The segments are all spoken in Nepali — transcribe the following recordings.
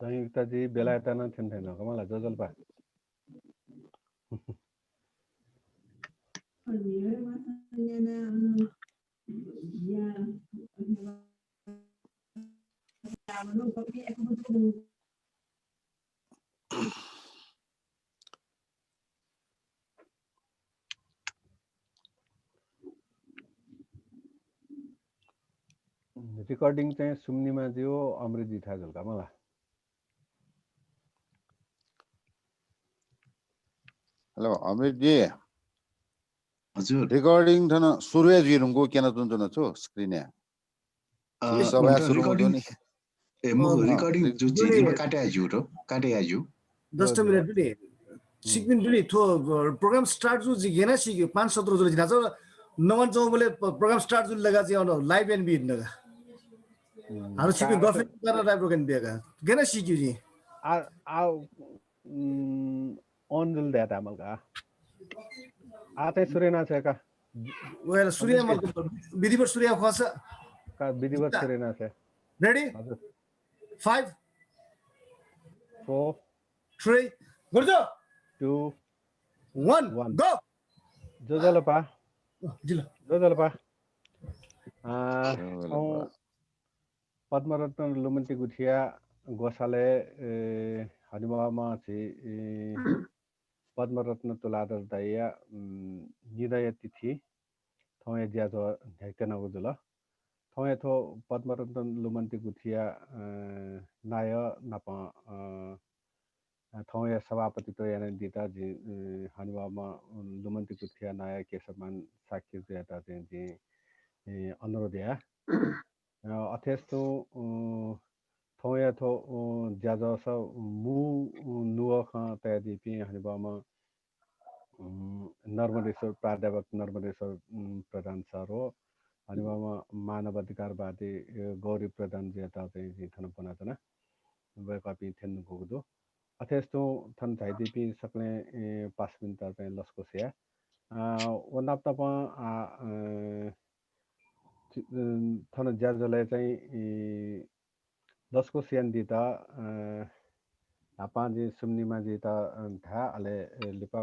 संयुक्त जी बेलायतन थिएन थिएन कमला जजल्पा रिकर्डिङ चाहिँ सुम्निमा जी हो अमृतजी थाहा झल्का मलाई हेलो अमृत जी हजुर रिकॉर्डिंग थन सूर्य जी रुंगो केना तुन तुन छु स्क्रीन है सब शुरू रिकॉर्डिंग नि ए म रिकॉर्डिंग जो चीज में काटे आजु 10 मिनट पनि सिक्मिन पनि थो प्रोग्राम स्टार्ट जो जिगेना सिक्यो 5-17 जुल जिना नमन चौबले प्रोग्राम स्टार्ट जुल लगा चाहिँ लाइभ एन्ड बिट नगा हारो सिक्यो गफे गर्न लाइभ प्रोग्राम दिएका गेना सिक्यो जी आ ऑन जुल देता मलका आते सूर्यना छ का वेल सूर्य विधिवत सूर्य खस का विधिवत सूर्यना छ रेडी 5 4 3 गुर्जो 2 1 गो जजलपा पद्मरत्न लुमन्ती गुठिया गोसाले हनुमामा चाहिँ पद्मरत्न तुलादर दाइया निदय तिथि थौए ज्याजो झैकन उजुल थौए थो पद्मरत्न लुमन्ती गुठिया नाय नप थौए सभापति तो यानी दिता जी हनुमामा लुमन्ती गुठिया नाय केशवमान साक्य ज्यादा चाहिँ जी अनुरोध या अथेस्तो थौया थो ज्याजो स मु नुख तयादीपि हनुमामा नर्मदेश्वर प्राध्यापक नर्मदेश्वर प्रधान सर हो हनुमामा मानव अधिकारवादी गौरी प्रधान ज्यादा चाहिँ थन बनातना वे कपी थेन गदो अथेस्तो थन थाइदिपि सक्ने पास मिनट चाहिँ लस्को सिया वनाप तप थन ज्याजोलाई चाहिँ लस्को सियान दिता पाँच सुम्नीमा जी त था अले लिपा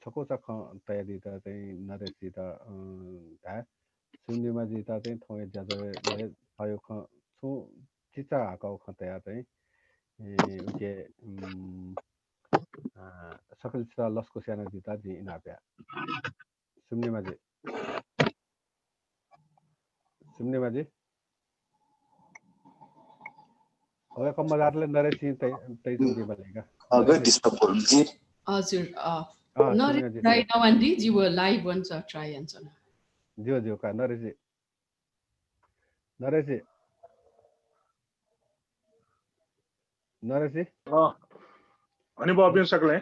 छको चख तयारी त चाहिँ नरेश जी त था सुम्नीमा जी त चाहिँ थोए ज्याजोले भयो ख छु चिचा हाकाउ ख तया चाहिँ उके सकल चिता लस्को स्याना जी त जी इनाप्या सुम्नीमा जी ओए कम मजाले नरेश जी तै सुम्नीमा लेगा अगर त्यसमा बोल्नु जी हजुर नरेश राई नवान्डी जी वर लाइभ वन्स ट्राई आन्सर जो का नरेश जी अनि बाबिन सकले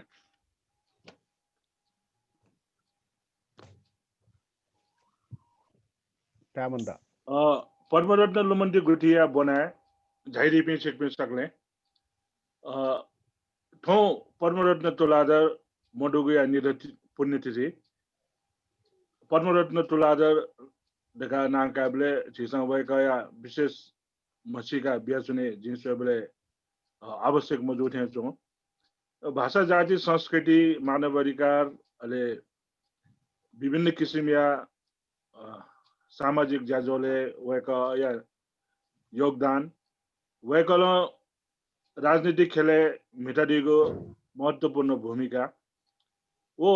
तामन्दा पद्मरत्न लुमन्ती गुठिया बनाए झाइरी पे चेक पे सकले थौ पद्मरत्न तुलादर मोडुगुया निरति पुण्यतिथि पद्मरत्न तुलादर देखा नाकाबले छिसंग भएका विशेष मसीका बियासुने जिन्सबले आवश्यक मौजूद हैं जो भाषा जाति संस्कृति मानव अधिकार अले विभिन्न किसिमया सामाजिक ज्याजोले वेका या योगदान वेकल राजनीतिक खेले मिटाडीको महत्वपूर्ण भूमिका वो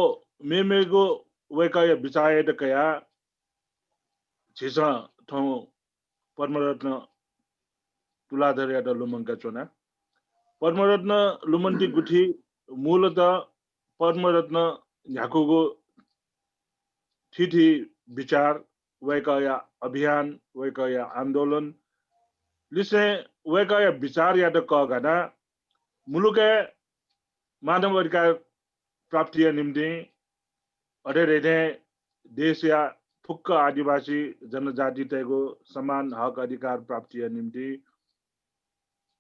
मेमेको वेका या विचार कया छिसा थौ पद्मरत्न तुलाधर या लुमंका चोना पद्मरत्न लुमन्ती गुठी मूलतः पद्मरत्न झाकुको थिथि विचार वैकया अभियान वैकया आंदोलन लिसे वैकया विचार या क गना मुलुके मानव अधिकार प्राप्ति निम्ति अडेरेदे देश या फुक्क आदिवासी जनजाति तेगो समान हक अधिकार प्राप्ति निम्ति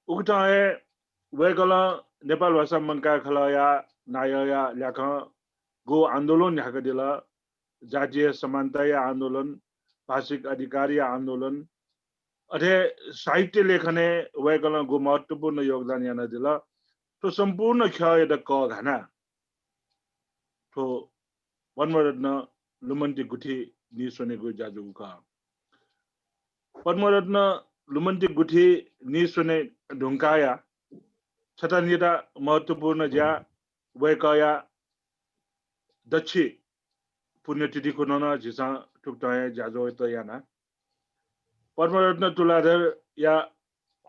उक्ताए वैकल नेपाल भाषा मनका खलया नायया ल्याख गो आन्दोलन ह्याक दिला जातीय समानता आन्दोलन भाषिक अधिकार आन्दोलन अथे साहित्य लेखने वैकल गो महत्वपूर्ण योगदान याना दिला तो संपूर्ण ख्याय द क घना तो पद्मरत्न लुमन्ती गुठी नि सुनेको जाजु का पद्मरत्न लुमन्ती गुठी नि सुने ढुंकाया छटानिता महत्वपूर्ण ज्या वैकया दक्षि पुण्यतिथि कुनन जिसा टुक्ताय जाजो त याना पद्मरत्न तुलाधर या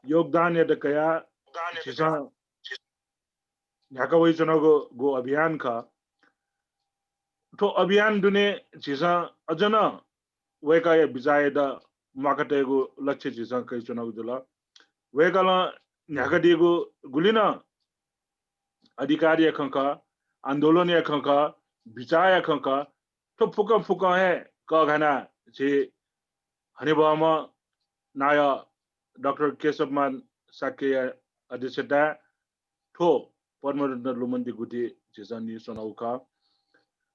योगदान या दकया जिसा ढाका वै चुनावको गो अभियान का तो अभियान दुने जिसा अजन वैकया बिजाय द माकटेगो लक्ष्य जिसा कै चुनाव जुला वैकला ढाकादिगो गुलिना अधिकारी खंका आंदोलन खंका बिचाय खंका तो फुका है क घना जे हनिबामा नाया डॉक्टर केशवमान साके अध्यक्षता ठो पद्मरत्न लुमन्ती गुठी जिसानी सुनाउका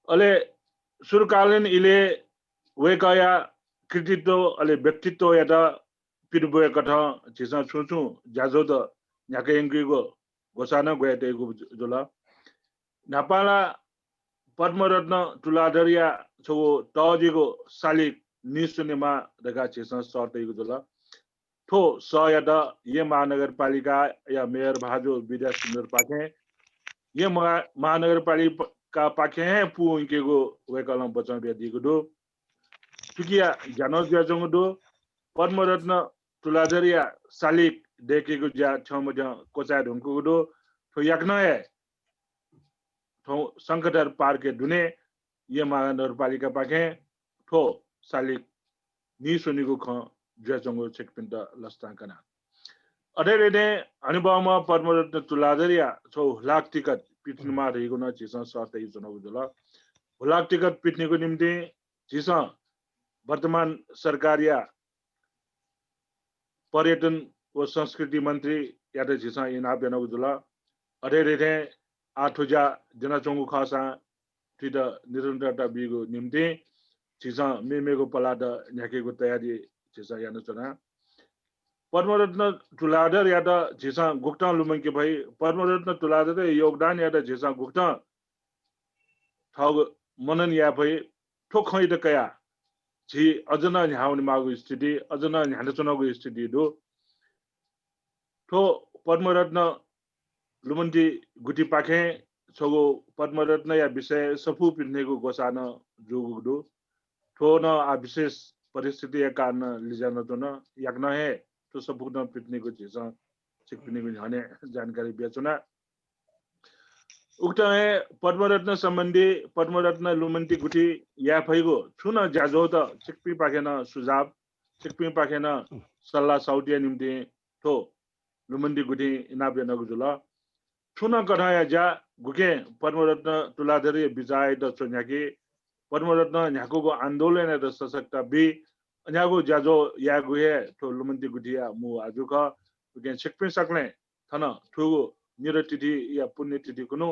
अले सुरकालीन इले वेकया कृतित्व अले व्यक्तित्व यादा पिरबय कथा जिसा छुछु जाजो द न्याके इंग्रिगो घोषणा गएटेको जुला नेपाला पद्मरत्न तुलाधरिया छो तजिगो सालिक निसुनेमा दगा जिसा सर्टेको जुला ठो सयदा ये महानगरपालिका या मेयर भाजो विद्या सुन्दर पाखे ये महानगरपालिका पाखे हैं पु इनकेगो वेकलम बचन बेदिगो दो तुकिया जानोस ज्याजोंगो दो पद्मरत्न तुलाधरिया सालिक देखेको ज्या छमजा कोचा ढुंको दो तो यक्न है तो संकटर पार्के दुने ये महानगरपालिका पाखे ठो सालिक नि सुनिगो ख ज्याजोंगो चेकपिन्ट लस्तांकना अडेरेने अनुभवमा पद्मरत्न तुलाधरिया छौ लाख टिकट पिट्नुमा रहेको न जिसा सर्तै जुनको जुल लाख टिकट पिट्नेको निम्ति जिसा वर्तमान सरकारिया पर्यटन व संस्कृति मन्त्री याते जिसा इना बेनको जुल अडेरेने आठुजा जनचोंगु खासा थिद निरन्तरता बिगो निम्ति जिसा मेमेको पलाद न्याकेको तयारी जिसा याना चना पद्मरत्न तुलाधर यादा जिसा गुक्ता लुमंके भाई पद्मरत्न तुलाधर योगदान यादा जिसा गुक्ता थाउ मनन या भाई ठोखै द कया जी अजना न्याउने मागु स्थिति अजना न्याने चुनावको स्थिति दो ठो पद्मरत्न लुमन्ती गुटी पाखे छगो पद्मरत्न या विषय सफु पिन्नेको घोषणा जोगु दो ठो न आ विशेष परिस्थिति या कारण लिजान तो न याक्न है तो सबुना पिट्नेको जिसा सिकपिनेको हने जानकारी बेचुना उक्त है पद्मरत्न सम्बन्धी पद्मरत्न लुमन्ती गुठी या फैगो छुन जाजो त सिकपि पाखेन सुझाव सिकपि पाखेन सल्लाह साउटिया निम्ति ठो लुमन्ती गुठी इनाबेनको जुल छुन कठाया जा गुके पद्मरत्न तुलाधरी बिजाय द चोन्याकी पद्मरत्न न्याको आन्दोलन र सशक्त बि न्याको जाजो या गुहे तो लुमन्ती गुठिया मु आजुक गुके सिकपिन सकले थन ठुगो निरतिथि या पुण्यतिथि कुनो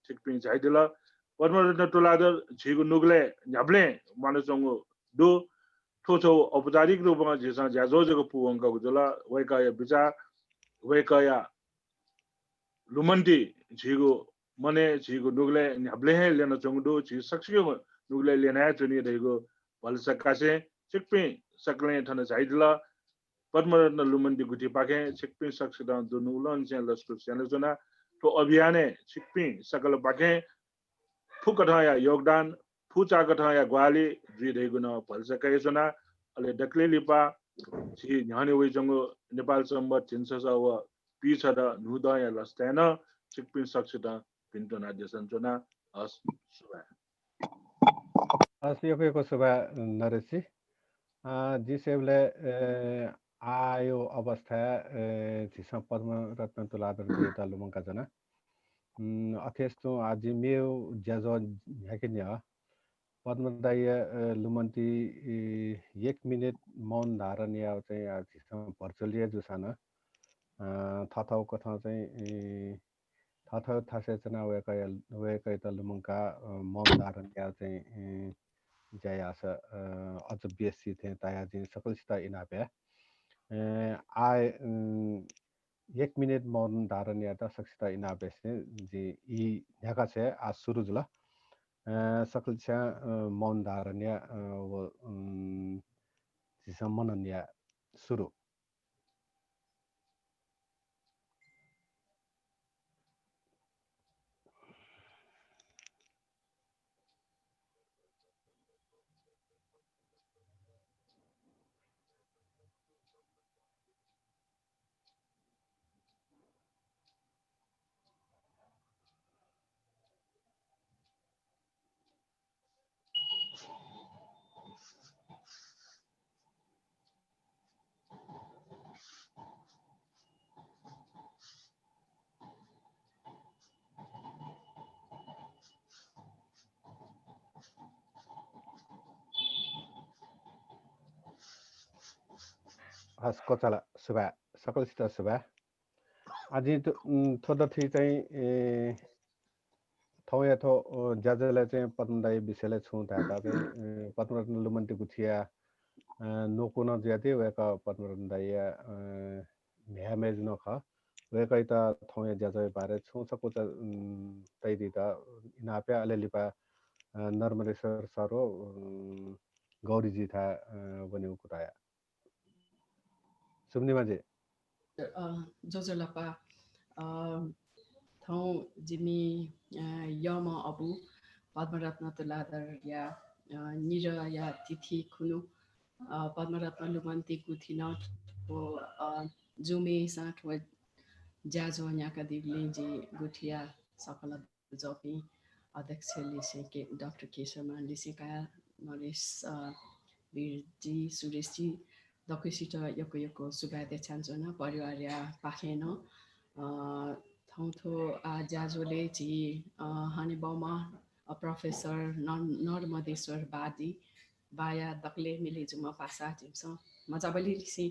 सिकपिन झाइदिला पद्मरत्न तुलाधर झिगु नुगले न्याब्ले मानसंगो दो ठोछो औपचारिक रूपमा जिसा जाजो जको पुवंका गुजला वैकाया बिचा वैकाया लुमन्ती झिगु मने झिगु नुगले न्याब्ले हे लेन चंगदो झि सक्सियो नुगले लेना चुनि रहेको भलसकासे सिकपि सकले थन झाइदिला पद्मरत्न लुमन्ती गुठी पाखे सिकपि सक्सिदा दुनुलन से लस्कु सेलजना तो अभियाने सिकपि सकल पाखे फुकठाया योगदान फुचा कठाया ग्वाली जि रहेको न भलसकायजना अले डक्ले लिपा झि न्याने वइजंगो नेपाल सम्बत छिन्ससा व पिछ र नुदय लस्तेन सिकपि सक्सिदा पिन्टोना देशनजना अस सुबा अस्योको सुबा नरेशजी जिसेबले आयो अवस्था जिसा पद्मरत्न तुलाधर गुएता लुमंका जना अथेस्तो आज मेउ ज्याजो ह्याकिन्या पद्मदाय लुमन्ती 1 मिनेट मौन धारण या चाहिँ आज जिसा भर्चुअली जुसाना थाथाउ कथा चाहिँ थाथाउ थासेचना वेकै त लुमंका मौन धारण या चाहिँ जय आशा अझ बेसी थे ताया चाहिँ सकलसित इनापे आय 1 मिनिट मौन धारण या सक्सिता इनाबेसने जी ई न्याका छे आज सुरु जुला सकलछा मौन धारण या वो जिसा मनन या सुरु हस कोचाला सुबा सकलसित सुबा आज थोड़ा थी चाहिँ थौ या थो ज्याजले चाहिँ पत्मदाई विषयले छु धाता चाहिँ पत्मरत्न लुमन्ती गुथिया नोकुन ज्याति वेका पत्मरत्न दाइया म्यामेज नख वेकै त थौ या ज्याजय बारे छु सको त तैदि त इनाप्या अलेलिपा नर्मलेश्वर सरो गौरीजी था बन्यो कुटाया सुम्निमा जी जोजोलपा थौ जिमी यम अबु पद्मरत्न तुलाधर या निर या तिथि खुनु पद्मरत्न लुमन्ती गुथिन जुमे साथ व ज्याजो न्याका दिगले जी गुठिया सकल जपी अध्यक्ष लिसे के डाक्टर केशरमा लिसेका नरेश वीरजी सुरेशजी दक्सिट यको सुबादे छान्जन परिवार या पाखेन थौथो ज्याजोले जी हानि बाउमा प्रोफेसर नर्मदेश्वर बादी बाया दक्ले मिले जुमा पासा जिम्स मजाबली लिसी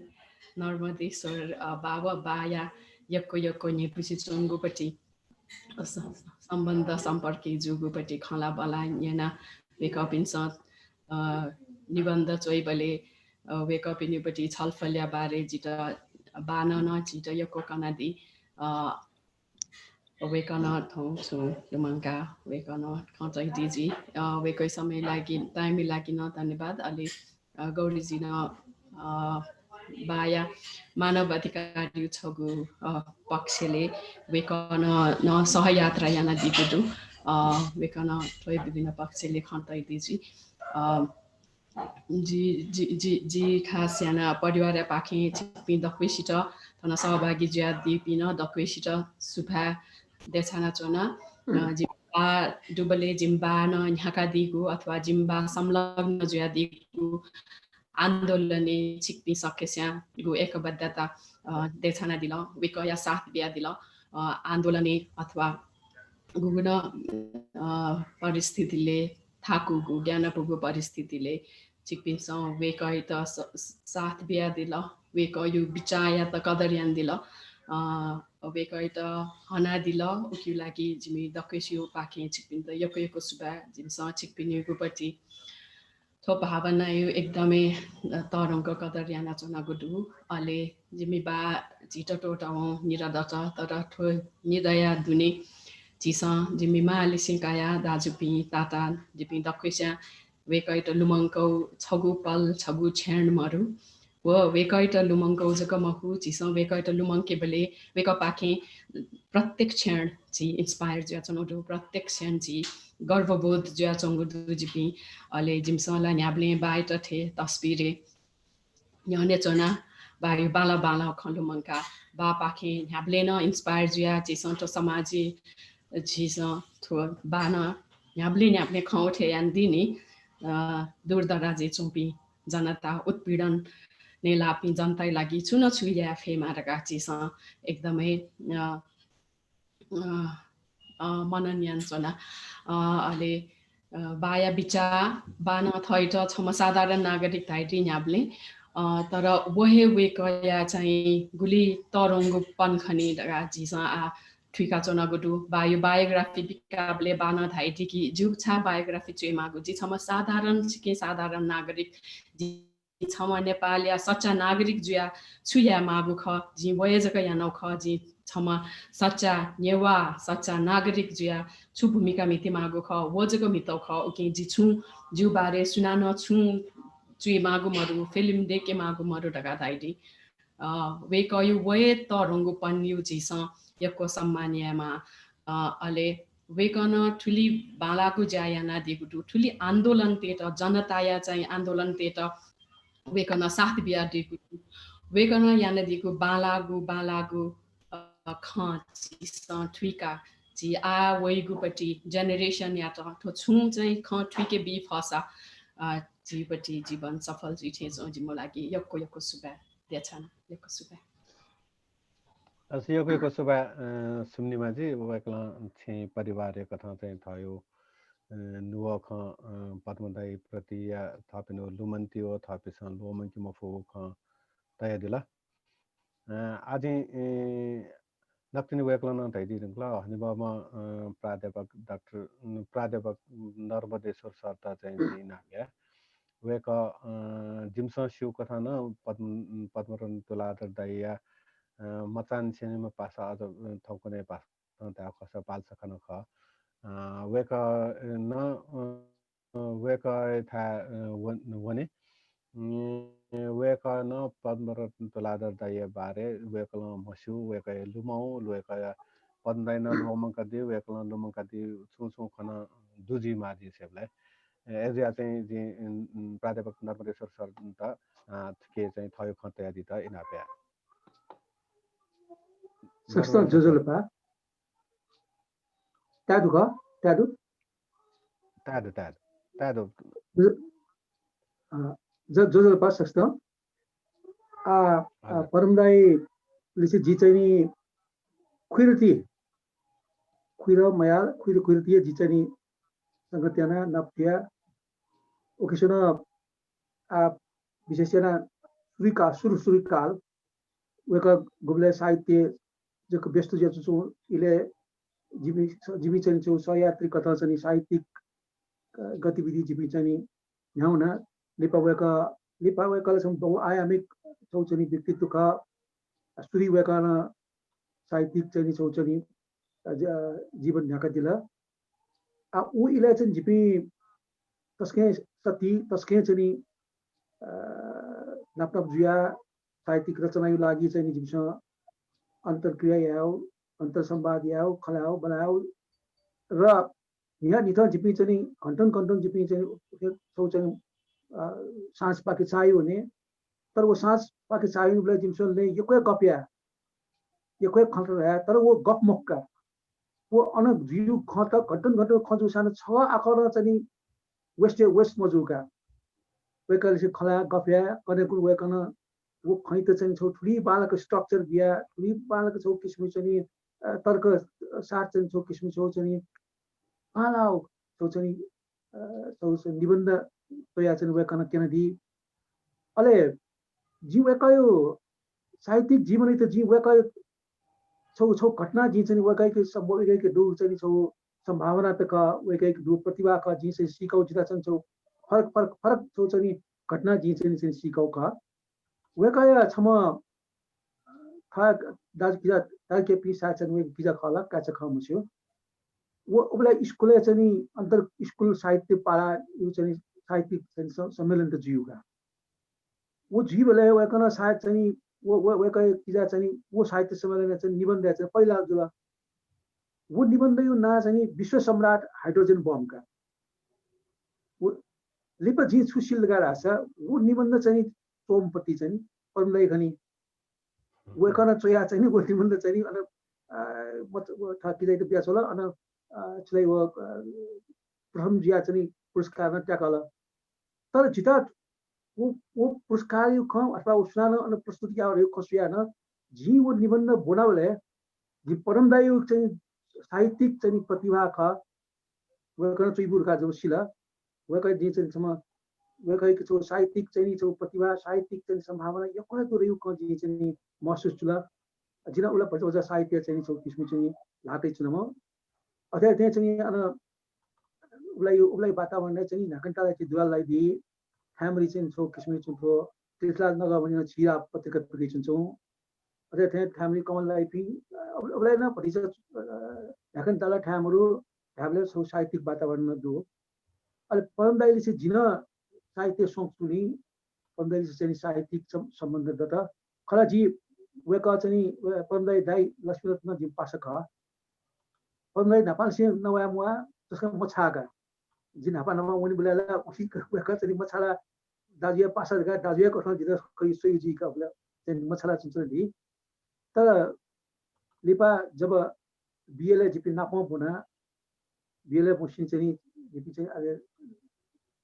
नर्मदेश्वर बाबा बाया यको नेपुसी चुङ्गुपट्टि सम्बन्ध सम्पर्की जुगुपट्टि खला बला येना वेकअपिन्छ निबन्ध चोइबले वेकअपिनिपट्टि छलफल्या बारे जिट बानन जिट यको कनादि वेकन थौ छु लुमङ्का वेकन खचै दिजी वेकै समय लागि टाइम लागि न धन्यवाद अलि गौरीजी न बाया मानव अधिकारी छगु पक्षले वेकन न सहयात्रा याना दिगुदु वेकन थोय विभिन्न पक्षले खन्तै दिजी जी खास याना परिवार पाखे छिपि दक्वेसिट थन सहभागी ज्या दिपिन दक्वेसिट सुभा देछाना चोना जिम्बा डुबले जिम्बा न न्याका दिगु अथवा जिम्बा संलग्न ज्या दिगु आन्दोलने छिक्पि सकेस्या गु एकबद्धता देछाना दिल विकया साथ बिया दिल आन्दोलने अथवा गुगुन परिस्थितिले थाकु गु ज्ञान पुगु परिस्थितिले छिक्पिन्छ वेकै त साथ बिया दिल वेक यु बिचाया त कदरियान दिल वेकै त हना दिल उकि लागि जिमी दक्वेसियो पाखे छिक्पिन त यको सुबा जिमस छिक्पिनिगुपट्टि थो भावना यो एकदमै तरङ्ग कदरियाना चना गुडु अले जिमी बा झिटो टोटाउ निरदच तर ठो निदया दुने जिस जिमी माले सिकाया दाजुपि ताता जिपि दक्वेस्या वेकै त लुमङ्कौ छगु पल छगु क्षण मरु वो वेकै त लुमङ्कौ जकमहु जिस वेकै त लुमङ्के बले वेक पाखे प्रत्येक क्षण जी इन्स्पायर ज्या चनोडु प्रत्येक क्षण जी गर्वबोध ज्या चंगुदु जिपि अले जिमसला न्याब्ले बाइट थे तस्बिरे न्याने चना बायु बाला बाला खलु मंका बा पाखे न्याब्ले न इन्स्पायर ज्या जिसन तो समाजी जिस थो बाना न्याब्ले खौ थे यान्दिनी दूरदराजे चुम्पी जनता उत्पीडन ने लापि जनतालाई लागि चुन छुया फेमारका चिस एकदमै मनन्यान चना अले बाया बिचा बान थैट छम साधारण नागरिक धाइटी न्याब्ले तर वहे वेकया चाहिँ गुली तरङ्गु पनखनी दगा जिस आ ठिका चना गुडु बायो बायोग्राफी बिकाबले बान धाइटी कि जुग छा बायोग्राफी चेमा गु जि छम साधारण सिके साधारण नागरिक छमा नेपाल या सच्चा नागरिक जुया छुया मागु ख जी वयजक या नौ ख जी छमा सच्चा नेवा सच्चा नागरिक जुया छु भूमिका मिति मागु ख वजक मितौ ख ओके जी छु जु बारे सुनानो छु जुइ मागु मरु फिल्म देखे मागु मरु ढका दाइडी वे कयु वये त रंगु पन्यु जी स यको सम्मानियामा अले वेकन ठुली बालाको जायाना दिगुटु ठुली आन्दोलन तेट जनताया चाहिँ आन्दोलन तेट वेकन साथ बिया दिगुटु वेकन याना दिगु बालागु ख चिस ठुइका जी आ वइगुपटी जेनेरेसन या त छु चाहिँ ख ठुइके बि फसा जीपटी जीवन सफल जी छे जी मोलागी यको सुबा देछन यको सुबा यो को सुबा सुम्निमा जी वकला छे परिवार कथा चाहिँ थयो नुवा ख पद्मदाई प्रति या थपिनो लुमन्तियो थपिसन लोमन्ति मफो ख तया दिला आज नक्तिनी वकला न धैदि रंगला हनिबामा प्राध्यापक नर्मदेश्वर सरता चाहिँ नाग्या वेक जिमसा शिव कथा न पद्मरन तुलादर दाइया मचान सिनेमा पासा अझ थौकने पासा त्या कसा पाल सकन ख वेक न वेक था वने वेक न पद्मरन तुलादर दाइया बारे वेकल मसु वेक लुमाउ वेक पद्मदैन लुमंका दि वेकल लुमंका दि छु खन दुजी माजी सेबलाई एजिया चाहिँ जे प्राध्यापक नर्मदेश्वर सर त के चाहिँ थयो खतया दि त इनाप्या सक्सन जोजोलपा तादु जोजोलपा सक्सन परमदाई लिसे जी चाहिँ खुइरती खुइर मया खुइरती जी चाहिँ संगत्याना नप्तिया ओकेसन विशेषना सुरु काल वेका गुबले साहित्य जको व्यस्त जसो इले जिमी चाहिँ छौ सहयात्री कथा चाहिँ साहित्यिक गतिविधि जिमी चाहिँ न्याउना लिपावेका सम बहुआयामिक छौ चाहिँ व्यक्तित्व का सुरी वेका साहित्यिक चाहिँ छौ चाहिँ जीवन न्याका दिला ऊ इले चाहिँ जिपी तस्के सती तस्के चाहिँ नाप्नाप जुया साहित्यिक रचना लागि चाहिँ जिमस अन्तरक्रिया याओ अन्तर संवाद याओ खलाओ बनाओ र यहाँ निथ जिपी चाहिँ घन्टन जिपी चाहिँ छौ चाहिँ साँझ पाके चाहियो भने तर वो साँझ पाके चाहियो बेला जिमसले यकै गप्या यकै खल्ट रहा तर वो गप मक्का वो अन जिउ खत घन्टन खजु सानो छ आकर चाहिँ वेस्ट मजुका वेकल से खला गफ्या कनेकुल वेकन वो खैत चाहिँ छौ ठुली बालक स्ट्रक्चर बिया ठुली बालक छौ किसिम चाहिँ तर्क सार चाहिँ छौ किसिम छौ चाहिँ पालाउ छौ चाहिँ निबन्ध तया चाहिँ वेकन केनदी अले जी वेकयो साहित्यिक जीवन त जी वेकयो छौ घटना जी चाहिँ वेकैको सम्बोधैको दु चाहिँ छौ संभावना तक वेकैको दु प्रतिभा का जी चाहिँ सिकाउ जिता चाहिँ छौ फरक छौ चाहिँ घटना जी चाहिँ सिकाउ का वेकाया छम खा दाज किजा ताके पिसा चाहिँ वे किजा खला काचा खमस्यो वो उबला स्कुल चाहिँ अन्तर स्कुल साहित्य पाला यो चाहिँ साहित्यिक सम्मेलन त जिउगा वो जीवले वेकन सायद चाहिँ वो वेकै किजा चाहिँ वो साहित्य सम्मेलन चाहिँ निबन्ध चाहिँ पहिला जुल वो निबन्ध यो ना चाहिँ विश्व सम्राट हाइड्रोजन बम का वो लिप जी सुशील लगा छ वो निबन्ध चाहिँ सोमपति चाहिँ परमलाई खनी वेकन चोया चाहिँ वो निबन्ध चाहिँ अन म थाकी चाहिँ बिया छोला अन छलै वो प्रथम जिया चाहिँ पुरस्कार न ट्याकल तर जिता वो पुरस्कार यो खम अथवा उसना अन प्रस्तुति और यो खसिया न जी वो निबन्ध बनावले जी परमदाई चाहिँ साहित्यिक चाहिँ प्रतिभा का वेकन चुइबुर का जो शिला वेकै जी चाहिँ सम वेकै छौ साहित्यिक चाहिँ छौ प्रतिभा साहित्यिक चाहिँ सम्भावना यो कुनै तो रह्यो क जी चाहिँ महसुस चुला जिना उला पछौजा साहित्य चाहिँ छौ किसिम चाहिँ लाकै छु म अझै त्यहाँ चाहिँ अन उलाई वातावरण चाहिँ नाकन्टालाई चाहिँ दुवाललाई दि ठामरी चाहिँ छौ किसिम चाहिँ थो त्यसला नगा भने छिरा पत्रिका प्रकाशन छौ अझै थे ठामरी कमल लाइफी अबलाई न भरि छ ढाकन तला ठामहरू ढाबले छौ साहित्यिक वातावरण दो अहिले परमदाइले चाहिँ जिन साहित्य संस्कृति परमदाइले चाहिँ साहित्यिक सम्बन्ध त खला जी वेका चाहिँ परमदाइ दाइ लक्ष्मीरत्न जी पासक परमदाइ नेपाल से नवा मुआ त्यसका मछाका जिन नेपाल नमा उनी बोलाला उसी वेका चाहिँ मछाला दाजुया पासक दाजुया कठन जित खै सोही का बोला चाहिँ मछाला चिन्छ नि तर लिपा जब बीएलए जिपी नापौ पुना बीएलए पुसिन चाहिँ जिपी चाहिँ अहिले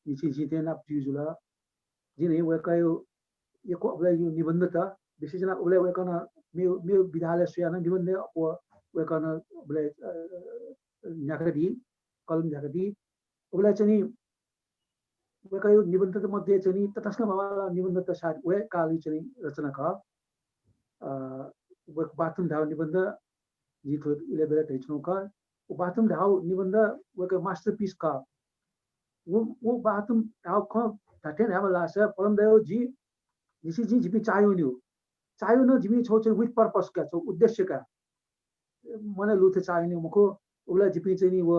निची जिते नाप जुजुला जिने वेका यो को अब यो निबन्ध त विशेषण उले वेकन मे विद्यालय सुयान निबन्ध अप वेकन उले न्याकडी कलम न्याकडी उले चाहिँ वेका यो निबन्ध मध्ये चाहिँ तटस्थ भावला निबन्ध त साथ वे काली चाहिँ रचना का वेक बाथरुम धाव निबन्ध जिथो इले बेला दैछौ का बाथरुम धाव निबन्ध वेक मास्टरपीस का वो बाथरुम धाव ख ढाटे धाव लासे परमदेव जी निसी जी जिपी चाह्यो न जिमी छौ चाहिँ विथ पर्पस का छौ उद्देश्य का मने लुथे चाहिने मुखो उला जिपी चाहिँ नि वो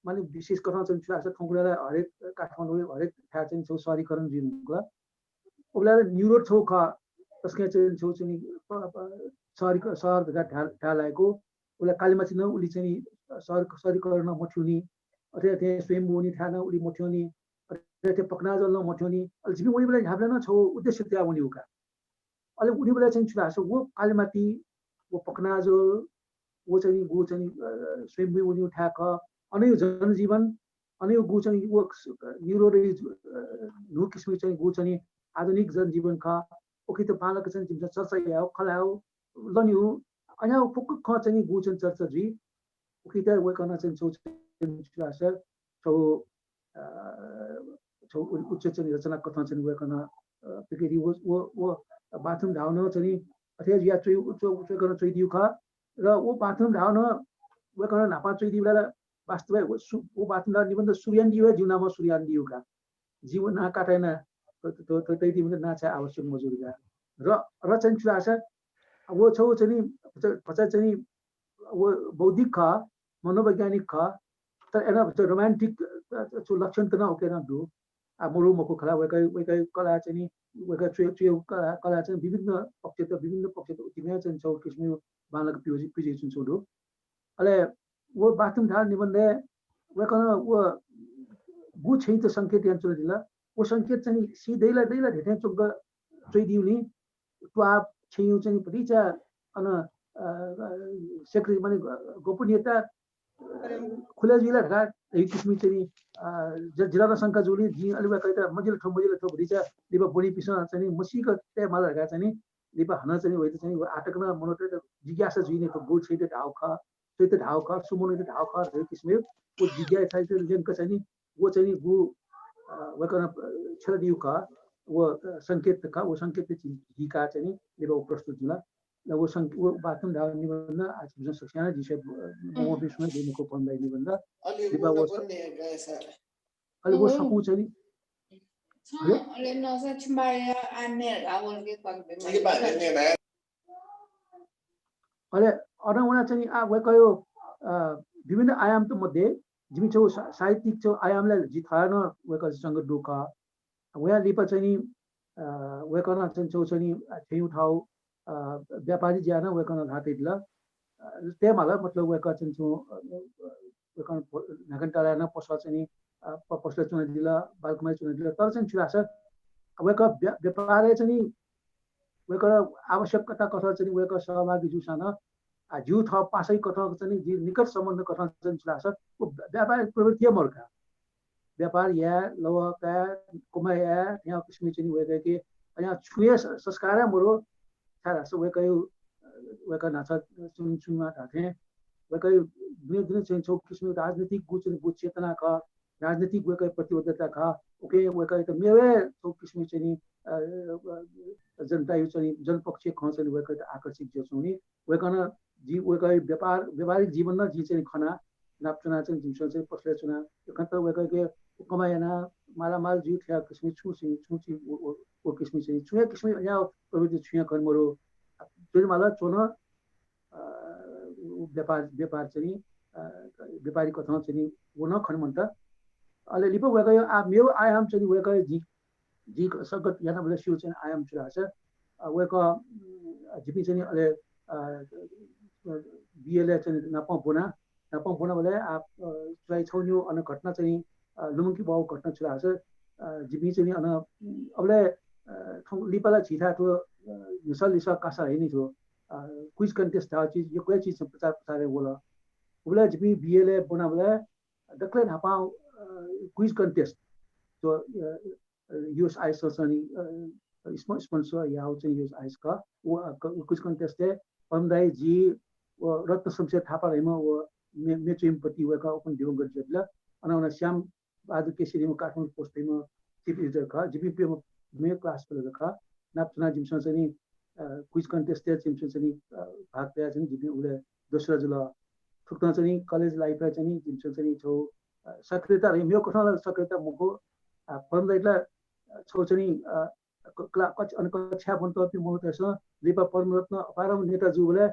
माने विशेष गर्न चाहिँ छुरा ठोकुरालाई हरेक काठमाडौँ हरेक थाहा चाहिँ छौ सरीकरण दिनुको उला न्युरो छौ ख त्यसका चाहिँ छौ चाहिँ शहर ढालाएको उला कालीमा चाहिँ उली चाहिँ सरीकरण मठ्युनी अथवा त्यहाँ स्वयम्भूनी थाहा उली मठ्युनी त्यो पक्नाजल न मठ्योनी अलि जिमी उनी बेला ढाब्ला न छौ उद्देश्य त्या उनी उका अलि उनी बेला चाहिँ छुरा छ वो कालीमाटी वो पक्नाजल वो चाहिँ गु चाहिँ स्वयम्भू उनी उठाक अनि जनजीवन अनि गु चाहिँ वो न्युरो नु किसिम चाहिँ गु चाहिँ आधुनिक जनजीवन का ओके त पालक चाहिँ जिम चर्चा याओ खलाओ लन्यु अनि फुक ख चाहिँ गु चाहिँ चर्चा जी ओके त वे गर्न चाहिँ छौ छुरा छ छौ उच्च चाहिँ रचना कथा चाहिँ वे गर्न पिकेडी वो बाथरुम धाउन चाहिँ अथवा या चोइ उच्च गर्न चोइदिउ ख र वो बाथरुम धाउन वे गर्न नापा चोइदिउ बेला वास्तव वो बाथरुम धाउन निबन्ध सूर्यान दिउ जीवनमा सूर्यान दिउ का जीवन ना काटेन तो तै दिउ नाचा आवश्यक मजुर का र चाहिँ छुआ छ वो छौ चाहिँ पचा चाहिँ वो बौद्धिक ख मनोवैज्ञानिक ख तर एना रोमान्टिक जो लक्षण त नहोके न दु मोरो मको खला वेकै कला चाहिँ वेकै चुयो कला चाहिँ विभिन्न पक्ष त उतिमै चाहिँ छौ किसिम बालक पिजे चाहिँ छोडो अले वो बाथरुम धार निबन्ध वेकन वो गु छै त संकेत यान चोर दिला वो संकेत चाहिँ सिधैला दैला धेटे चोक चोइ दिउनी ट्वा छैउ चाहिँ परिचा अन सेक्रेटरी माने गोपनीयता खुला जिला ढका एक किसिम चाहिँ जिल्ला शंका जोली जी अलिबा कहिता मजिल ठो भरिचा लिबा बडी पिसा चाहिँ मसीक ते माल ढका चाहिँ लिबा हन चाहिँ होइ चाहिँ आटकन मनोते जिज्ञासा जुइने को गु छैते ढाउ ख सुमोने ढाउ ख एक किसिम को जिज्ञासा चाहिँ जेन का चाहिँ वो चाहिँ गु वकन छल दिउ का वो संकेत का वो संकेत जी का चाहिँ लिबा प्रस्तुत जुला वो बाथरुम ढाउ निबन्ध आज जुन शिक्षा जिसे म विश्वमा दिनुको भन्दै निबन्ध लिबा वो अलि वो सकु चाहिँ अलि नसा छिमाया आने आवल के पक्के अले अनौना चाहिँ आ वेकयो विभिन्न आयाम त मध्ये जिमी छौ साहित्यिक छौ आयामलाई जितान वेकसँग दुखा वया लिपा चाहिँ वेकन चाहिँ छौ चाहिँ छैउ ठाउँ व्यापारी ज्यान वेकन घाटे दिला ते मला मतलब वेका चाहिँ छौ वेकन नगन्टाला न पसवा चाहिँ पसले चुना दिला बालकमै चुना दिला तर चाहिँ छुरा छ वेका व्यापारी चाहिँ वेका आवश्यकता कथा चाहिँ वेका सहभागी जुसान जिउ थ पासै कथा चाहिँ जी निकट सम्बन्ध कथा चाहिँ छुरा छ व्यापार प्रवृत्ति मर्का व्यापार या लवका कुमाया यहाँ किसिम चाहिँ वेका के यहाँ छुए संस्कार मरो सारा सो वेका नाचा सुनमा ढाथे वेका दुनिया चाहिँ छौ किसिम राजनीतिक गुच चेतना का राजनीतिक वेका प्रतिबद्धता का ओके वेका त मेवे छौ किसिम चाहिँ जनता यो चाहिँ जनपक्षीय ख चाहिँ वेका आकर्षित जो छौनी वेका जी वेका व्यापारिक जीवन न जी चाहिँ खना नाप चुना चाहिँ जिमसन चाहिँ पसले चुना यो खत वेका के कमायना मालामाल जी थिया किस्म छुची वो किस्म चाहिँ छुया किस्म या प्रवृत्ति छुया कर्मरो जुन माला चोन व्यापार चाहिँ व्यापारी कथा चाहिँ वो न खनमन्त अले लिपो वेगयो आ मेरो आयाम चाहिँ वेगयो जी सगत याना बोले शिव चाहिँ आयाम छ वेको जिपी चाहिँ अले बिएलए चाहिँ नापा बोना बोले आ ट्राई छौन्यो अन घटना चाहिँ लुमुकी बाउ घटना छ जिपी चाहिँ अन अबले लिपाला छिथा तो लिसा कासा है नि थियो क्विज कन्टेस्ट था चीज ये कोई चीज प्रचार है बोला बोला जिपी बीएलए बोना बोला डक्ले नापा क्विज कन्टेस्ट तो यूएस आइस सनी स्पोन्सर या हो चाहिँ यूएस आइस का वो क्विज कन्टेस्ट है पमदाई जी वो रत्न शमशेर थापा रहेमा वो मेचुमपति वेका ओपन दिवंगत जबला अना श्याम बहादुर केसरी में काठमाडौँ पोस्ट में चीफ एडिटर का जीपी में क्लास पर रखा नापचना जिमसन चाहिँ क्विज कन्टेस्ट जिमसन चाहिँ भाग लिया चाहिँ जिपी उले दोस्रो जुल थुक्न चाहिँ कलेज लाइफ चाहिँ जिमसन चाहिँ छौ सक्रियता रहे मेरो कथा सक्रियता मुको परमदैला छौ चाहिँ कक्षा बन्त म त्यसमा लेपा परमरत्न अपारम नेताजु बोले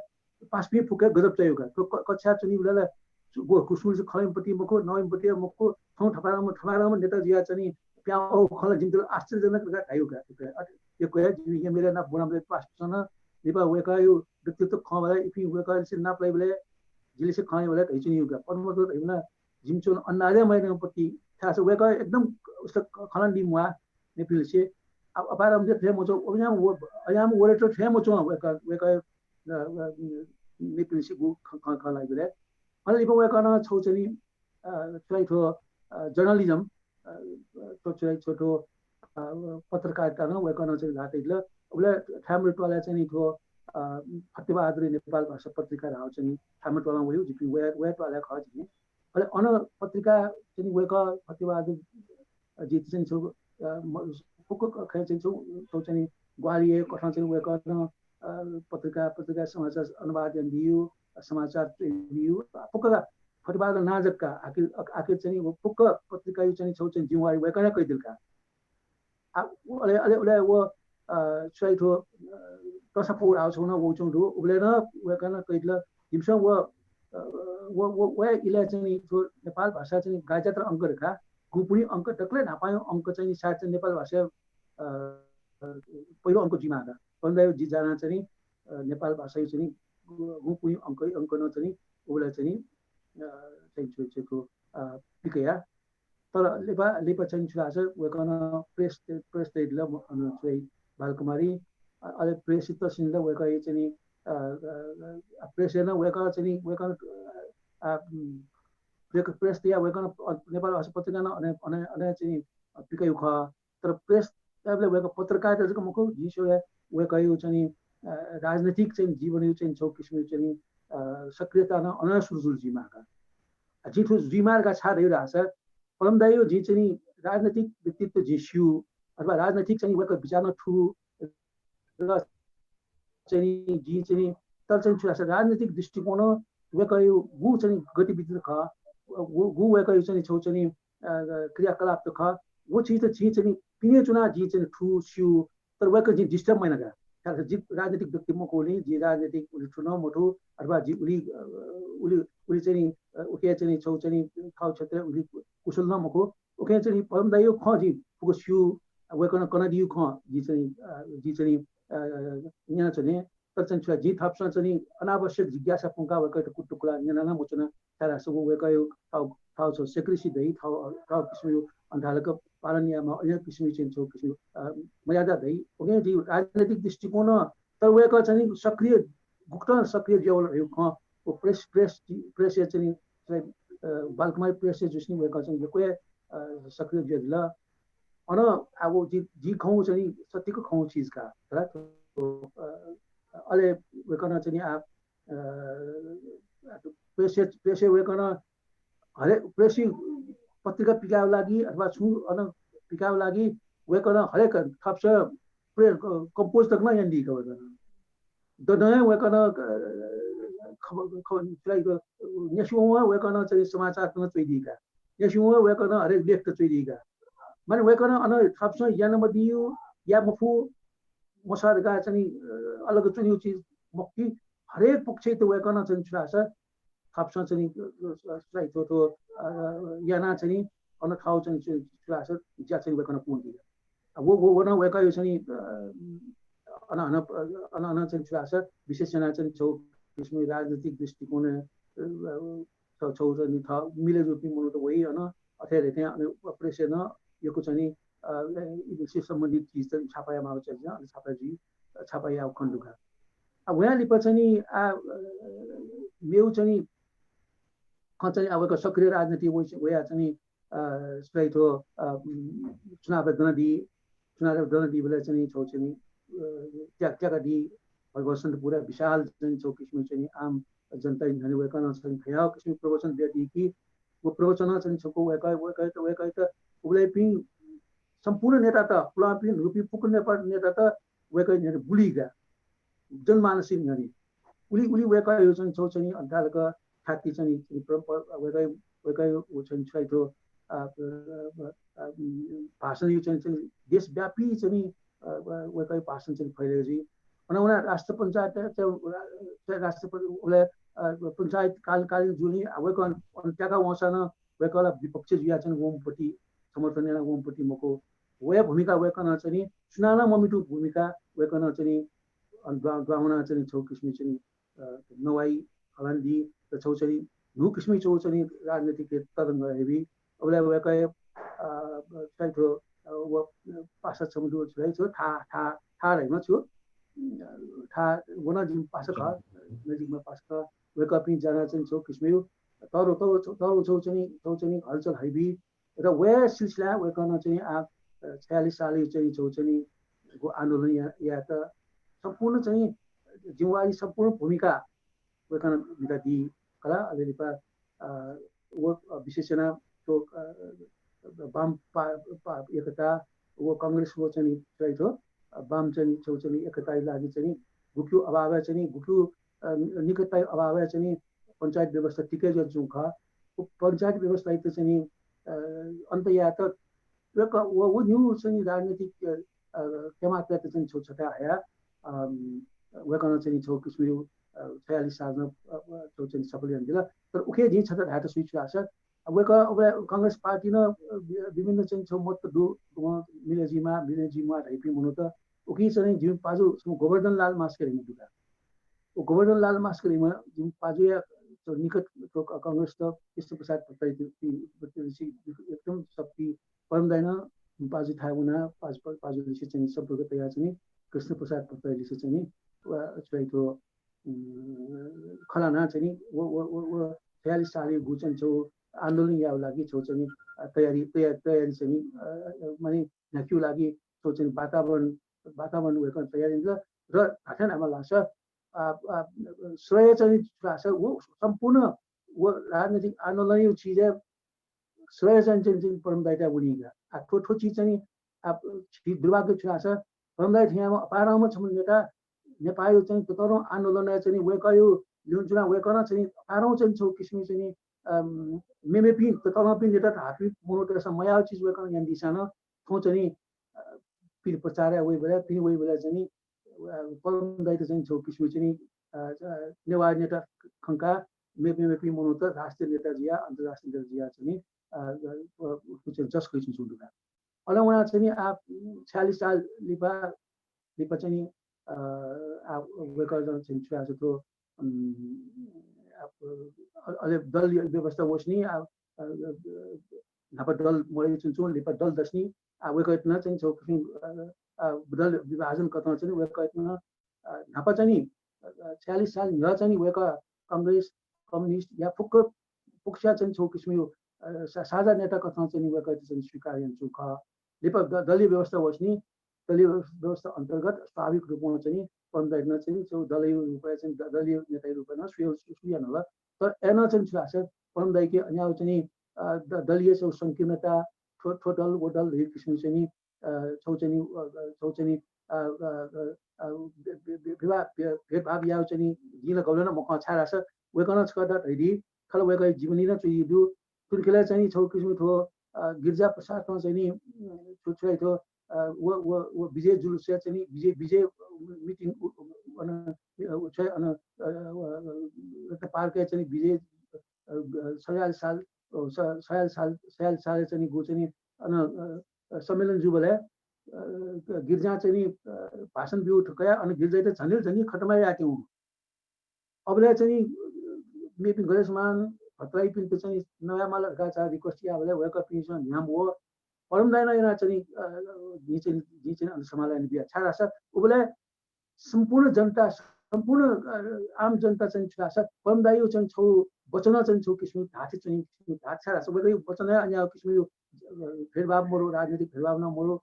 5 मिनट फुके गजब चाहियो का तो कक्षा चाहिँ बोले गो कुसुल से खलमपति मको नवमपति मको ठाउँ ठपारामा नेताजी या चाहिँ प्याउ खला जिमदल आश्चर्यजनक प्रकार खायो का यो कोया जी मेरा ना बोनाम पास सन लेपा वेका यो व्यक्तित्व ख भए इफी वेका से ना प्ले बोले जिले से खाने वाला कहीं नहीं होगा परमरत्न हैन जिमचोन अन्नाले मैनपति थाहा छ वेका एकदम उसको खलन दिमुआ नेपिल से अब अपारम जे थे मचो अयाम ओरेटर थे मचो वेका नेपिल से गु खला गरे अनि लिपो वेका न छौ चाहिँ ट्राई थो जर्नलिज्म तो छोटो पत्रकारिता न वेका न चाहिँ घाटैले उले थाम्रो टोला चाहिँ थो फतेबहादुर नेपाल भाषा पत्रिका राव चाहिँ थाम्रो टोला वयो जिपी वे टोला ख चाहिँ अले अन पत्रिका चाहिँ वेका फतेबहादुर जी चाहिँ छौ पुक खै चाहिँ छौ तो चाहिँ ग्वालियर कथा चाहिँ वेका न पत्रिका समाचार अनुवाद दियो समाचार दियो पुक फतेबहादुर नाजकका आखिर चाहिँ पुक पत्रिका चाहिँ छौ चाहिँ जिम्मेवारी वेका न कैदिलका अले वो स्वाइथो तसपो आउँछ न वचौँ दु उलेन वेका न कैदिल जिमसँग वो इले चाहिँ नेपाल भाषा चाहिँ गायत्र अङ्क रेखा गुपुनी अङ्क टक्ले नापायो अङ्क चाहिँ साथ चाहिँ नेपाल भाषा पहिलो अङ्क जिमागा भन्दा जी जाना चाहिँ नेपाल भाषा चाहिँ गुपुनी अङ्क न चाहिँ उले चाहिँ छुको पिकया तर लेपा चाहिँ छुआछ वेकन प्रेस दिल चाहिँ बालकुमारी अले प्रेस त सिन्दा वेका चाहिँ प्रेस न वेका चाहिँ वेकन प्रेस दिया वेकन नेपाल भाषा पत्रिका न अने चाहिँ पिकयु ख तर प्रेस ले वेका पत्रकारिता चाहिँ मुखो जिसो वेकयु चाहिँ राजनीतिक चाहिँ जीवन चाहिँ छौ किसिम चाहिँ सक्रियता न अनसुरजुल जिमाका जिठो जिमारका छाड रहेछ परमदायो जी चाहिँ राजनीतिक व्यक्तित्व जिस्यु अथवा राजनीतिक चाहिँ वेका विचार न ठु र चाहिँ जी चाहिँ तर चाहिँ छुराछ राजनीतिक दृष्टिकोण वेकयु गु चाहिँ गतिविधि ख गु वेकयु चाहिँ छौ चाहिँ क्रियाकलाप त ख वो चीज त जी चाहिँ पिने चुना जी चाहिँ ठु स्यु तर वेक जी डिस्टर्ब मैन का जी राजनीतिक व्यक्ति मकोले जी राजनीतिक ठुनो मोठो अथवा जी उली चाहिँ उके चाहिँ छौ चाहिँ खाउ क्षेत्र उली कुशल न मको उके चाहिँ परमदायो ख जी पुको स्यु वेकन कनदियु ख जी चाहिँ यहाँ चाहिँ तर चाहिँ जी थप्स चाहिँ अनावश्यक जिज्ञासा पुंका वेक टुकुला यहाँ न मोचना तारा सब वेकयो थाउ छ सेक्रेसी दई थाउ किसिम अन्धालको पालनीयमा अन्य किसिम चाहिँ छौ किसिम मर्यादा दई ओके जी राजनीतिक दृष्टिकोण तर वेक चाहिँ सक्रिय गुप्त सक्रिय जेवल रह्यो ख प्रेस चाहिँ बालकुमारी प्रेस जुस्नी वेक चाहिँ कोही सक्रिय जेल अन अब जी खौ चाहिँ सत्यको खौ चीजका र अले वेकन चाहिँ आ प्रेस वेकन हरे प्रेसी पत्रिका पिकाउ लागि अथवा छु अन पिकाउ लागि वेकन हरेक थप्स प्रेस कम्पोज तक न यन्दी खबर दनय वेकन खबर नेसुवा वेकन चाहिँ समाचार त चोइदिका नेसुवा वेकन हरेक लेख त चोइदिका माने वेकन अन थाप्स यान मदियो या मफु मसार गा चाहिँ अलग चुनियो चीज मक्की हरेक पक्ष त वेकन चाहिँ छुरास थाप्स चाहिँ स्लाइ तो याना चाहिँ अन खाउ चाहिँ छुरास ज्या चाहिँ वेकन पुन्दी वो वो न वेकायो चाहिँ अन चाहिँ छुरास विशेषजना चाहिँ छौ त्यसमै राजनीतिक दृष्टिकोण छौ चाहिँ था मिले रूपी मुलो त वही अन अथेर त्यहाँ प्रेसर न यो चाहिँ इलेक्सन सम्बन्धित चीज चाहिँ छापाया माउ चाहिँ अनि छापाया खण्डुका अब वहाँ लिप चाहिँ मेउ चाहिँ चाहिँ अब सक्रिय राजनीति वया चाहिँ स्ट्राइट हो चुनाव दनदी बेला चाहिँ छौ चाहिँ त्यागा दी भगवसन पूरा विशाल चाहिँ छौ किसिम चाहिँ आम जनता धनी वेकन चाहिँ खया किसिम प्रवचन दिए कि वो प्रवचन चाहिँ छको वेका त उले पिङ सम्पूर्ण नेता त प्लापिन रुपी पुक्ने पर नेता त वेकै ने बुलीगा जनमानसिक नरी उली वेका यो चाहिँ छौ चाहिँ अन्तालक खाती चाहिँ वेकै उ चाहिँ छैटो भाषण यो चाहिँ देशव्यापी चाहिँ वेकै भाषण चाहिँ फैलेको जी उना राष्ट्र पञ्चायत पञ्चायत कालकालीन जुनी वेको त्यका वसन वेकला विपक्ष जिया चाहिँ ओमपट्टि समर्थन ओमपट्टि मको वया भूमिका वेकन चाहिँ चुनाव ममिटु भूमिका वेकन चाहिँ द्वाउना चाहिँ छौ किसिम चाहिँ नवाई हलान्दी र छौ चाहिँ नु किसिम छौ चाहिँ राजनीतिक तरंग हेबी अबले वेकै छैठो व पासा समुद्र छै छ था हैन छु था वना जिम पासा ख नजिकमा पासा वेका पनि जाना चाहिँ छौ किसिम तरो छौ चाहिँ हलचल हैबी र वे सिलसिला वेकन चाहिँ 46 साल चाहिँ छौ चाहिँ को आन्दोलन या त सम्पूर्ण चाहिँ जिम्मेवारी सम्पूर्ण भूमिका वेकन भित्र दि कला अलिपा वो विशेषण तो वाम एकता वो कांग्रेस वो चाहिँ रहेछ वाम चाहिँ छौ चाहिँ एकतालाई लागि चाहिँ गुक्यु अभाव चाहिँ गुक्यु निकटता अभाव चाहिँ पञ्चायत व्यवस्था टिकै जुन ख पञ्चायत व्यवस्था त चाहिँ अन्तया त वो न्यू चाहिँ राजनीतिक केमात्र त चाहिँ छौ छटा आया वेकन चाहिँ छौ किसिम 46 सालमा छौ चाहिँ सफल हुन्थ्यो तर उखे जी छटा हात स्विच आछ वेक कांग्रेस पार्टी न विभिन्न चाहिँ छौ मत दु मिलेजीमा ढाइपी मुनो त उखी चाहिँ जिम पाजु गोवर्धन लाल मास्करी दुका ओ गोवर्धन लाल मास्करी में जिम पाजु या तो निकट तो कांग्रेस त कृष्ण प्रसाद एकदम शक्ति परमदैन पाजु थाउना पाजु लिसे चाहिँ सम्पर्क तया चाहिँ कृष्ण प्रसाद पत्रले चाहिँ चाहिँ खलाना चाहिँ वो 46 साल गुचन छौ आन्दोलन या लागि छौ चाहिँ तयारी चाहिँ माने नक्यु लागि छौ चाहिँ वातावरण वेकन तयारी र घटना मा लाग्छ श्रेय चाहिँ लाग्छ वो सम्पूर्ण वो राजनीतिक आन्दोलन यो चीज श्रेय चाहिँ परमदायिता बुनिगा ठो चीज चाहिँ दुर्भाग्य छ परमदाय थियामा अपारामा छ नेता नेपाली चाहिँ तर आन्दोलन चाहिँ वेकयो जुन वेकन चाहिँ अपाराउ चाहिँ छौ किसिम चाहिँ मेमेपी तलपी नेता हापी मोनोट मया चीज वेकन यान दिसान थो चाहिँ फिर प्रचार वे बेला चाहिँ परमदायिता चाहिँ छौ किसिम चाहिँ नेवार नेता खंका मेमेपी मोनोट राष्ट्रिय नेता जिया अन्तर्राष्ट्रिय नेता जिया चाहिँ जस क्वेशन सुन्नुका अलौना चाहिँ आप 46 साल लिपा चाहिँ वेकर चाहिँ छुआ जस्तो अले दल व्यवस्था बस्नी नापा दल मरे चुन्चु लिपा दल दस्नी वेकैतना चाहिँ छौ दल विभाजन कतन चाहिँ वेकैतना नापा चाहिँ 46 साल न चाहिँ वेक कांग्रेस कम्युनिस्ट या पुक्सा चाहिँ छौ किसिम साझा नेता कथन चाहिँ वेकै चाहिँ स्वीकार्य छु ख लिपा दलीय व्यवस्था बस्नी दलीय व्यवस्था अन्तर्गत स्वाभाविक रूपमा चाहिँ परमदायित्व चाहिँ छौ दलीय रूपमा चाहिँ दलीय नेता रूपमा सुयान होला तर एन चाहिँ छ परमदायित्व अन्य चाहिँ दलीय छौ संकीर्णता टोटल वडल हिल किसिम चाहिँ छौ चाहिँ भेदभाव या चाहिँ जिल्ला गौलन मका छारा छ वेकन छदा हैदी खल वेकै जीवनी न चाहिँ दु तुर्केला चाहिँ छौ किसिम थो गिरिजा प्रसादमा चाहिँ नि छुट्याइ थियो वो विजय जुलुस चाहिँ नि विजय मिटिङ चाहिँ अन पार्क चाहिँ विजय 46 साल चाहिँ गो चाहिँ अन सम्मेलन जुबले गिर्जा चाहिँ नि भाषण बिउ ठुकाया अनि गिर्जा त झन्डै खटमाइराख्यो अबले चाहिँ मिटिङ गरेसमान हतलाई पिन चाहिँ नयाँ मालका छ रिक्वेस्ट याबले वेक अप पिन न्याम हो परमदायन yana चाहिँ अनि समालन बिया छारा छ उबले सम्पूर्ण जनता सम्पूर्ण आम जनता चाहिँ छ परमदायु चाहिँ छौ वचन चाहिँ छौ किसिम धाथे चाहिँ धात छारा छ उबले वचन अनि किसिम भेदभाव मोरो राजनीतिक भेदभाव न मोरो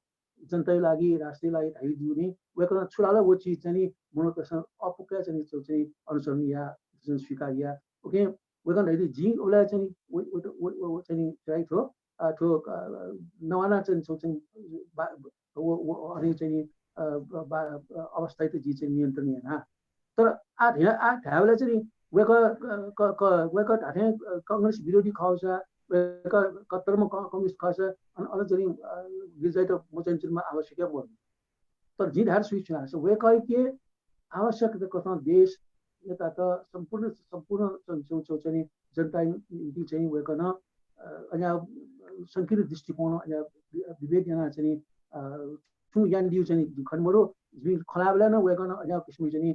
जनताको लागि राष्ट्रको लागि धाइ दिउने वेकन छुराला वो चीज चाहिँ मोनो त्यसमा अपुका चाहिँ अनुसरण या स्वीकार या ओके वेकन धाइ जी उला चाहिँ वो चाहिँ राइट हो त्यो नवाना चाहिँ अनि चाहिँ अवस्था त जी चाहिँ नियन्त्रण हैन तर आ ढावले चाहिँ वेक ढाथे कांग्रेस विरोधी खाउँछ वेक कत्तरमा कांग्रेस खाउँछ अनि अझ चाहिँ गिर्जा त मोचनचुरमा आवश्यक पर्छ तर जी धार स्विच छ वेक के आवश्यक कथा देश यता त सम्पूर्ण चाहिँ जनता चाहिँ वेकन अनि संकीर्ण दृष्टिकोण अनि विवेक yana चाहिँ छु यान दिउ चाहिँ खनमरो खलाबला न वेकन अनि किसिम चाहिँ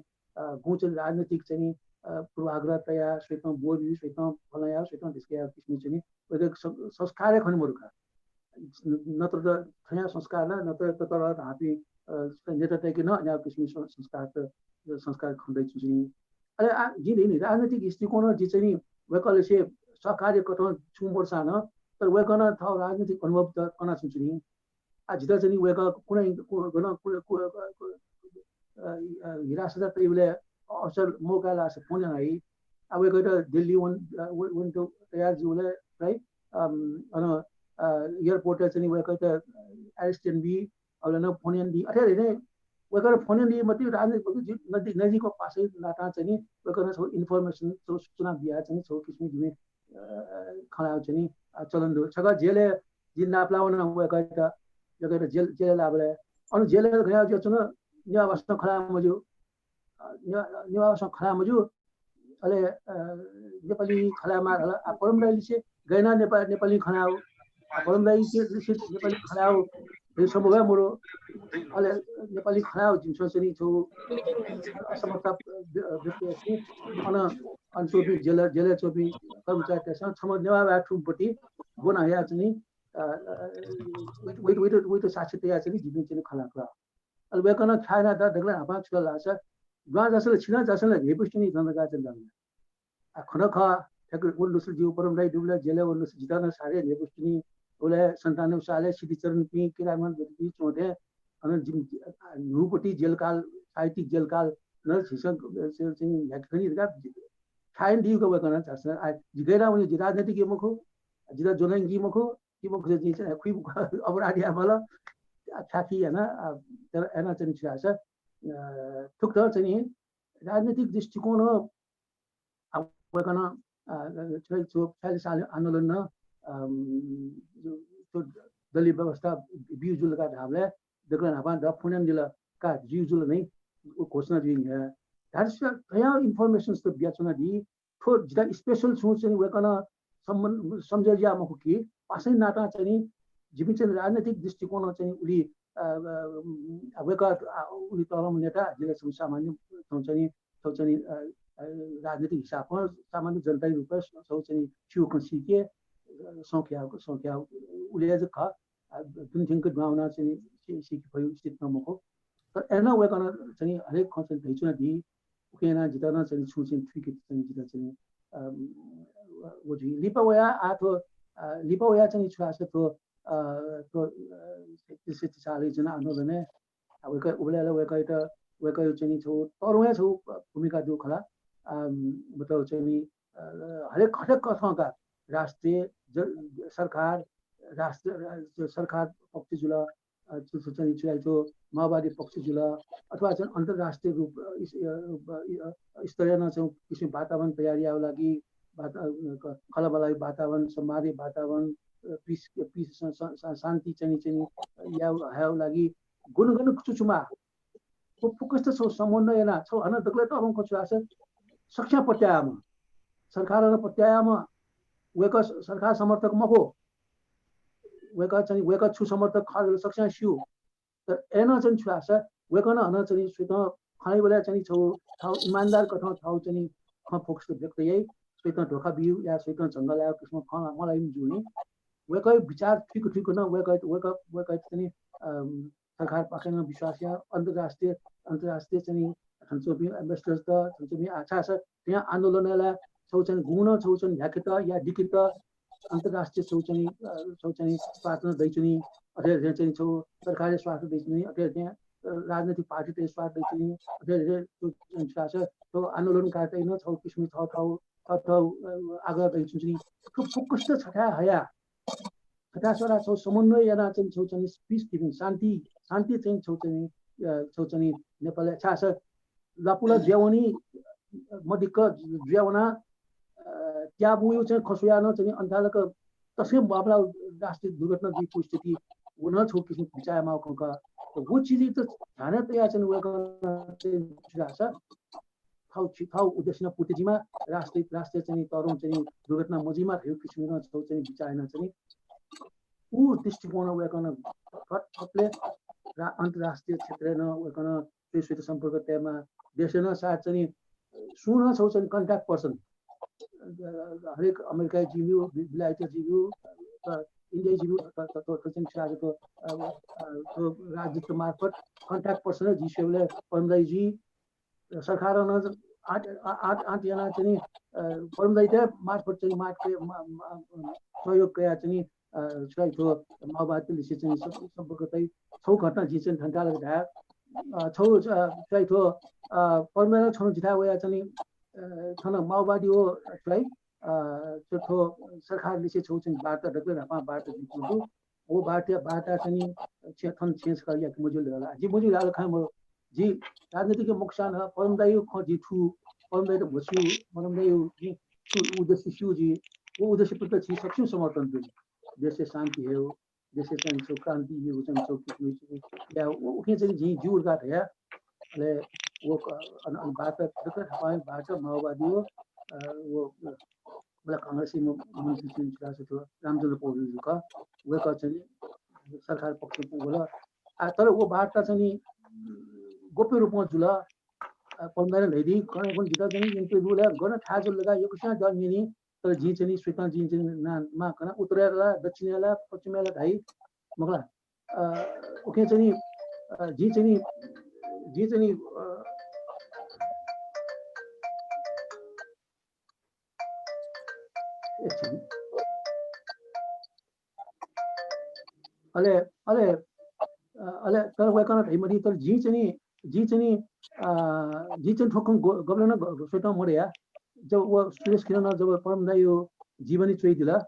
गुचल राजनीतिक चाहिँ पूर्वाग्रहतया श्वेतम बोरी श्वेतम फलाया श्वेतम त्यसका किसिम चाहिँ वेक संस्कार खनमरो का नत्र त खया संस्कार न नत्र त तर हापी नेता तक न अनि किसिम संस्कार खन्दै छु चाहिँ अरे जी नि राजनीतिक दृष्टिकोण जी चाहिँ वेकले से सहकार्य कथन छु वर्षा न तर वेकन थाउ राजनीतिक अनुभव त कना छु नि आ जिता चाहिँ वेक कुनै हिरासत त इले अवसर मौका लास फोन है अब वेक त दिल्ली वन तो तयार जुले राइट अन एयरपोर्ट चाहिँ वेक त एरिस्टन बी अब न फोन दी अरे ने वेक फोन दी मति राजनीतिक नजिकको पासै नाता चाहिँ वेकन छ इन्फर्मेसन सूचना दिया चाहिँ छ किसिम दिने खला चाहिँ चलन दो छगा जेले जिन नाप्लावन वेक त जगह जेल लाबले अनु जेल गया जो चुन निवासन खला मजु निवासन खला मजु अले नेपाली खला मार परमदाई से गैना नेपाली खला हो परमदाई के नेपाली खला हो यो सम्भव मोरो अले नेपाली खला हो जुन सोचनी छु असमता व्यक्ति अन चोपी जेल चोपी कर्मचारी त्यसमा छम नेवा बाठुपटी गोना या चाहिँ वेट साक्षी या चाहिँ जिबिन चाहिँ खला खला अल वेकन खाना द दगला आपा छला छ गा जसले छिना जसले हेपुस्टिनी जनगा चाहिँ जाने खन ख ठक उन लुस जीव परमदाई दुबले जेल उन लुस जितान सारे हेपुस्टिनी ओले 97 साले सिद्धिचरण पी किरामन बि चोदे अन जिम नुपटी जेलकाल साहित्यिक जेलकाल न छिसन चाहिँ हेकनी गा खाइन दिउको वेकन छ आ जिगेरा उनी राजनीतिक मुखो जिरा जोलंगी मुखो कि मुखो चाहिँ खुइ अपराधी आमल छाकी हैन तर एना चाहिँ छ ठुक चाहिँ राजनीतिक दृष्टिकोण वेकन छ 40 साल आन्दोलन न दलीय व्यवस्था बिजुलका ढाबले देखलन हापा द फुनन दिला का जिजुल नै घोषणा दिइन है that's कया इन्फर्मेसन त बियाचना दि थो जिता स्पेशल छु चाहिँ वेकन सम्बन्ध सम्झिया मखु कि पासै नाता चाहिँ जिबि चाहिँ राजनीतिक दृष्टिकोण चाहिँ उली वेक उली तरम नेता जिल्ला सामान्य चाहिँ राजनीतिक हिसाबमा सामान्य जनता रूपमा चाहिँ छिउ खसिके संख्या उले ज ख जुन थिंक भावना चाहिँ सिक भयो स्थित नमको तर एना वेकन चाहिँ हरेक खसन दैचना दि उकेना जितना चाहिँ छु चाहिँ ठिक चाहिँ जिता चाहिँ वो जी लिपावया आथो लिपावया चाहिँ छुआस तो 36 साल जना आन्दोलन है अब उबले वेक चाहिँ छु तरुया छु भूमिका दु खला मतलब चाहिँ हरेक कथाका राष्ट्रिय सरकार राष्ट्र सरकार पक्ष जुला चाहिँ चाहिँ माओवादी पक्ष जुला अथवा चाहिँ अन्तर्राष्ट्रिय रूप स्तरीय न चाहिँ किसिम वातावरण तयारी आउ लागि खलबलाई वातावरण सम्मादी वातावरण पिस शान्ति चाहिँ या हाउ लागि गुणगण चुचुमा फुकस्त छौ समन्वय ना छौ हन दक्ले त अब कछु आछ सक्षा पट्यामा सरकार पट्यामा वेक सरकार समर्थक मको वेक छु समर्थक खाल सक्षा सिउ त एना चाहिँ छु आछ वेक न हन चाहिँ सुत खाइ बेला चाहिँ छौ थाउ इमानदार कथा थाउ चाहिँ ख फोकस व्यक्त यही सुत ढोका बिउ या सुत जंगल या किसिम ख मलाई जुनी वेक विचार ठीक न वेक चाहिँ सरकार पक्षमा विश्वास या अन्तर्राष्ट्रिय चाहिँ छन्चोपी इन्भेस्टर्स त छन्चोपी आछा छ त्यहाँ आन्दोलनलाई छौ चाहिँ गुण छौ चाहिँ ह्याकित या डिकित अन्तर्राष्ट्रिय छौ चाहिँ स्वार्थ दैचुनी अझै चाहिँ छौ सरकारले स्वार्थ दैचुनी अझै त्यहाँ राजनीतिक पार्टीले स्वार्थ दैचुनी अझै छ तो आन्दोलनकारी न छौ किसिम ठाउँ आग्रह दैचुनी फोकस त छटा हया छटा छोरा छौ समन्वय याना चाहिँ छौ चाहिँ पीस गिभिङ शान्ति चाहिँ छौ चाहिँ नेपालले छा छ लापुला ज्यावनी मदिक ज्यावना त्याबुयो चाहिँ खसुयान चाहिँ अन्तालक तसै बाबला राष्ट्रिय दुर्घटना जी स्थिति हुन छौ किसिम विचारमा खका वो चीज त ध्यान तया चाहिँ वेक छ थाउ उद्देश्य पुतिजिमा राष्ट्रिय चाहिँ तरुण चाहिँ दुर्घटना मजिमा थियो किसिम छौ चाहिँ विचारमा चाहिँ ऊ दृष्टिकोण वेकन फटफटले अन्तर्राष्ट्रिय क्षेत्र न वेकन विश्व सम्पर्क त्यमा देश न साथ चाहिँ सुन छौ चाहिँ कन्ट्याक्ट पर्सन हरेक अमेरिका जिब्यू बिलायती जिब्यू इन्डिया जिब्यू चाहिँ साजको राजदूत मार्फत कन्ट्याक्ट पर्सन जिसेले परमदाई जी सरकार न आठ जना चाहिँ परमदाई मार्फत चाहिँ मार्फत सहयोग कया चाहिँ छौ माओवादीले चाहिँ सम्पर्क चाहिँ छौ घटना जी चाहिँ ठन्डा लगा छौ चाहिँ थो परमदाई छौ जिता वया चाहिँ थन माओवादी हो है थो सरकारले चाहिँ छौ चाहिँ वार्ता ढक्ले नपा वार्ता दिनु वो वार्ता चाहिँ थन चेन्ज गरिया मुजुल होला जी मुजुल हाल खा म जी राजनीतिक नुकसान है परमदाई ख जी छु परमदाई त भसु परमदाई जी उद्देश्य छु जी वो उद्देश्य पर चाहिँ सक्छु समर्थन दिनु देश से शांति है देश से चाहिँ क्रांति है चाहिँ चौकी या वो चाहिँ जी जुर का है ले वो बात बात माओवादी हो वो मतलब कांग्रेसी मंत्री चाहिँ छ रामचन्द्र पौडेल का वो का चाहिँ सरकार पक्ष बोला तर वो बात चाहिँ गोप्य रूपमा जुला पंद्रह लैदी कने पनि जिता चाहिँ इन्ट्री रुला गर्न थाजो लगा यो कुछ जमिनी तर जी चाहिँ स्वीकार जी चाहिँ मा कना उत्तरला दक्षिणला पश्चिमला धाई मगला ओके चाहिँ जी चाहिँ अले तर वेकन धैमरी तर जी चाहिँ ठोकम गबलन सोटा मरेया जब वो सुरेश किरण जब परमदाई यो जीवनी चोइ दिला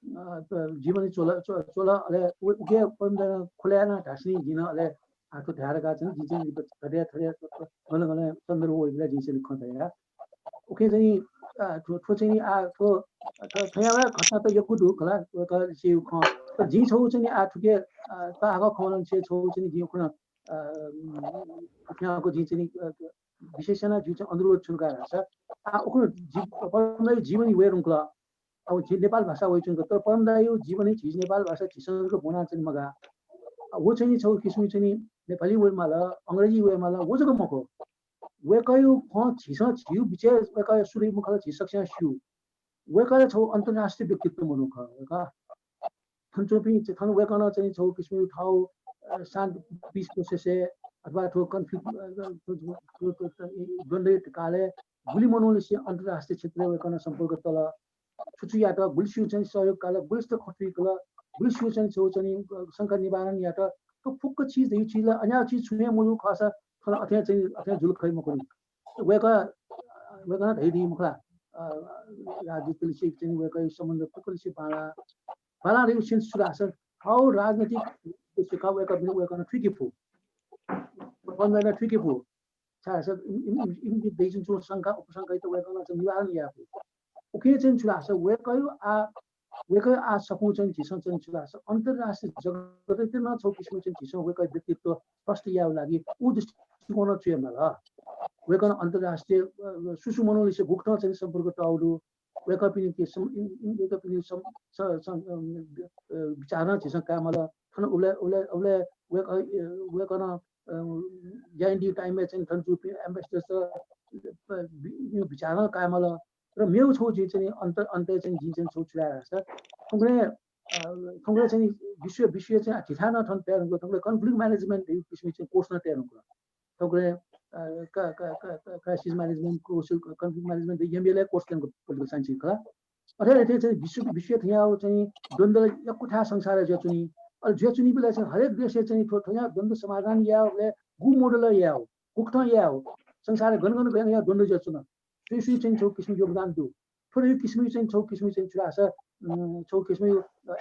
जीवनी चोला अले उके परमदाई खोल्याना ढास्नी जिन अले आको ढारका चाहिँ जी चाहिँ थरे गले चन्द्र हो इला जी चाहिँ खतया ओके चाहिँ ठो चाहिँ आ ठो थयावा घटना त यकु दु खला क सिउ ख त जी छौ चाहिँ आ ठुके त आको खलन छे छौ चाहिँ जी खुना त्यहाँको जी चाहिँ विशेषण जो चाहिँ अनुरोध छुनका छ परमदाई जीवनी वेरुङला अब नेपाल भाषा वइ छुनको तर परमदाई जीवनी झिज नेपाल भाषा झिसनको बोना चाहिँ मगा वो चाहिँ छौ किसिम चाहिँ नेपाली वेमा ल अंग्रेजी वेमा ल वो जको मको वेकयो ख झिस झिउ बिचे वेकयो सुरी मुखला झिसक्छ सिउ वेकयो छौ अन्तर्राष्ट्रिय व्यक्तित्व मनुख का थन्चोपी थन वेकन चाहिँ छौ किसिम ठाउ शान्त पीस प्रोसेस अथवा ठो कन्फ्लिक्ट द्वन्द्व काले गुली मनोले अन्तर्राष्ट्रिय क्षेत्र वेकन सम्पर्क तल छुचुयाट गुल्सिउ चाहिँ सहयोग काले गुलिस्त खट्री कला गुल्सिउ चाहिँ छौ चाहिँ शंका निवारण याट तो फुक्क चीज यो चीजला अन्य चीज छुने मुलु खासा थल अथे चाहिँ अथे जुल खै मखनि वेकन धैदी मुखला राजनीतिले चाहिँ वेकै सम्बन्ध पकलसी बाला रे उसिन सुरास हाउ राजनीतिक त्यसका वेकन ट्रिकी फु बन्दैन ट्रिकी फु छा इन देजन जो शंका उपशंका त वेकन चाहिँ निवारण या उके चाहिँ छुलास वेकै आ सकु चाहिँ झिसो चाहिँ छुलास अन्तर्राष्ट्रिय जगतै न छौ किसिम चाहिँ झिसो वेकै व्यक्तित्व फर्स्ट याउ लागि उ दृष्टिकोण छ मला वेकन अन्तर्राष्ट्रिय सुसु मनोलिसे गुक्न चाहिँ सम्पर्क टाउडु वेका पनि के वेका पनि विचार झिसो कामला थन उले वेकन ज्यान्डी टाइममा चाहिँ थन जुपी एम्बेसडर यो विचार कामला र मेउ छौ जी चाहिँ अन्त चाहिँ जी चाहिँ छौ छुलाएर छ थोंग्रे चाहिँ विश्व चाहिँ ठिठा न ठन तयार थोंग्रे कन्फ्लिक्ट म्यानेजमेन्ट यो किसिम चाहिँ कोर्स न तयार हुन्छ थोंग्रे crisis management conflict management MBA course त्यहाँको पोलिटिकल साइन्स खला अथवा त्यो चाहिँ विश्व थियाउ चाहिँ द्वन्द्व यकुठा संसार जेचुनी अ जेचुनी बेला चाहिँ हरेक देश चाहिँ थोया द्वन्द्व समाधान याले गु मोडल याउ कुक्ठ याउ संसार गनगन गन या द्वन्द्व जेचुना सुसु चाहिँ छौ किसिम योगदान दु थोरै किसिम चाहिँ छौ किसिम चाहिँ छुरा छ छौ किसिम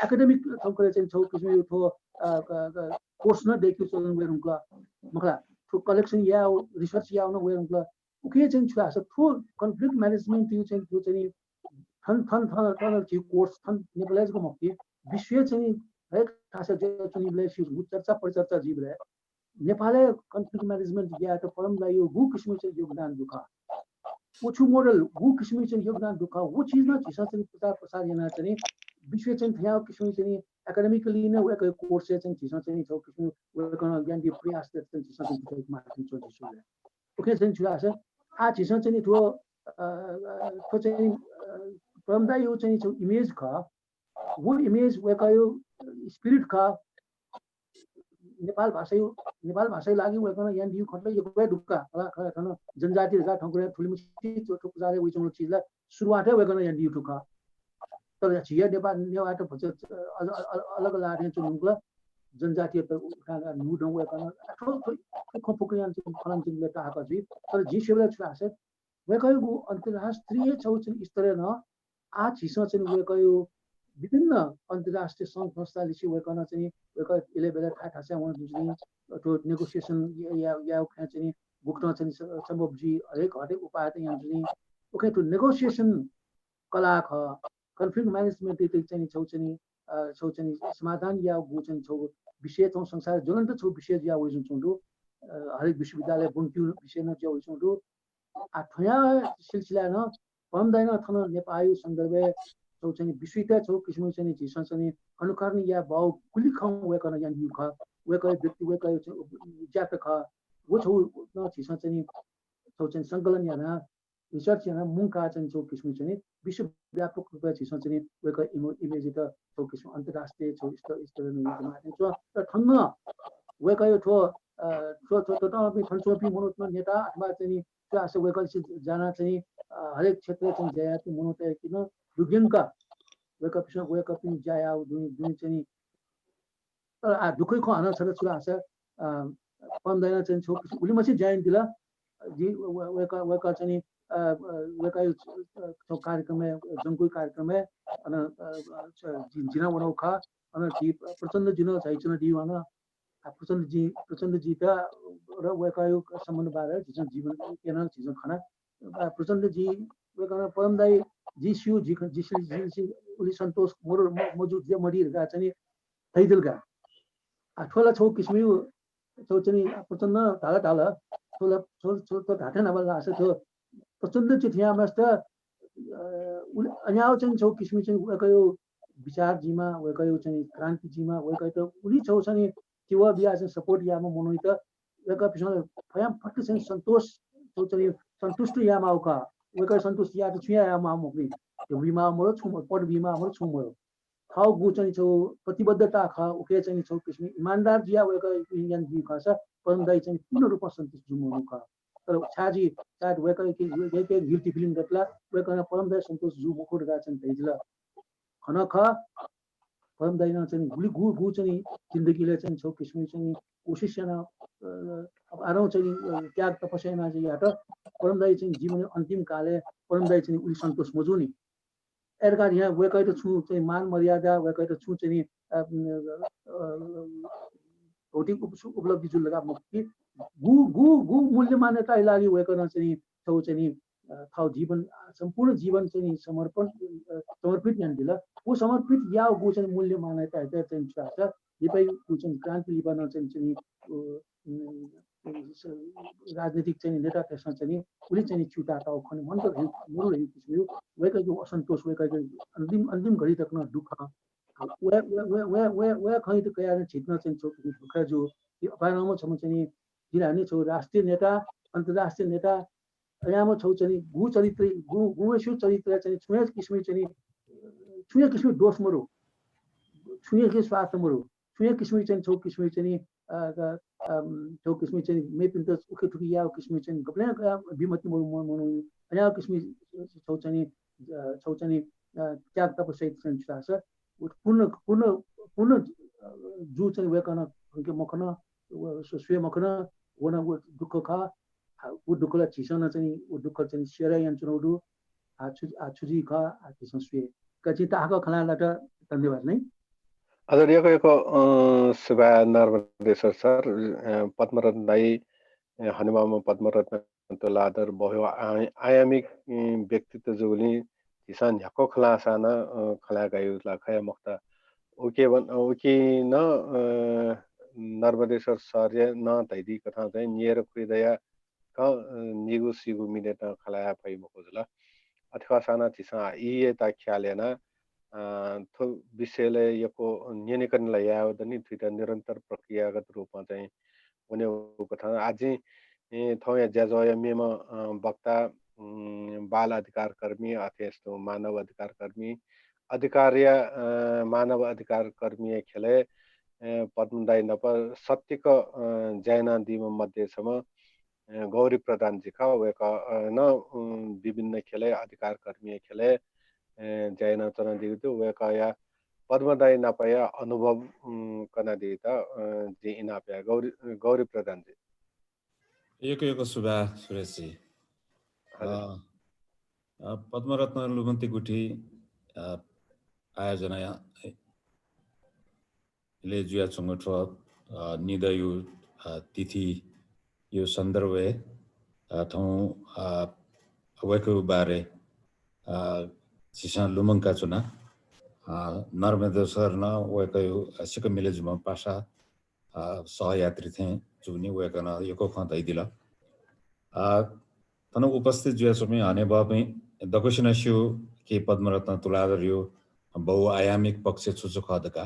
एकाडेमिक थोकले चाहिँ छौ किसिम यो थो कोर्स न देखि चलन वेरुङका मखला थो कलेक्सन या रिसर्च या न वेरुङका उके चाहिँ छुरा छ थो कन्फ्लिक्ट म्यानेजमेन्ट यो चाहिँ थन चाहिँ कोर्स थन नेपालको मक्ति विश्व चाहिँ हरेक खास चाहिँ लेसी चर्चा परिचर्चा जीव रहे नेपालले कन्फ्लिक्ट म्यानेजमेन्ट या त परमलाई यो गु किसिम चाहिँ योगदान दुखा उछु मोडल गु किसिम चाहिँ योगदान दुखा वो चीज न छिसा चाहिँ प्रचार yana चाहिँ विश्व चाहिँ थ्या किसिम चाहिँ एकाडेमिकली नै वेको कोर्स चाहिँ छिसा चाहिँ छौ किसिम वेको ज्ञान दि प्रयास चाहिँ छिसा चाहिँ मार्केटिङ चाहिँ छ ओके चाहिँ छुला छ आ छिसा चाहिँ थो चाहिँ परमदा यो चाहिँ छ इमेज का वो इमेज वेको यो स्पिरिट का नेपाल भाषा लागि वेकन यान दिउ खट्ले यो दुक्का खला खन जनजाति का ठकुरे ठुलिमुसी ठुकुजाले उइचो चीजला सुरुवातै वेकन यान दिउ ठुका तर छिया नेपाल नेवाट भन्छ अलग लागे चुनुगला जनजाति त उठागा नु डङ वेकन खपक यान खलन चाहिँ लेटा आका जी तर जी सेवला छ वेकयो अन्तर्राष्ट्रिय छौचन स्तरीय न आ छिसो चाहिँ वेकयो विभिन्न अन्तर्राष्ट्रिय संघ संस्थाले चाहिँ वेकन चाहिँ वेक इले बेला थाहा छ उहाँ जुन त्यो नेगोसिएसन या चाहिँ गुक्न चाहिँ सम्भव जी हरेक उपाय त यहाँ जुन ओके त्यो नेगोसिएसन कला ख कन्फ्लिक्ट म्यानेजमेन्ट चाहिँ छौ चाहिँ समाधान या गु चाहिँ छौ विषय छौ संसार ज्वलन्त छौ विषय या वइ जुन हरेक विश्वविद्यालय बुन्क्यु विषय न जो जुन आ ठया सिलसिला न पमदैन थन नेपाली सन्दर्भ छौ चाहिँ विश्वता छौ किसिम चाहिँ झिसन चाहिँ अनुकरण या भाव कुली खं वेकन यान यु ख वेक व्यक्ति वेक जात ख वो छौ न झिसन चाहिँ छौ चाहिँ संकलन याना रिसर्च याना मुंका चाहिँ छौ किसिम चाहिँ विश्वव्यापक रूपमा झिसन चाहिँ वेक इमेज त छौ किसिम अन्तर्राष्ट्रिय छौ स्तर न छ र ठन्न वेक यो थो त फलसफी मनोत्म नेता अथवा चाहिँ त्यो आसे वेक जाना चाहिँ हरेक क्षेत्र चाहिँ जयाति मनोतय किन दुगेनका वेक अप इन जाया दुई चाहिँ तर आ दुखै खो हाना छ छुरा छ पन्दैन चाहिँ छौ उली मसी जाइन दिला जी वेक चाहिँ वेक छौ कार्यक्रम जंगुई कार्यक्रम अन जिना बनाउ खा अन जी प्रचण्ड जिन छैचन दिवान प्रचण्ड जी त र वेकायो सम्बन्ध बारे जीवन केना चीज खाना प्रचण्ड जी वेकन परमदाई जीसु जी उली सन्तोष मोर मौजूद जे मडिरका चाहिँ थैदिलका आठोला छौ किसिम छौ चाहिँ प्रचण्ड ढाला छो त ढाठे नबल आसे थियो प्रचण्ड चाहिँ थिया मस्त अन्याउ चाहिँ छौ किसिम चाहिँ वेकयो विचार जीमा वेकयो चाहिँ क्रान्ति जीमा वेकयो त उली छौ चाहिँ तिवा बिया चाहिँ सपोर्ट यामा मनोइत वेका पिछले फयाम फट चाहिँ सन्तोष छौ चाहिँ सन्तुष्ट यामा उका वेका सन्तुष्ट या त छुया यामा मुक्ति त्यो बिमा मरो छु पड बिमा मरो छु मरो खाउ गु चाहिँ छौ प्रतिबद्धता खा उके चाहिँ छौ किसिम इमानदार जिया वेका इंडियन जी खास परमदाई चाहिँ पूर्ण रूपमा सन्तुष्ट जुमनु खा तर छाजी चाट वेका के गिल्टी फिलिङ गतला वेका परमदाई सन्तोष जु मुखुड गा चाहिँ तेजला खन खा परमदाई न चाहिँ गु चाहिँ जिन्दगीले चाहिँ छौ किसिम चाहिँ कोशिश न अब आरौ चाहिँ त्याग तपस्यामा चाहिँ यात परमदाई चाहिँ जीवन अन्तिम काले परमदाई चाहिँ उली सन्तोष मजुनी एरगार यहाँ वेकै त छु चाहिँ मान मर्यादा वेकै त छु चाहिँ भौतिक उपलब्धि जुन लगा मुक्ति गु मूल्य मान्यता लागि वेकन चाहिँ छौ चाहिँ थाउ जीवन संपूर्ण जीवन चाहिँ समर्पित यान दिला वो समर्पित या गो चाहिँ मूल्य मान्यता है चाहिँ छ लिपाई गो चाहिँ क्रान्ति लिबन चाहिँ राजनीतिक चाहिँ नेता त्यसमा चाहिँ उले चाहिँ छुटा त खने मन त मुरु रहि किसियो वेकैको असन्तोष वेकैको अन्तिम घडी तकमा दुःख वे खै त कया छिट्न चाहिँ छ दुःख जो यो अपारमा छ चाहिँ जिरानी छ राष्ट्रिय नेता अन्तर्राष्ट्रिय नेता यहाँ छौ चाहिँ गु चरित्र गुवेशु चरित्र चाहिँ छुया किसिम चाहिँ दोष मरु छुया के स्वार्थ मरु छुया किसिम चाहिँ छौ किसिम चाहिँ छौ किसिम चाहिँ मेपिन्त उखे ठुकी या किसिम चाहिँ गप्ले बिमति मरु मनु यहाँ किसिम छौ चाहिँ त्याग तपस्या चाहिँ छ पूर्ण जु चाहिँ वेकन के मखन स्वय मखन वना दुःख खा वो दुःखलाई छिसन चाहिँ वो दुःख चाहिँ सेरा यान चुनौडु आछुजी खा आछिसन स्वे कछि ताको खलाबाट धन्यवाद नै हजुर यको सुभा नर्मदेश्वर सर पद्मरत्न दाई हनुमामा पद्मरत्न तोलादर भयो आयामिक व्यक्तित्व जोगुली किसान झ्याको खला साना खला गायुला खया मक्ता ओके न नर्मदेश्वर सर न तैदी कथा चाहिँ नियर खुइदया का निगु सिगु मिनेटा खलाया पै मकोजला अथवा साना तिसा इए ता ख्यालेना थो विषयले यको न्यनिकनलाई यावदनी थुइता निरन्तर प्रक्रियागत रूपमा चाहिँ हुने कथा आज थौया ज्याजय मेमा वक्ता बाल अधिकार कर्मी अथवा यस्तो मानव अधिकार कर्मी अधिकार्य मानव अधिकार कर्मी खेले पद्मदाई नप सत्यको जैना दिम मध्यसम्म गौरी प्रधान जी का वेका न विभिन्न खेले अधिकार कर्मी खेले जैना तना दिगु वेका या पद्मदाई नपाया अनुभव कना दिता जी इनापया गौरी प्रधान जी एक सुभा सुरेश जी पद्मरत्न लुमन्ती गुठी आयोजना ले जुया चंगठो निदयु तिथि यो सन्दर्भे थौ वेको बारे सिसा लुमंका चुना नर्मदेश्वर न वेको सिक मिले जुमा पासा सहयात्री थे जुनी वेकन यको खदै दिला तन उपस्थित जुया समय हने बापै दक्षिणस्यु के पद्मरत्न तुलादर यो बहुआयामिक पक्ष छुचु खदका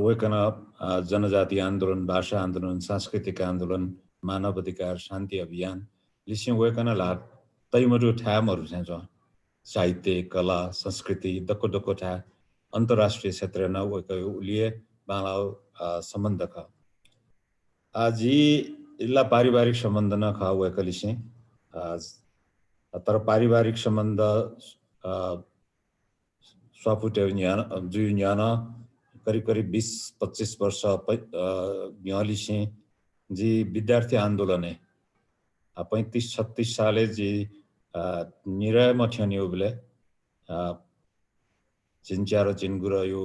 वेकन जनजाति आन्दोलन भाषा आन्दोलन सांस्कृतिक आन्दोलन मानव अधिकार शान्ति अभियान लिसिङ वेकन ला तैमरु ठामहरु छ साहित्य कला संस्कृति दक्को दक्को ठा अन्तर्राष्ट्रिय क्षेत्र न वेको उलिए बालाउ सम्बन्ध ख आजि इल्ला पारिवारिक सम्बन्ध न ख वेको लिसिङ तर पारिवारिक सम्बन्ध स्वापुटे न्याना करीब 20-25 वर्ष न्यालिसे जी विद्यार्थी आन्दोलन 35-36 साले जी निरय मठ्यानियो बेले चिन्चारो चिन्गुर यो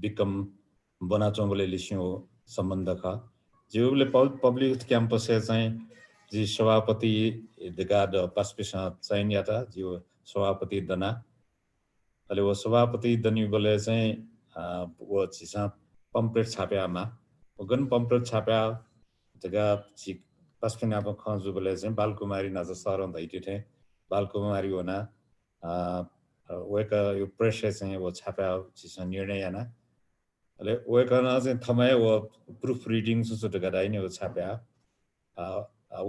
बिकम बनाचोंगले लिसियो सम्बन्ध खा जेउले पब्लिक क्याम्पस चाहिँ जी सभापति दगाड पास्पिसा चाहिँ याता जो सभापति दना अहिले वो सभापति दनी बोले चाहिँ वो चिसा पम्पलेट छाप्यामा गन पम्पलेट छाप्या जग्गा छि पास्पिनाको खजु बोले चाहिँ बालकुमारी नज सरन दैटे थे बालकुमारी होना वेका यो प्रेस चाहिँ वो छाप्या चिसा निर्णय याना अहिले वेका न चाहिँ थमै वो प्रुफ रिडिङ सुसुट गराइ नि वो छाप्या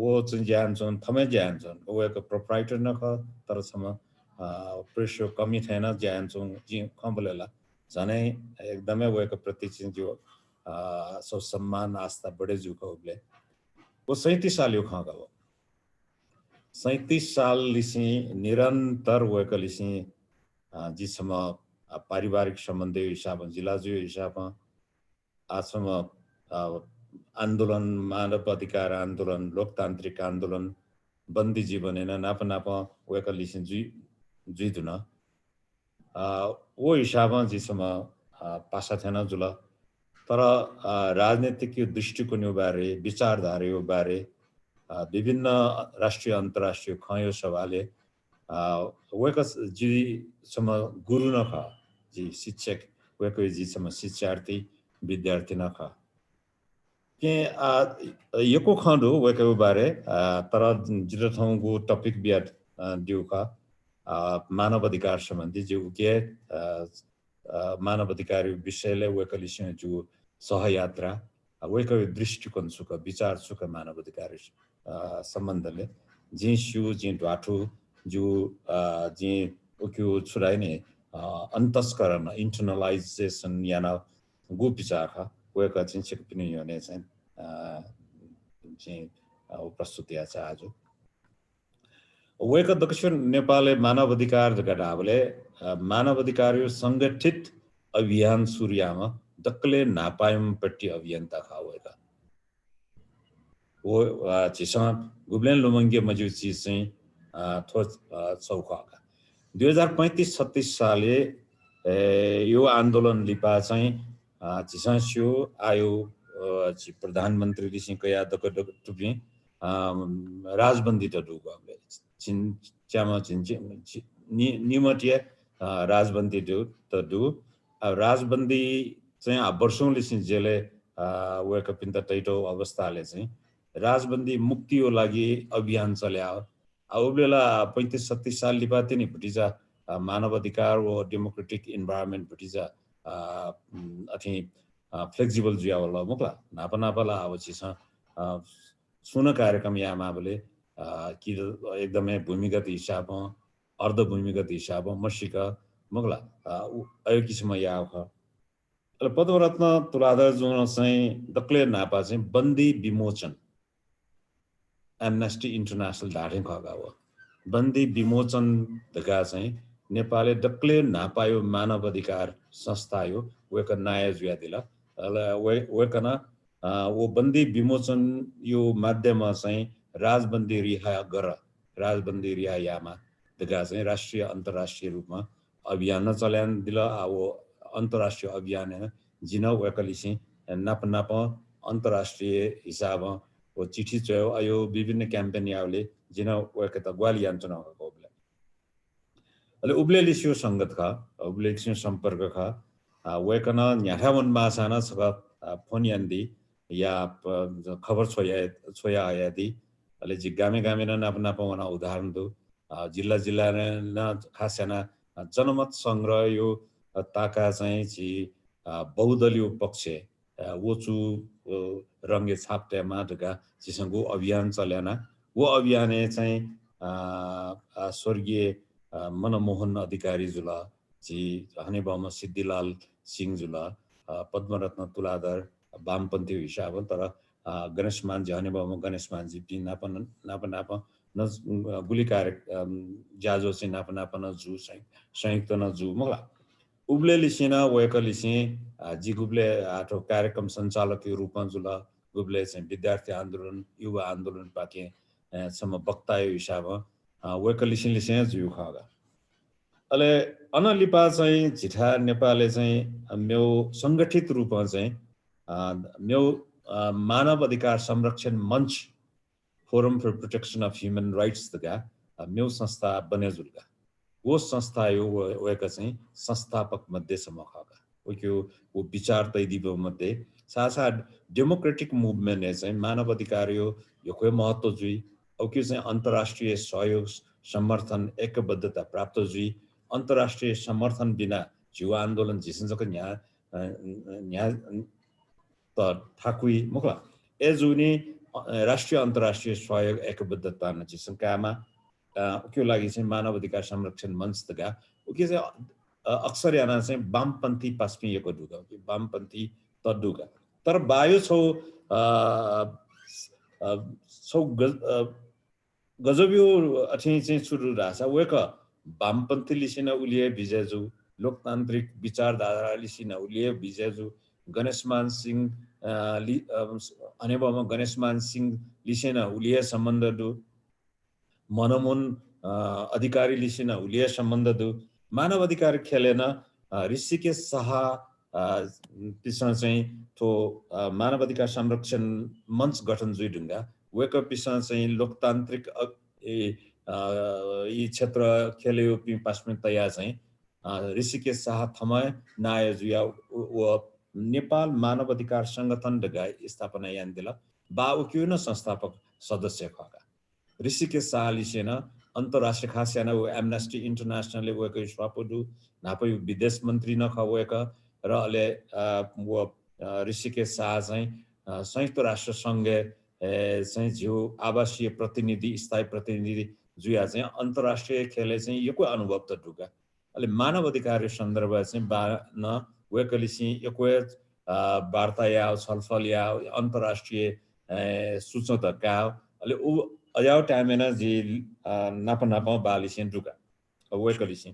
वो चाहिँ ज्ञान छन् थमै ज्ञान छन् वेका प्रोप्राइटर नख तर सम प्रेसो कमी थिएन ज्ञान छन् जी खम्बलेला झनै एकदमै वेका प्रति चाहिँ जो सो सम्मान आस्था बढे जुकोले वो 37 साल यो खगा हो 37 साल लिसी निरन्तर वेका लिसी जिसम पारिवारिक सम्बन्ध हिसाब जिल्ला जो हिसाब आसम आन्दोलन मानव अधिकार आन्दोलन लोकतान्त्रिक आन्दोलन बन्दी जीवन हैन नाप नाप वेका लिसी जुइ दुन वो हिसाब जिसम पासा थिएन जुल तर राजनीतिक यो दृष्टिकोण बारे विचारधारा बारे विभिन्न राष्ट्रिय अन्तर्राष्ट्रिय खयो सभाले वेक जी सम गुरु न ख जी शिक्षक वेक जी सम शिक्षार्थी विद्यार्थी न ख के यको खंडो वेक बारे तर जिरो ठाउँको टपिक बिया दिउ ख मानव अधिकार सम्बन्धी जो के मानव अधिकार विषयले वेकलिसिङ जो सहयात्रा वेक दृष्टिकोण सुक विचार सुक मानव अधिकार सम्बन्धले जी स्यु जी ढाठु जो जी उक्यो छुराइने अन्तस्करण इन्टरनलाइजेसन याना गु विचार वेक चाहिँ सिकपिने योने चाहिँ प्रस्तुति छ आज वेक दक्षिण नेपालले मानव अधिकार गडाबले मानव अधिकार संगठित अभियान सूर्यमा दक्कले नापायमपट्टि अभियन्ता खावेका वो चिसा गुब्लेन लुमङ्गे मजु चिज चाहिँ थो चौकाका 2035-36 साले यो आन्दोलन लिपा चाहिँ चिसा स्यो आयो छि प्रधानमन्त्री लिसिङ कया दक टुपी राजबन्दी त डुगाले छिन च्यामा छिन निमटिया राजबन्दी दु त दु राजबन्दी चाहिँ वर्षौं लिसिङ जेले वेक पिन त टैटो अवस्थाले चाहिँ राजबन्दी मुक्तिको लागि अभियान चल्यायो अबेला 35-36 साल लिपाते नि भटिजा मानव अधिकार व डेमोक्रेटिक इन्भाइरोमेन्ट भटिजा अथि फ्लेक्सिबल जुयावला मुक्ला नापनापला आवछि छ सुन कार्यक्रम यामा बोले कि एकदमै भूमिगत हिसाब अर्ध भूमिगत हिसाब मसिक मुक्ला अयो किसिम याव ख पद्मरत्न तुलाधर जुन चाहिँ दक्ले नापा चाहिँ बन्दी विमोचन एमनेस्टी इन्टरनेशनल ढाडे खगा हो बन्दी विमोचन धका चाहिँ नेपालले दक्ले नापायो मानव अधिकार संस्था यो वेक नाय जुया दिला वेकन वो बन्दी विमोचन यो माध्यममा चाहिँ राजबन्दी रिहा गर राजबन्दी रिहा यामा धका चाहिँ राष्ट्रिय अन्तर्राष्ट्रिय रूपमा अभियान चल्यान दिला वो अन्तर्राष्ट्रिय अभियान जिन वेकलिसी नाप नाप अन्तर्राष्ट्रिय हिसाब वो चिठी चयो आयो विभिन्न क्याम्पेन यावले जिन वेक त ग्वाली यान्चन भएको उबले अले उबले लिसियो संगत का उबले लिसियो सम्पर्क का वेकन न्याठावन मासाना सक फोन यान्दी या खबर छोया आयादी अले जिगामे गामे न नाप नाप वना उदाहरण दो जिल्ला जिल्ला न खासना जनमत संग्रह यो ताका चाहिँ छि बहुदलीय पक्ष वचु रंगे छाप्टेमा ढका चिसंगो अभियान चल्याना वो अभियान चाहिँ स्वर्गीय मनमोहन अधिकारी जुला जी हने बामा सिद्धिलाल सिंह जुला पद्मरत्न तुलाधर वामपन्थी हिसाब तर गणेशमान जी हने बामा गणेशमान जी पिन नाप न गुली कार्य जाजो चाहिँ नाप न जु संयुक्त न जु मला उबले लिसिना वेक लिसि जी गुबले आठो कार्यक्रम सञ्चालक के रूपमा जुला गुबले चाहिँ विद्यार्थी आन्दोलन युवा आन्दोलन पाके सम वक्तायो हिसाब वेक लिसि लिसि जु खगा अले अनलिपा चाहिँ झिठा नेपालले चाहिँ म्यो संगठित रूपमा चाहिँ म्यो मानव अधिकार संरक्षण मंच forum for protection of human rights दगा म्यो संस्था बने जुलगा वो संस्था यो वेक चाहिँ संस्थापक मध्ये समखगा वो विचार तैदिबो मध्ये साथ डेमोक्रेटिक मुभमेन्ट चाहिँ मानव अधिकार यो कोही महत्व जुई औ के चाहिँ अन्तर्राष्ट्रिय सहयोग समर्थन एकबद्धता प्राप्त जुई अन्तर्राष्ट्रिय समर्थन बिना युवा आन्दोलन जिसनजको न्या त ठाकुई मुखला ए जुनी राष्ट्रिय अन्तर्राष्ट्रिय सहयोग एकबद्धता न जिसनकामा के लागि चाहिँ मानव अधिकार संरक्षण मंच तका के चाहिँ अक्सर याना चाहिँ वामपन्थी पास्पिएको दुगा वामपन्थी तडुगा तर बायो छौ गजबियो अथि चाहिँ सुरु रासा वेक वामपन्थी लिसिन उलिए बिजेजु लोकतान्त्रिक विचारधारा लिसिन उलिए बिजेजु गणेशमान सिंह अनेबमा गणेशमान सिंह लिसिन उलिए सम्बन्ध दु मनमोहन अधिकारी लिसिन उलिए सम्बन्ध दु मानव अधिकार खेलेन ऋषिकेश शाह पिछा चाहिँ तो मानव अधिकार संरक्षण मंच गठन जुई ढुङ्गा वेका पिसा चाहिँ लोकतान्त्रिक यी क्षेत्र खेल्यो पि पास्मे तया चाहिँ ऋषिकेश शाह थमय नायजुया नेपाल मानव अधिकार संगठन ढगा स्थापना यान्दिला बा उक्युन संस्थापक सदस्य खका ऋषिकेश शाहले सेना अन्तर्राष्ट्रिय खास्याना एमनेस्टी इन्टरनेशनल वेको स्वापुडु नापै विदेश मन्त्री नखवेका र अहिले ऋषिकेश शाह चाहिँ संयुक्त राष्ट्र संघ चाहिँ जो आवासीय प्रतिनिधि स्थायी प्रतिनिधि जुया चाहिँ अन्तर्राष्ट्रिय खेले चाहिँ यो कोही अनुभव त ढुका अहिले मानव अधिकार सन्दर्भ चाहिँ न वेकलिसी यो कोही वार्ता या छलफल या अन्तर्राष्ट्रिय सूचना का अहिले अजाउ टाइमेना जी नापा नापा बालिसिन ढुका वेकलिसी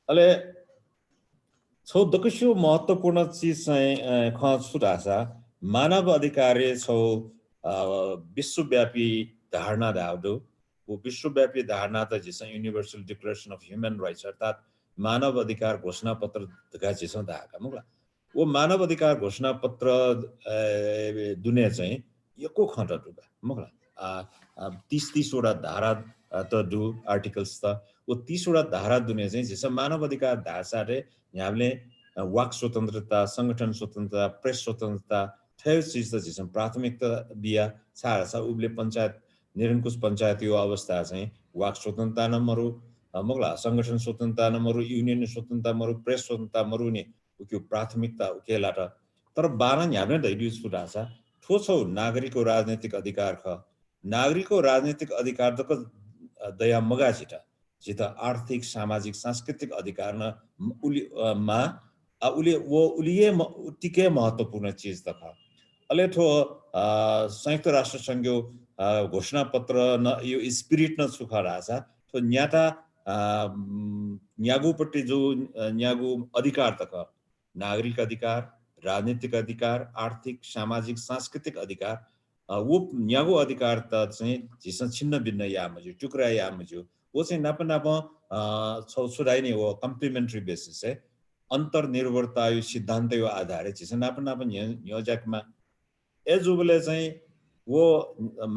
अहिले छौ दकस्यो महत्त्वपूर्ण चीज चाहिँ छुटासा मानव अधिकार छौ विश्वव्यापी धारणा दाउदो वो विश्वव्यापी धारणा त जिस universal declaration of human rights अर्थात मानव अधिकार घोषणा पत्र दगा जिस दाका मुला वो मानव अधिकार घोषणा पत्र दुनिया चाहिँ यको खण्ड दुगा मुला 30 वटा धारा त दु आर्टिकल्स त वो 30 वटा धारा दुनिया चाहिँ जिस मानव अधिकार धासाले हामीले वाक स्वतन्त्रता संगठन स्वतन्त्रता प्रेस स्वतन्त्रता ठेउ चीज त जिस प्राथमिकता बिया छाडा उबले पञ्चायत निरङ्कुश पञ्चायत यो अवस्था चाहिँ वाक स्वतन्त्रता नमरु मगला संगठन स्वतन्त्रता नमरु युनियन स्वतन्त्रता मरु प्रेस स्वतन्त्रता मरु नि उक्यो प्राथमिकता उकेलाट तर बारन हामीले दैडी छुटा छ ठोछौ नागरिकको राजनीतिक अधिकार ख नागरिकको राजनीतिक अधिकार त दया मगा छिटा जित आर्थिक सामाजिक सांस्कृतिक अधिकार न मा उले वो उलिए टिके महत्त्वपूर्ण चीज त ख अले ठो संयुक्त राष्ट्र संघको घोषणा पत्र न यो स्पिरिट न सुख रासा तो न्याटा न्यागुपट्टि जो न्यागु अधिकार तक नागरिक अधिकार राजनीतिक अधिकार आर्थिक सामाजिक सांस्कृतिक अधिकार वो न्यागु अधिकार त चाहिँ जिस छिन्न भिन्न यामजु टुक्रा यामजु वो चाहिँ नाप नाप छौछुराइ नै हो कम्प्लिमेन्ट्री बेसिस है अन्तर्निर्भरता यो सिद्धान्त यो आधार जिस नाप नाप न्योजकमा एजुबले चाहिँ वो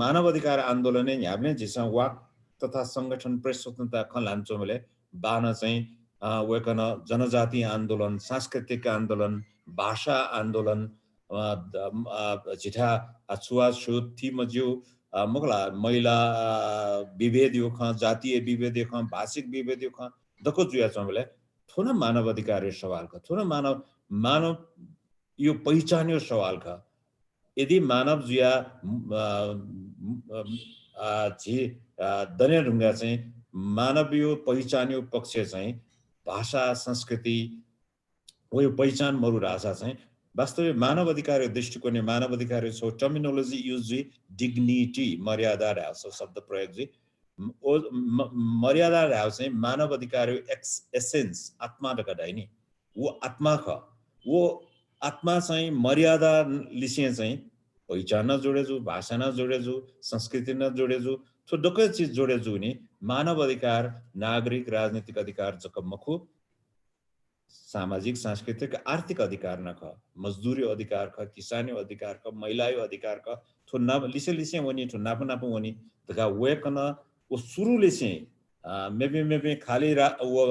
मानव अधिकार आन्दोलन हामीले जिस वाक तथा संगठन प्रेस स्वतन्त्रता खलान्छौले बान चाहिँ वेकन जनजाति आन्दोलन सांस्कृतिक आन्दोलन भाषा आन्दोलन झिठा छुवाछुत थिमज्यू मुगला महिला विभेद यो ख जातीय विभेद यो ख भाषिक विभेद यो ख दको जुया चौले थोना मानव अधिकार सवाल का थोना मानव यो पहिचान्यो सवाल का यदि मानव जुया झी दने ढुङ्गा चाहिँ मानवीय पहिचान्यो पक्ष चाहिँ भाषा संस्कृति वो यो पहिचान मरु रासा चाहिँ वास्तविक मानव अधिकार दृष्टिकोण मानव अधिकार छौ टर्मिनोलोजी युज डिग्निटी मर्यादा रास शब्द प्रयोग जी मर्यादा रास चाहिँ मानव अधिकार एसेन्स आत्मा ढकाइ नि वो आत्मा ख वो आत्मा चाहिँ मर्यादा लिसिए चाहिँ पहिचान न जोडेजु भाषा न जोडेजु संस्कृति न जोडेजु तो डकै चीज जोडेजु नि मानव अधिकार नागरिक राजनीतिक अधिकार जक मखु सामाजिक सांस्कृतिक आर्थिक अधिकार न ख मजदूरी अधिकार ख किसानी अधिकार ख महिलायो अधिकार ख थो न लिसे लिसे वनी थो नाप नाप वनी तका वेकन वो सुरु लिसे मेबे खाली वो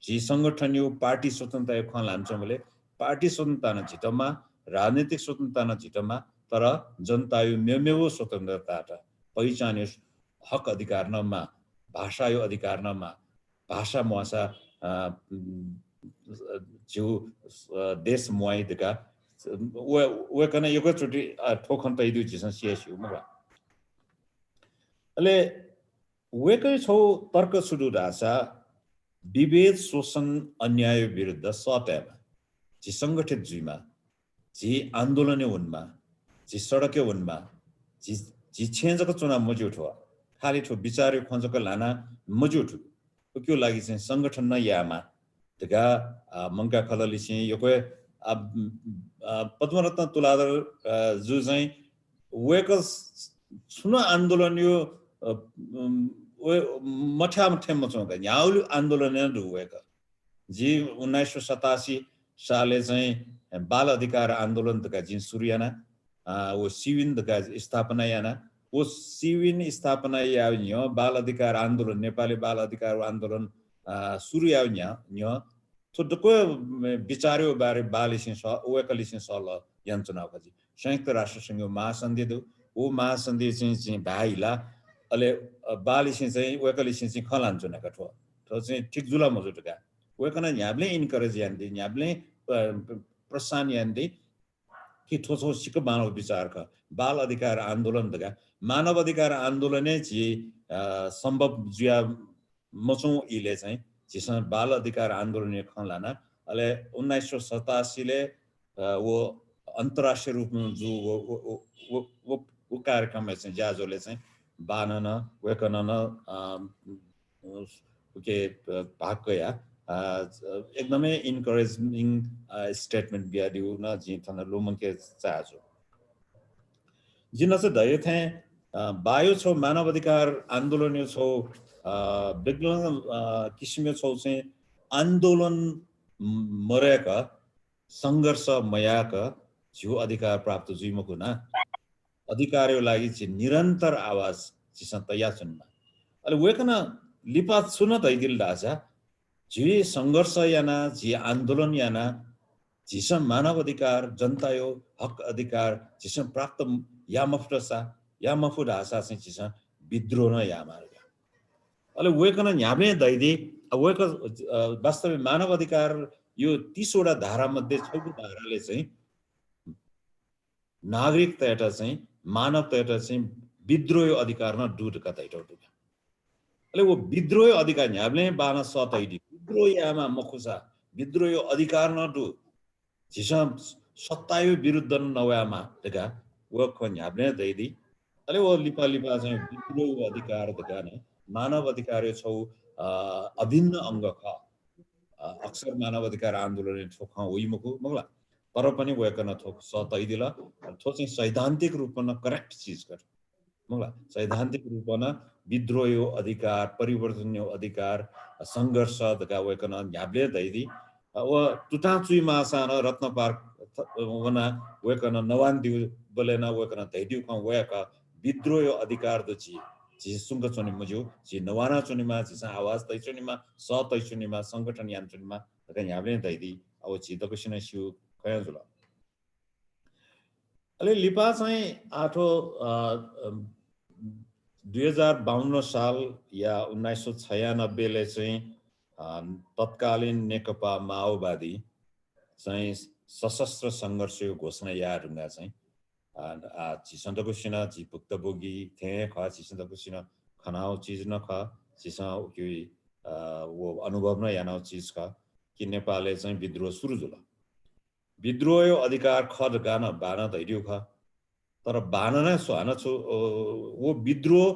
जी संगठन यो पार्टी स्वतन्त्रता ख लान्छौले पार्टी स्वतन्त्रता न छिटमा राजनीतिक स्वतन्त्रता न छिटमा तर जनता यो मेमेवो स्वतन्त्रता त पहिचान हक अधिकार नमा भाषा यो अधिकार नमा भाषा मुआसा जो देश मुआइदका वे कना यो चोटी ठोखन तैदु जिसन सिएसयु मगा अले वे कै छौ तर्क सुरु रासा विभेद शोषण अन्याय विरुद्ध सटैमा जी संगठित जुइमा जी आन्दोलन उनमा जी सडक उनमा जी छेजको चुनाव मजुट हो खाली ठो विचार खोजको लाना मजुट हो क्यों लागि चाहिँ संगठन न यामा तका मंका खलली चाहिँ यो कोही पद्मरत्न तुलाधर जो चाहिँ वेको सुन आन्दोलन यो मठा मचौका न्याउलु आन्दोलन वेका जी 1987 साले चाहिँ बाल अधिकार आन्दोलन तका जिन सुरियाना वो सिविन दका स्थापना याना वो सिविन स्थापना यावन्य बाल अधिकार आन्दोलन नेपाली बाल अधिकार आन्दोलन सुरु यावन्य तो दको विचार्यो बारे बालिसिन स ओकलिसिन सल यान्चना खजी संयुक्त राष्ट्र संघ महासन्धि दु वो महासन्धि चाहिँ भाइला अले बालिसिन चाहिँ ओकलिसिन चाहिँ खलान्चना कठो तो चाहिँ ठीक जुला मजुटका ओकना न्याब्ले इन्करेज यान्दी न्याब्ले प्रोत्साहन यान्दी कि ठोसो सिक मानव विचार का बाल अधिकार आन्दोलन दगा मानव अधिकार आन्दोलन सम्भव जुया मचौं इले चाहिँ जिसमा बाल अधिकार आन्दोलन खलाना अले 1987 ले वो अन्तर्राष्ट्रिय रूपमा जो वो कार्यक्रम चाहिँ जाजोले चाहिँ बानन वेकनन के भाग गया एकदमै इन्करेजिङ स्टेटमेन्ट बियादिउ न जिथन लोमन के चाहजो जिन चाहिँ दय थे बायो छौ मानव अधिकार आन्दोलन छौ विज्ञान किसिमले छौ चाहिँ आन्दोलन मरेका संघर्ष मयाका जो अधिकार प्राप्त जुइमको ना अधिकारको लागि चाहिँ निरन्तर आवाज जिसन तयार छन् अले वेकना लिपा सुन दैगिल दाजा जी संघर्ष याना जी आन्दोलन याना जिसम मानव अधिकार जनता यो हक अधिकार जिसम प्राप्त या मफुडा आशा चाहिँ जिसम विद्रोह न या मार्ग अले वेकन न्याब्ने दैदी वेक वास्तविक मानव अधिकार यो 30 वटा धारा मध्ये 6 धाराले चाहिँ नागरिकता एउटा चाहिँ मानवता एउटा चाहिँ विद्रोह अधिकार न दुटका दैटौटु अले वो विद्रोह अधिकार न्याब्ले बाना सतैदी विद्रोह यामा मखुसा विद्रोह अधिकार न दु जिसम सत्तायो विरुद्ध नवामा दगा वो खो न्याब्ले दैदी अले वो लिपा चाहिँ विद्रोह अधिकार दगा न मानव अधिकार छौ अभिन्न अंग ख अक्सर मानव अधिकार आन्दोलन ठोखा होइमको मगला तर पनि वेकन ठोक सतैदिला ठो चाहिँ सैद्धान्तिक रूपमा करेक्ट चीज कर मगला सैद्धान्तिक रूपमा विद्रोह अधिकार परिवर्तन अधिकार संघर्ष दगा वेकन न्याब्ले दैदी व टुटाचुई मासान रत्न पार्क वना वेकन नवान दिउ बलेना वेकन दैदिउ ख वेका विद्रोह अधिकार द जी सुंग चोनी मजु जी नवाना चोनीमा जिसा आवाज तै चोनीमा स तै चोनीमा संगठन यान चोनीमा दगा न्याब्ले दैदी अब छितको सिना सिउ कया जुल अले लिपा चाहिँ आठो 2052 साल या 1996 ले चाहिँ तत्कालीन नेकपा माओवादी चाहिँ सशस्त्र संघर्ष घोषणा या ढुङ्गा चाहिँ चिसन्तको सिना जी भुक्तभोगी थे ख चिसन्तको सिना खनाउ चीज न ख चिसा कि वो अनुभव न यानाउ चीज ख कि नेपालले चाहिँ विद्रोह सुरु जुल विद्रोह अधिकार खद गान बान दैडिउ ख तर बान न सुहान छु वो विद्रोह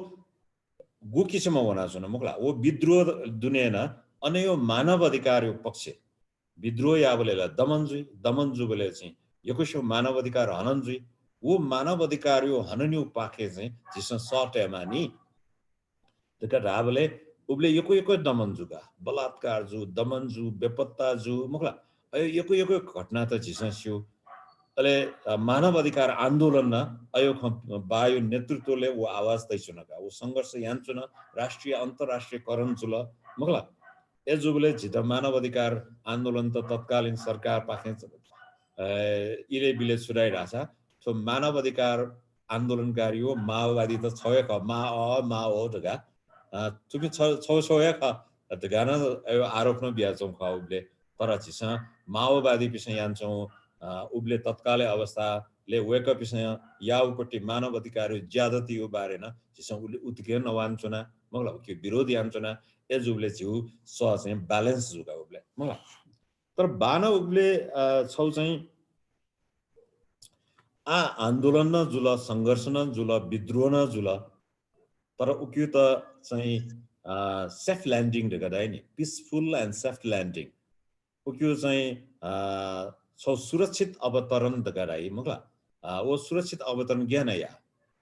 गु किसिम होना छु न मुकला वो विद्रोह दुनियाना अनि यो मानव अधिकार यो पक्ष विद्रोह या बोलेला दमनजु बोले चाहिँ यकोशो मानव अधिकार हननजु वो मानव अधिकार यो हनन्यु पाखे चाहिँ जिस सटेमा नि तका राबले उबले यको दमनजुगा बलात्कार जु दमनजु बेपत्ता जु मुकला यको घटना त जिसस्यो अले मानव अधिकार आन्दोलन न अयो बायो नेतृत्वले वो आवाज दैछनका वो संघर्ष यान्छन राष्ट्रिय अन्तर्राष्ट्रिय करण जुल मुकला ए जुबले जित मानव अधिकार आन्दोलन त तत्कालीन सरकार पाखे इले बिले सुराइराछा तो मानव अधिकार आन्दोलनकारी हो माओवादी त छय क मा हो दगा तुमी छय क दगा न आरोप न बियाचौं ख उबले तर छिस माओवादी पिसे यान्छौं उबले तत्कालै अवस्थाले वेक पिसे याउपट्टि मानव अधिकार ज्यादती हो बारे न छिस उले उतके नवान्छना मगला के विरोधी आन्छना ए जुबले जिउ स चाहिँ ब्यालेन्स जुगा उबले मगला तर बान उबले छौ चाहिँ आन्दोलन न जुल संघर्ष न जुल विद्रोह न जुल तर उक्यु त चाहिँ सेफ ल्यान्डिङ देखादै नि पिसफुल एन्ड सेफ ल्यान्डिङ उक्यु चाहिँ छौ सुरक्षित अवतरण देखादै मगला वो सुरक्षित अवतरण ज्ञान या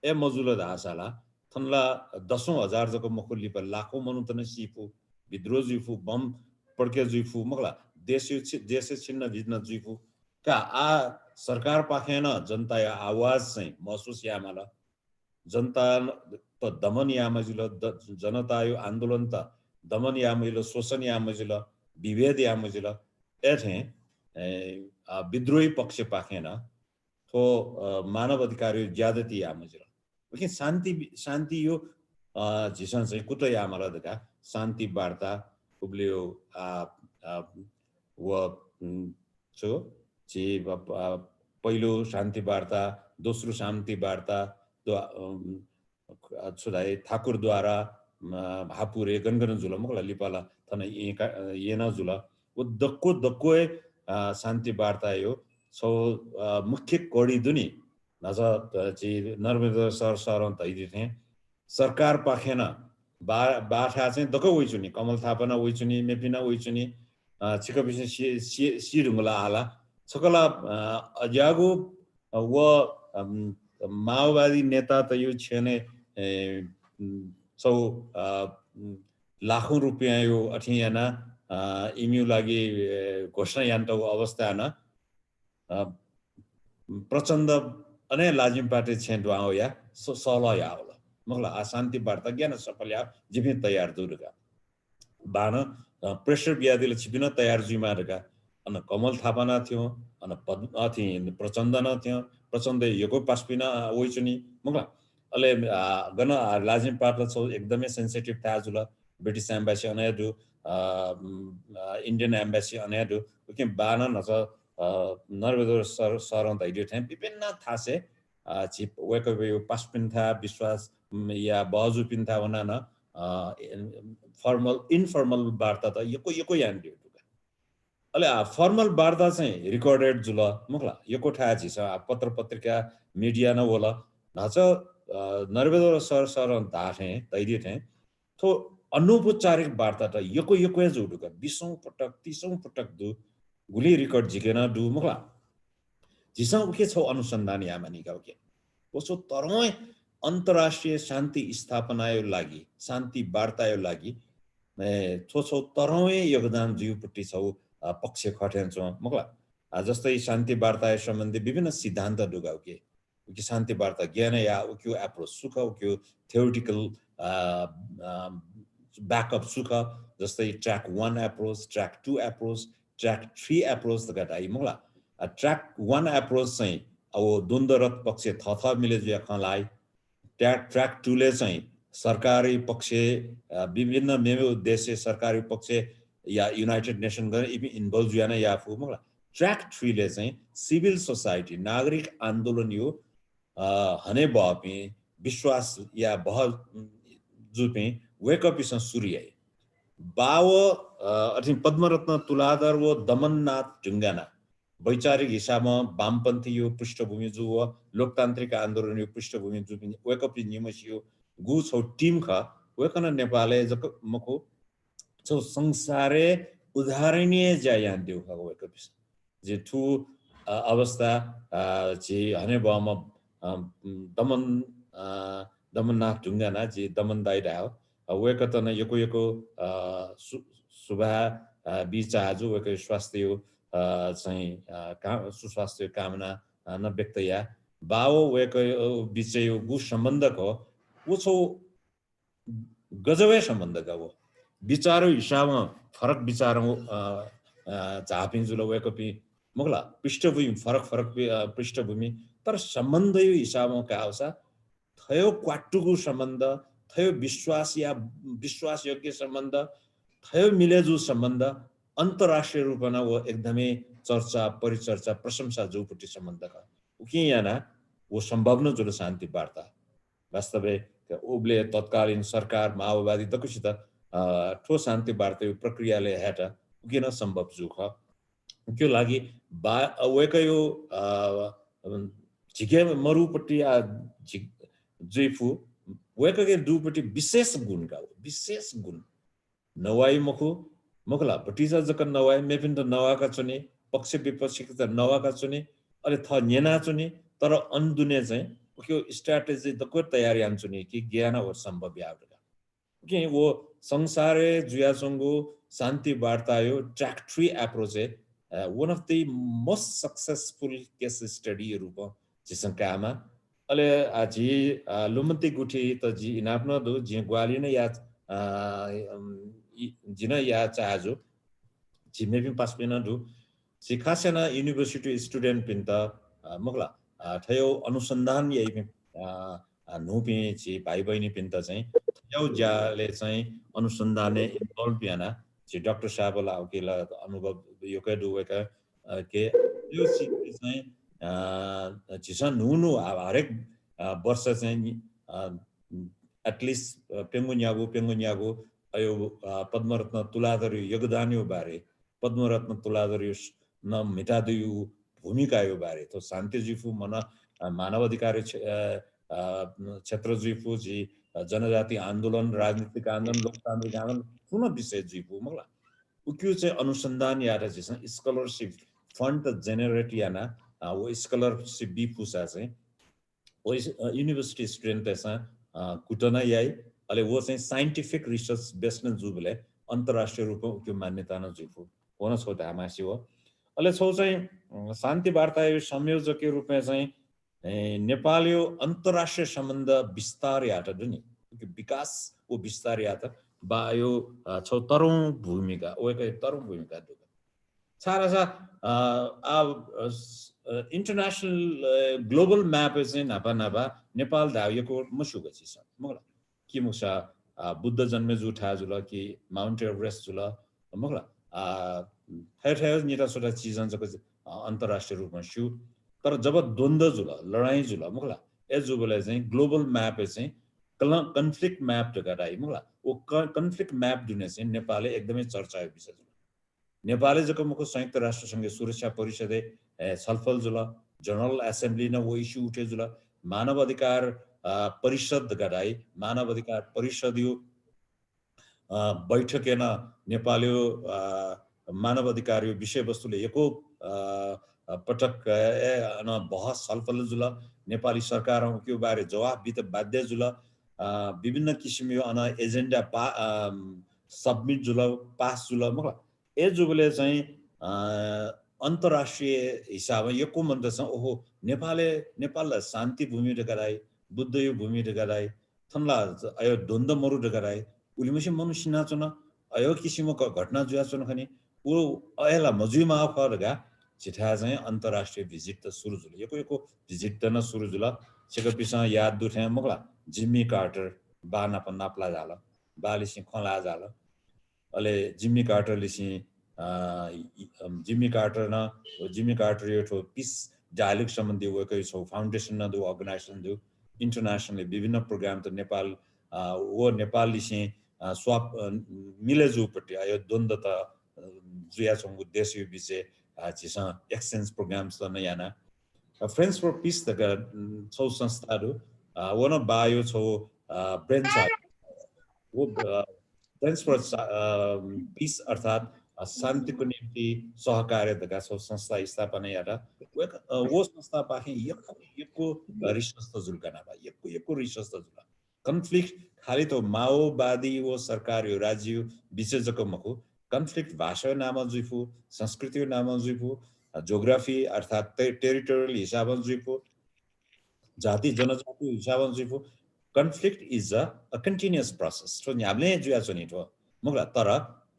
ए मजुल धासाला थनला 10,000 जको मखुली पर लाखों मनु तने सिफु विद्रोह जुफु बम पड्के जुफु मगला देश छिन्न भिन्न जुफु का सरकार पाखेन जनता या आवाज चाहिँ महसुस यामाला जनता त दमन यामजिल जनता यो आन्दोलन त दमन यामजिल शोषण यामजिल विभेद यामजिल एठे विद्रोही पक्ष पाखेन तो मानव अधिकार ज्यादती यामजिल लेकिन शान्ति यो झिसन चाहिँ कुट यामला दका शान्ति वार्ता उब्लियो व छो जे पहिलो शान्ति वार्ता दोस्रो शान्ति वार्ता छुदाई ठाकुरद्वारा हापुरे गनगन जुल मगला लिपाला थन येना जुल वो दक्को शान्ति वार्ता यो सो मुख्य कडी दुनी नज ची नर्मदा सर तैदिथे सरकार पाखेन बाठा चाहिँ दक्को वइचुनी कमल थापना वइचुनी मेपिना वइचुनी छिकपिस सिरुङला आला सकला अजागो व माओवादी नेता त यो छेने सौ लाखौं रुपियाँ यो अठियाना इम्यू लागि घोषणा यान्त अवस्था न प्रचण्ड अने लाजिम पार्टी छेन्डवा हो या सला या होला मगला अशान्ति वार्ता ज्ञान सफल या जिमे तयार दुर्गा बान प्रेसर बियादिले छिपिन तयार जुमा रका अन कमल थापना थियो अन अथि प्रचण्ड न थियो प्रचण्ड यको पास्पिना ओइचुनी मगला अले गन लाजिम पार्टी छ एकदमै सेन्सिटिभ थाजुल ब्रिटिश एम्बेसी अनेदु इन्डियन एम्बेसी अनेदु के बान नछ नर्वेदर सरन दैदियो थे विभिन्न थासे छिप वेकवे पास्पिन था विश्वास या बाजु पिन था वना न फर्मल इनफर्मल वार्ता त यको यान दियो अले फर्मल वार्ता चाहिँ रिकर्डेड जुल मखला यको ठा छिस पत्र पत्रिका मिडिया न होला नछ नर्वेदर सर दाथे दैदियो थे तो अनौपचारिक वार्ता त यको जुडुक 20औं पटक 30औं पटक दु गुली रिकर्ड जिकेन दु मखला जिसं के छ अनुसन्धान या मानिका के ओसो तरय अन्तर्राष्ट्रिय शान्ति स्थापनायो लागि शान्ति वार्तायो लागि छो तरय योगदान जिउपट्टि छ पक्ष खटेन्छ मखला जस्तै शान्ति वार्ता सम्बन्धी विभिन्न सिद्धान्त दुगाउ के शान्ति वार्ता ज्ञान या उक्यो एप्रोच सुख उक्यो थ्योरेटिकल ब्याकअप सुख जस्तै track 1 approach track 2 approach track 3 approach त गटाइ मगला ट्र्याक 1 एप्रोच चाहिँ अब द्वन्द्वरत पक्ष थथ मिले जुया खलाई ट्र्याक 2 ले चाहिँ सरकारी पक्ष विभिन्न मेमे उद्देश्य सरकारी पक्ष या युनाइटेड नेसन गरे इन्भल्भ जुयाना या फु मगला ट्र्याक 3 ले चाहिँ सिभिल सोसाइटी नागरिक आन्दोलन यो हने बापी विश्वास या बह जुपे वेकअप इस सूर्य बाव अथि पद्मरत्न तुलाधर वो दमननाथ ढुङ्गाना वैचारिक हिसाबमा वामपन्थी यो पृष्ठभूमि जो लोकतान्त्रिक आन्दोलन यो पृष्ठभूमि जो वेकअप निमसियो गु छौ टिम ख वेकन नेपालले जक मको छौ संसारे उदाहरणीय ज्यायान देउ ख वेकअप जे ठु अवस्था जे हने बामा दमननाथ ढुङ्गाना जे दमन दाइरा वेकतन यको सुभा बिचाजु वेक स्वास्थ्य चाहिँ सुस्वास्थ्य कामना न व्यक्त या बाव वेक बिचयो गु सम्बन्धको वो छौ गजबे सम्बन्धका वो विचार हिसाबमा फरक विचार झापिन जुल वेकपि मगला पृष्ठभूमि फरक पृष्ठभूमि तर सम्बन्ध यो हिसाबमा का आवसा थयो क्वाटुको सम्बन्ध थयो विश्वास या विश्वास योग्य सम्बन्ध थयो मिलेजु सम्बन्ध अन्तर्राष्ट्रिय रूपमा वो एकदमै चर्चा परिचर्चा प्रशंसा जोपट्टि सम्बन्ध का उके याना वो सम्भव न जुल शान्ति वार्ता वास्तवले उब्ले तत्कालीन सरकार माओवादी तकुसित ठो शान्ति वार्ता यो प्रक्रियाले हेटा उके न सम्भव जुख उके लागि वेकयो झिके मरुपट्टि जुइफु वेकगे दुपट्टि विशेष गुण नवाई मखला भटिजा जक नवाई मेपिन त नवाका चुने पक्ष विपक्ष त नवाका चुने अरे थ नेना चुने तर अनदुने चाहिँ उक्यो स्ट्र्याटेजी त को तयारी आन चुने कि ज्ञान और सम्भव यावका कि वो संसारे जुयासंगो शान्ति वार्ता यो track 3 approach one of the most successful case study rupa jisangkama ale aji lumanti guthi ta ji inapna do ji gwali na ya jina ya chajo ji maybe paspena do ji khasena university student pinta mogla thayo anusandhan yai nupi ji bhai bahini pinta चाहिँ यो जाले चाहिँ अनुसन्धानले इन्भल्भ याना जी डाक्टर साहबला अकेला अनुभव यो के दुवेका के यो चाहिँ जिसन नुनु हरेक वर्ष चाहिँ एटलिस्ट पेंगुन्यागो अयो पद्मरत्न तुलाधरी योगदान यो बारे पद्मरत्न तुलाधरी न मिटादयु भूमिका यो बारे तो शान्ति जीफु मन मानव अधिकार क्षेत्र जीफु जी जनजाति आन्दोलन राजनीतिक आन्दोलन लोकतान्त्रिक आन्दोलन पूर्ण विषय जीवो मगला उक्यो चाहिँ अनुसन्धान यार चाहिँ स्कलरशिप फन्ड जेनेरेट याना वो स्कलरशिप बी पुसा चाहिँ वो युनिभर्सिटी स्टुडेन्ट चाहिँ कुटना याई अले वो चाहिँ साइन्टिफिक रिसर्च बेस्ड जुबले अन्तर्राष्ट्रिय रूपमा उक्यो मान्यता न जीवो होन छ धामासी हो अले छौ चाहिँ शान्ति वार्ता यो संयोजक रूपमा चाहिँ नेपालियो अन्तर्राष्ट्रिय सम्बन्ध विस्तार यात दुनी विकास वो विस्तार यात बायो छौ तरौं भूमिका ओके तरौं भूमिका दुगा सारा सा इन्टरनेशनल ग्लोबल म्याप चाहिँ नापा नापा नेपाल धायको मसुगा छ मगला कि मुसा बुद्ध जन्मे जुठा जुल कि माउन्ट एभरेस्ट जुल मगला ठहर निरा सोटा चीजन जको अन्तर्राष्ट्रिय रूपमा छु तर जब द्वन्द्व जुल लडाई जुल मगला ए जुबले चाहिँ ग्लोबल म्याप चाहिँ कन्फ्लिक्ट म्याप गराइ मगला ओ कन्फ्लिक्ट म्याप दुने चाहिँ नेपालले एकदमै चर्चा विषय जुल नेपालले जको मुख संयुक्त राष्ट्र संघ सुरक्षा परिषद छलफल जुल जनरल असेम्बली न वो इस्यु उठे जुल मानव अधिकार परिषद गराइ मानव अधिकार परिषद यो बैठकेन नेपालियो मानव अधिकार यो विषय वस्तुले एको पटक बहस छलफल जुल नेपाली सरकारौं के बारे जवाब बित बाध्य जुल विभिन्न किसिमको अन एजेन्डा सबमिट जुल पास जुल मगला ए जुबले चाहिँ अन्तर्राष्ट्रिय हिसाबमा यको मन्त्र छ ओहो नेपाललाई शान्ति भूमि गराइ बुद्ध यो भूमि गराइ थनला अयो द्वन्द्व मरु गराइ उलिमसी मनुष्य नाचन अयो किसिमको घटना जुया छन् खनि ओ अयला मजुमा फरगा चिठा चाहिँ अन्तर्राष्ट्रिय भिजिट त सुरु जुल यको भिजिट त न सुरु जुल सेको पिसा याद दुथे मगला जिम्मी कार्टर बाना पन नापला जाला बालिसी खला जाला अले जिम्मी कार्टर लिसी जिम्मी कार्टर यो ठो पीस डायलॉग सम्बन्धी वकै छौ फाउन्डेसन न दो अर्गनाइजेसन दो इन्टरनेशनल विभिन्न प्रोग्राम त नेपाल वो नेपाल लिसी स्वाप मिलेजु पट्टि आयो द्वन्द्व त जुया छौ उद्देश्य विषय जिसा एक्सचेन्ज प्रोग्राम्स त नयाना फ्रेन्ड्स फर पीस त छौ संस्थाहरु वन बायो छौ ब्रेन्च वो फ्रेन्ड्स फर पीस अर्थात शान्तिको निम्ति सहकार्यता छौ संस्था स्थापना यारा वो संस्था पाखे यको रिसर्च त जुल्कना बा यको रिसर्च त जुल कन्फ्लिक्ट खाली त माओवादी वो सरकार यो राज्य विशेषको मको कन्फ्लिक्ट भाषा नाम जुइफु संस्कृति नाम जुइफु ज्योग्राफी अर्थात टेरिटोरियल हिसाब जुइफु जाति जनजाति हिसाब जुइफु conflict is a continuous process तो हामीले जुया छ नि तो मगला तर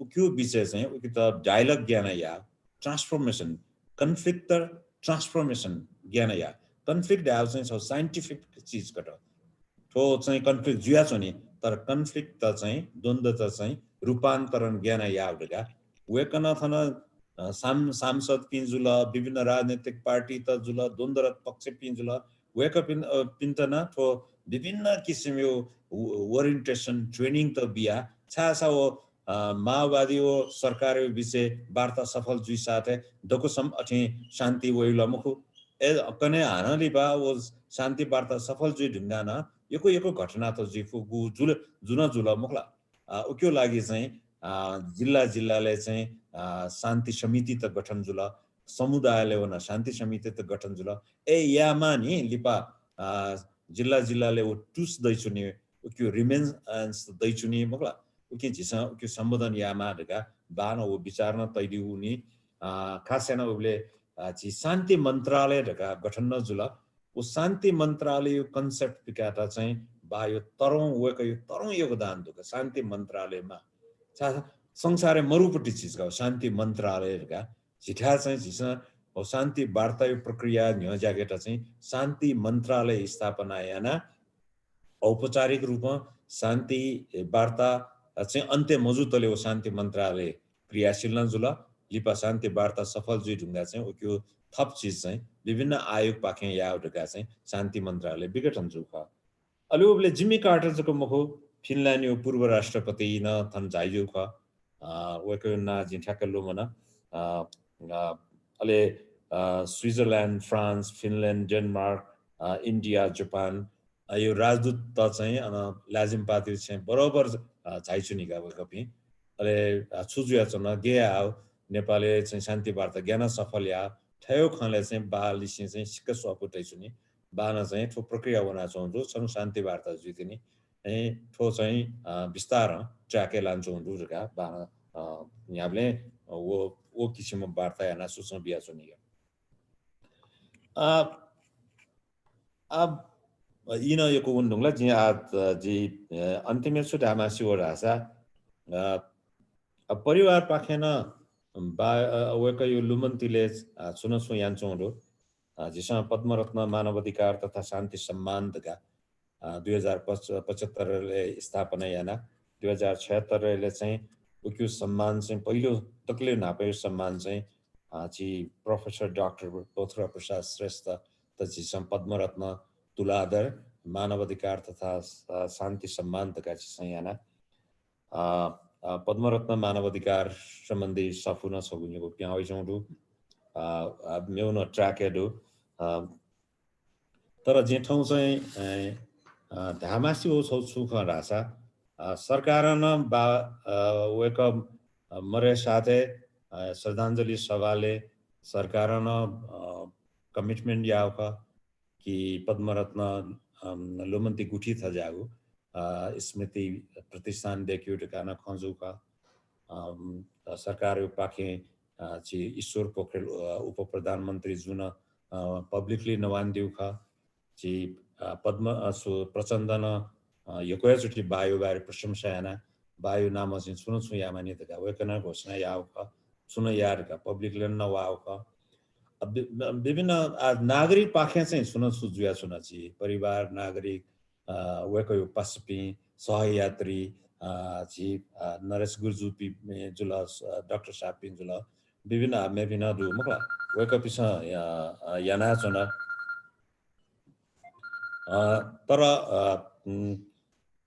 उक्यो विषय चाहिँ उकि त डायलॉग ज्ञान या ट्रान्सफर्मेसन कन्फ्लिक्ट त ट्रान्सफर्मेसन ज्ञान या कन्फ्लिक्ट हाउ चाहिँ साइन्टिफिक चीज कट तो चाहिँ कन्फ्लिक्ट जुया छ नि तर कन्फ्लिक्ट त चाहिँ द्वन्द्व त चाहिँ रूपान्तरण ज्ञान यावडगा वेकन थन सांसद पिंजुल विभिन्न राजनीतिक पार्टी त जुल द्वन्द्व पक्ष पिंजुल वेक पिन्तना तो विभिन्न किसिमको ओरिएन्टेसन ट्रेनिङ त बिया छासा हो माओवादी हो सरकार विषय वार्ता सफल जुइ साथे दको सम अथि शान्ति वइल मुखु ए कने हानली बा वो शान्ति वार्ता सफल जुइ ढुङ्गाना यको घटना त जिफु जुन जुल मुखला उक्यो लागि चाहिँ जिल्लाले चाहिँ शान्ति समिति त गठन जुल समुदायले वन शान्ति समिति त गठन जुल ए यामा नि लिपा जिल्लाले वो टुस दैछुनी उक्यो रिमेन्स दैछुनी मगला उके जिसा उक्यो सम्बोधन यामा ढका बान वो विचार न तैली उनी खासैन उले जी शान्ति मन्त्रालय ढका गठन न जुल उ शान्ति मन्त्रालय कन्सेप्ट पिकाटा चाहिँ बा यो तरौं वेक यो तरौं योगदान दुका शान्ति मन्त्रालयमा संसारे मरुपट्टि चिजका शान्ति मन्त्रालय ढका झिठा चाहिँ झिस शान्ति वार्ता प्रक्रिया न्य जागेटा चाहिँ शान्ति मन्त्रालय स्थापना याना औपचारिक रूपमा शान्ति वार्ता चाहिँ अन्त्य मजुतले हो शान्ति मन्त्रालय क्रियाशील न जुल लिपा शान्ति वार्ता सफल जुइ ढुङ्गा चाहिँ उक्यो थप चिज चाहिँ विभिन्न आयोग पाखे या ढुका चाहिँ शान्ति मन्त्रालय विघटन जुख अलिउले जिम्मी कार्टर जको मखो फिनल्यान्ड पूर्व राष्ट्रपति न थन जाइजु ख वेको ना जिठ्याक लोमन अले Switzerland France Finland Denmark India Japan यो राजदूत त चाहिँ लाजिमपाती चाहिँ बराबर झाइचुनिका कपि अले छुजुया चन गेया नेपालले चाहिँ शान्ति वार्ता ज्ञान सफल या ठयो खले चाहिँ बालिसी चाहिँ सिक्क स्वपुटै छुनि बाना चाहिँ ठो प्रक्रिया बना चाहन्छु छन शान्ति वार्ता जुतिनी ठो चाहिँ विस्तार ट्र्याके लान्छौँ रुका बाना यहाँले वो किसिम वार्ता याना सूचना बिया छुनि अब इन यो उन्दुङला जि जी अन्तिम छु ढामासी हो रासा परिवार पाखेन बा वेक यो लुमन्तीले सुनसु यान्छौँ जिसँग पद्मरत्न मानवाधिकार तथा शान्ति सम्मान दगा 2075 ले स्थापना याना 2076 ले चाहिँ उक्यो सम्मान चाहिँ पहिलो तकले नापयो सम्मान चाहिँ जी प्रोफेसर डाक्टर पोथरा प्रसाद श्रेष्ठ त जिसँग पद्मरत्न तुलाधर मानवाधिकार तथा शान्ति सम्मान दगा जिसँग याना पद्मरत्न मानवाधिकार सम्बन्धी सफुन सगुनिको प्याउ जौडु मेउन ट्र्याकेडु तर जे ठाउँ चाहिँ धामासी हो सुख रासा सरकार न बा वेक मरे साथे श्रद्धाञ्जलि सभाले सरकार न कमिटमेन्ट याव कि पद्मरत्न लुमन्ती गुठी था जागु स्मृति प्रतिष्ठान देखियो ढकाना खंजू का सरकार पाखे ची ईश्वर पोखरेल उप प्रधानमन्त्री जुन पब्लिकली नवान दिउ खा ची पद्म प्रचण्डन यकोयाचोटि बायो बारे प्रशंसा याना बायो नाम चाहिँ सुनो छु या मानि तका वेकना घोषणा याव खा सुनो यार का पब्लिकले नवाव खा विभिन्न नागरिक पाखे चाहिँ सुनो छु जुया सुना ची परिवार नागरिक वेको यो पसपी सहयात्री जी नरेश गुर्जुपी जुल डाक्टर सापिन जुल विभिन्न मेभिना दु मखला वेको पिस याना चना तर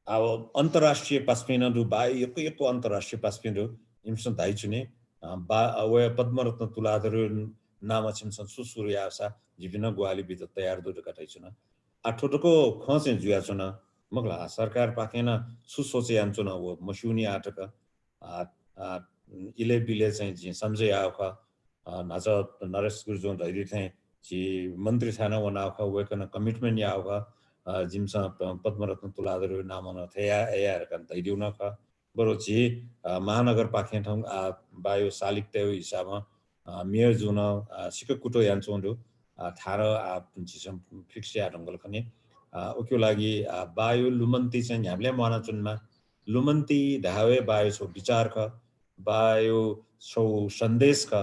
अब अन्तर्राष्ट्रिय पास्पिन दु बाय यको अन्तर्राष्ट्रिय पास्पिन दु इमसन दाइचुने बा वे पद्मरत्न तुलाधर नाम छिमसन सुसुर आशा विभिन्न ग्वाली बित तयार दु कटाइछुन आठोटको खसे जुया छन मगला सरकार पाकेन सुसोचे आन्छुन वो मशुनी आटक इले बिले चाहिँ जि सम्झे आउख नाच नरेश गुर्जोन धैर्य चाहिँ जि मन्त्री थाना वनाउख वेकन कमिटमेन्ट याउख जिमस पद्मरत्न तुलाधर नाम न थया यार कन धैर्य न ख बरो जि महानगर पाखे ठाउँ बायो सालिकते हिसाबमा मेयर जुन सिक कुटो यान्छौँ थारो जिसम फिक्स या ढंगल खने ओक्यो लागि बायो लुमन्ती चाहिँ हामीले माना चुनमा लुमन्ती धावे बायो सो विचार ख बायो सो सन्देश ख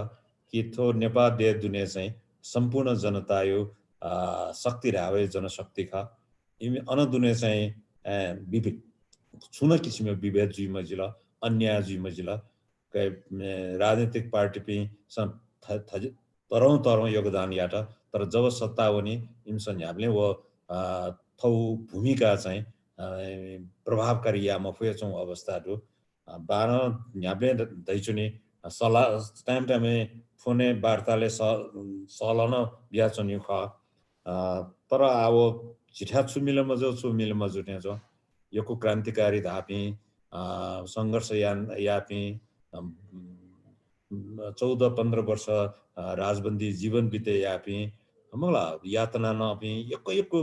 कि थो नेपाल दे दुनिया चाहिँ सम्पूर्ण जनता यो शक्ति धावे जनशक्ति ख इमे अन दुनिया चाहिँ विभिन्न छुन किसिमको विभेद जुइ मजिल अन्याय जुइ मजिल राजनीतिक पार्टी पनि तरौं योगदान याट तर जब सत्ता हुने इमसन हामीले वो थौ भूमिका चाहिँ प्रभावकारी या मफुएचौं अवस्थाहरु बान हामीले दैचुने सल्लाह टाइमटाइममा फोने वार्ताले सलन ब्याचुनि ख तर अब छिठा छुमिल मजुने छ यको क्रान्तिकारी धापी संघर्ष यापी 14-15 वर्ष राजबन्दी जीवन बिते यापी हमला यातना नपी यको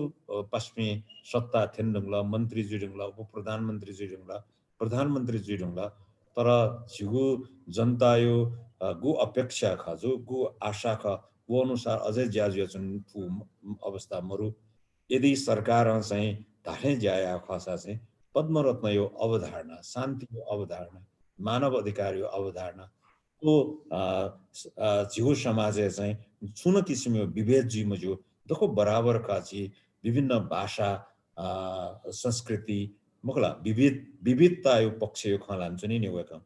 पश्चिमी सत्ता थेन्दुङला मन्त्री जुडुङला उप प्रधानमन्त्री जुडुङला प्रधानमन्त्री जुडुङला तर झिगु जनता यो गु अपेक्षा खा जो गु आशा खा वो अनुसार अझै ज्याजु जुन फु अवस्था मरु यदि सरकार चाहिँ धाने जाया खसा चाहिँ पद्मरत्न यो अवधारणा शान्ति यो अवधारणा मानव अधिकार यो अवधारणा को जीव समाज चाहिँ छुन किसिमको विभेद जीव जो देखो बराबर का जी विभिन्न भाषा संस्कृति मकला विविधता यो पक्ष यो खलान चाहिँ नि वेकम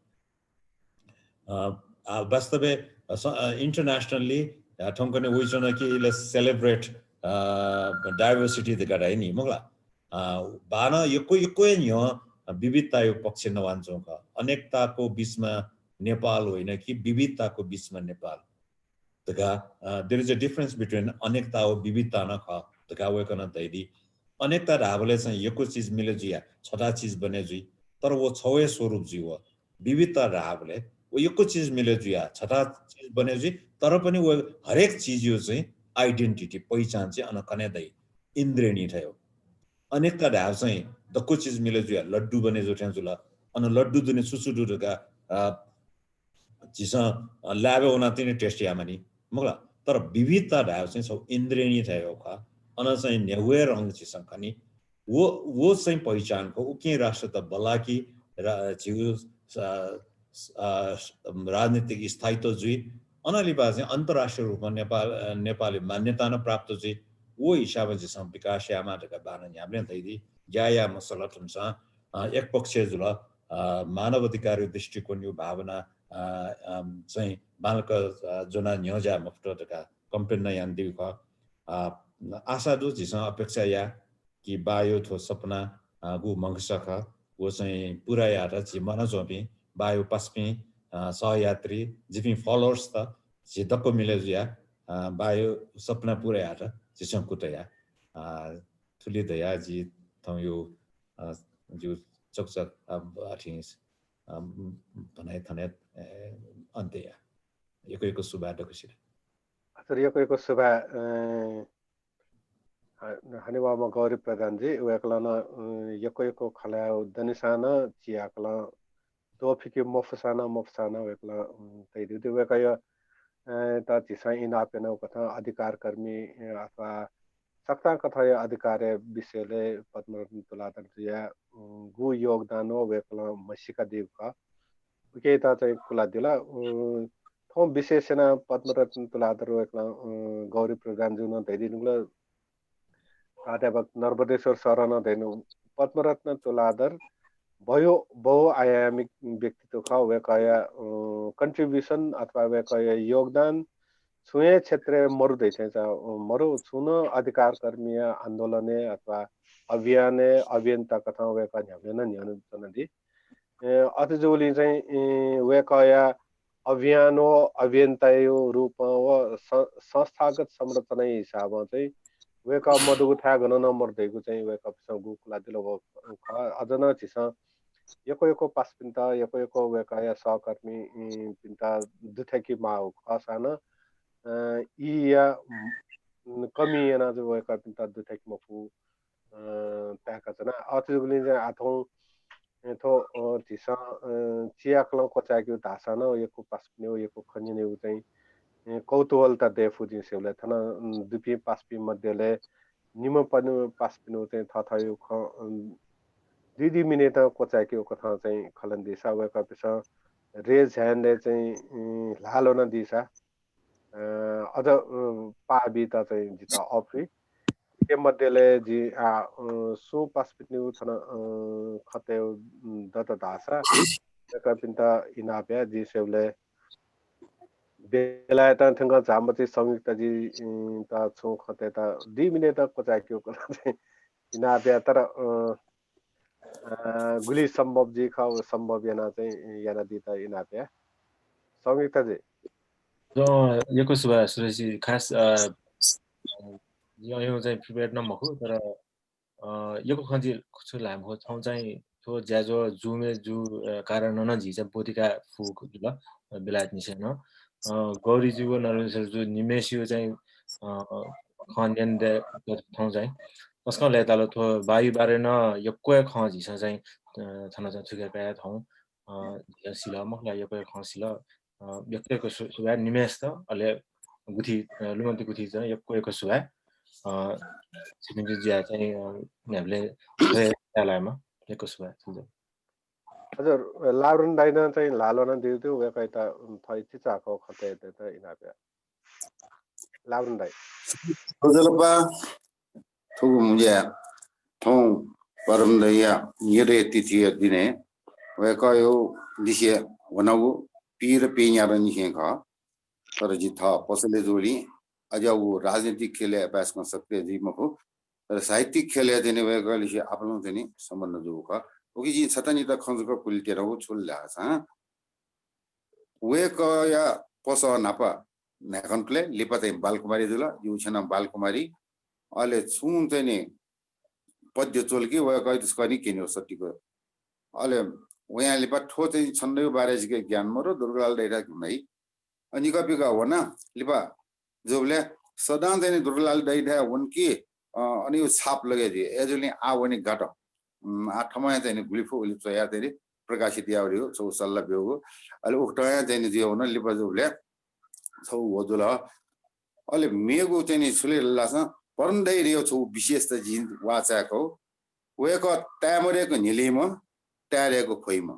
वास्तवै इन्टरनेशनली ठंकने वइसन कि लेट्स सेलिब्रेट डाइभर्सिटी द गराइ नि मगला बान यको न्य विविधता यो पक्ष नवान्छौं क अनेकताको बीचमा नेपाल होइन कि विविधताको बीचमा नेपाल तका there is a difference between अनेकता और विविधता न ख तका वेकन दैदी अनेकता ढाबले चाहिँ यको चीज मिले जिया छटा चीज बने जुई तर वो छवे स्वरूप जी हो विविधता ढाबले वो यको चीज मिले जुया छटा चीज बने जुई तर पनि वो हरेक चीज यो चाहिँ आइडेन्टिटी पहिचान चाहिँ अन कने दै इन्द्रेणी थयो अनेकता ढाब चाहिँ दक्को चीज मिले जुया लड्डू बने जो ठ्यां जुला अन लड्डू दुने सुसुडुका जिसा ल्याबे होना तिनी टेस्ट यामनी मगला तर विविधता ढाब चाहिँ सब इन्द्रेणी थयो का अन चाहिँ नेवे रंग जिसं कनी वो चाहिँ पहिचानको उ के राष्ट्र त बलाकी जिउ राजनीतिक स्थायित्व जुई अनलिपा चाहिँ अन्तर्राष्ट्रिय रूपमा नेपाली मान्यता न प्राप्त चाहिँ वो हिसाबले जिसं विकास यामा ढका बान हामीले दैदी या मसलटन सा एक पक्ष जुल मानव अधिकार दृष्टिकोण यो भावना चाहिँ बालक जना न्योजा मफ्टका कम्पेन यान दिख आशा दु जिस अपेक्षा या कि बायो थो सपना गु मंगसख वो चाहिँ पुरा यार जिमन जोपी बायो पस्पी सहयात्री जिपी फलोअर्स त जिदको मिले जुया बायो सपना पुरा यार जिसं कुटया थुली दया जी थौ यो जो चकचक अठिस बनाइ थने अन्त्य यको सुबा दकुसिर हजुर यको सुबा हनेवामा गौरी प्रधान जी वेकलन यको खलाउ दनिसान चियाकला तोफिके मफसाना वेकला तैदि वेकय त चिसा इनापेन कथा अधिकार कर्मी अथवा सक्ता कथा अधिकार विषयले पद्मरत्न तुलाधर जिया गु योगदान हो वेकला मसिका देवका के त चाहिँ कुला दिला थो विशेषण पद्मरत्न तुलाधर वेकला गौरी प्रधान जुन दैदिनुला प्राध्यापक नर्मदेश्वर शरण दैनु पद्मरत्न तुलाधर भयो बहुआयामिक व्यक्तित्व का वेकया कन्ट्रिब्युसन अथवा वेकया योगदान छुए क्षेत्र मरुदै चाहिँ मरु छुन अधिकार कर्मी आन्दोलने अथवा अभियाने अभियन्ता कथा वेका न्यामेन न्यानु जनदि अतजोली चाहिँ वेकया अभियानो अभियन्तायो रूपमा व संस्थागत संरचना हिसाबमा चाहिँ वेका मधुको थाहा गर्न नमर्दैको चाहिँ वेका गुकुला दिलो अझन छिस यको पास पिन्ता यको वेकया सहकर्मी पिन्ता दुथेकी माउ खसान या कमी याना जो वेका पिन्ता दुथेकी मफु ताका जना अतजुगले चाहिँ आथौ थो छिस चियाक्लो कोचाक्यो धासान यको पास पिन्यो यको खनिने चाहिँ कौतूहलता देफु जिसेउले थन दुपी पासपी मध्यले निम पनु पासपिनु चाहिँ थथयो ख 2 मिनेट कोचाक्यो कथा चाहिँ खलन दिशा वेका पिस रेज ह्यान्डले चाहिँ लालो न दिशा अझ पाबी त चाहिँ जिता अफ्री के मध्यले जी सो पासपिनु थन खते दत दासा वेका पिन्ता इनाप्या जिसेउले बेलायता थंगा जामति संयुक्त जी ता छु खते ता 2 मिनेट कोचाक्यो कथा चाहिँ इनाप्या तर गुली सम्भव जी खा सम्भव याना चाहिँ याना दिता इनाप्या संयुक्त जी जो यको सुबा सुरेशी खास यो चाहिँ प्रिपेयर नमखु तर यको खन्जी छु लामको ठाउँ चाहिँ थो ज्याजो जुमे जु कारण न झिचा पोतिका फुक ल बेलायत निसेन गौरी जुको नरेश्वर जु निमेसियो चाहिँ खन्यन दे ठाउँ चाहिँ कसका लेतालो थो बाई बारे न यक्को ख झिसा चाहिँ थना चाहिँ छुके पाए ठाउँ सिला मखला यक्को ख सिला 역대의 수가 니메스터 알레 구티 루먼티 구티자 역고의 수가 지금지야 चाहिँ हामीले यालामाएको सुवा हुन्छ हजुर लाब्रन दाइन चाहिँ लालोना दिउ वेका त थै चिचाको खते त इनाबे लाब्रन दाइ 저절바 토고 문제 통 परमदया यरे तिथि दिने वेकायो दिसे वनागु पीर पेन्यार निखे खा तर जी था पसले जोली अजाउ राजनीतिक खेले अभ्यास गर्न सक्ते जी मको तर साहित्यिक खेले दिने वेकाले से आपन दिने सम्बन्ध जो का ओकी जी छतनी त खंजको पुलते रहो छुल्ला छ वेकाया पस नापा नेकनले लिपते बालकुमारी दुला यो छना बालकुमारी अले छुन चाहिँ पद्य चोलकी वेका त्यसकनी किन्यो सट्टीको अले वयाले पा ठो चाहिँ छन्दै बारेजको ज्ञान मरो दुर्गालाल दैरा घुमै अनि कपिका होना लिपा जोले सदा चाहिँ दुर्गालाल दैरा वनकी अनि छाप लगाइदिए एजुली आवनी गाटो आठमा चाहिँ गुलिफो उलिप या चाहिँ प्रकाशित यावरियो छौ सल्ला बेगो अले उक्टया चाहिँ दियो न लिपा जोले छौ वजुला अले मेगो चाहिँ सुले लास परन्दै रियो छौ विशेषता जिन वाचाको वेको ट्यामरेको निलिम ट्यारेको खोइम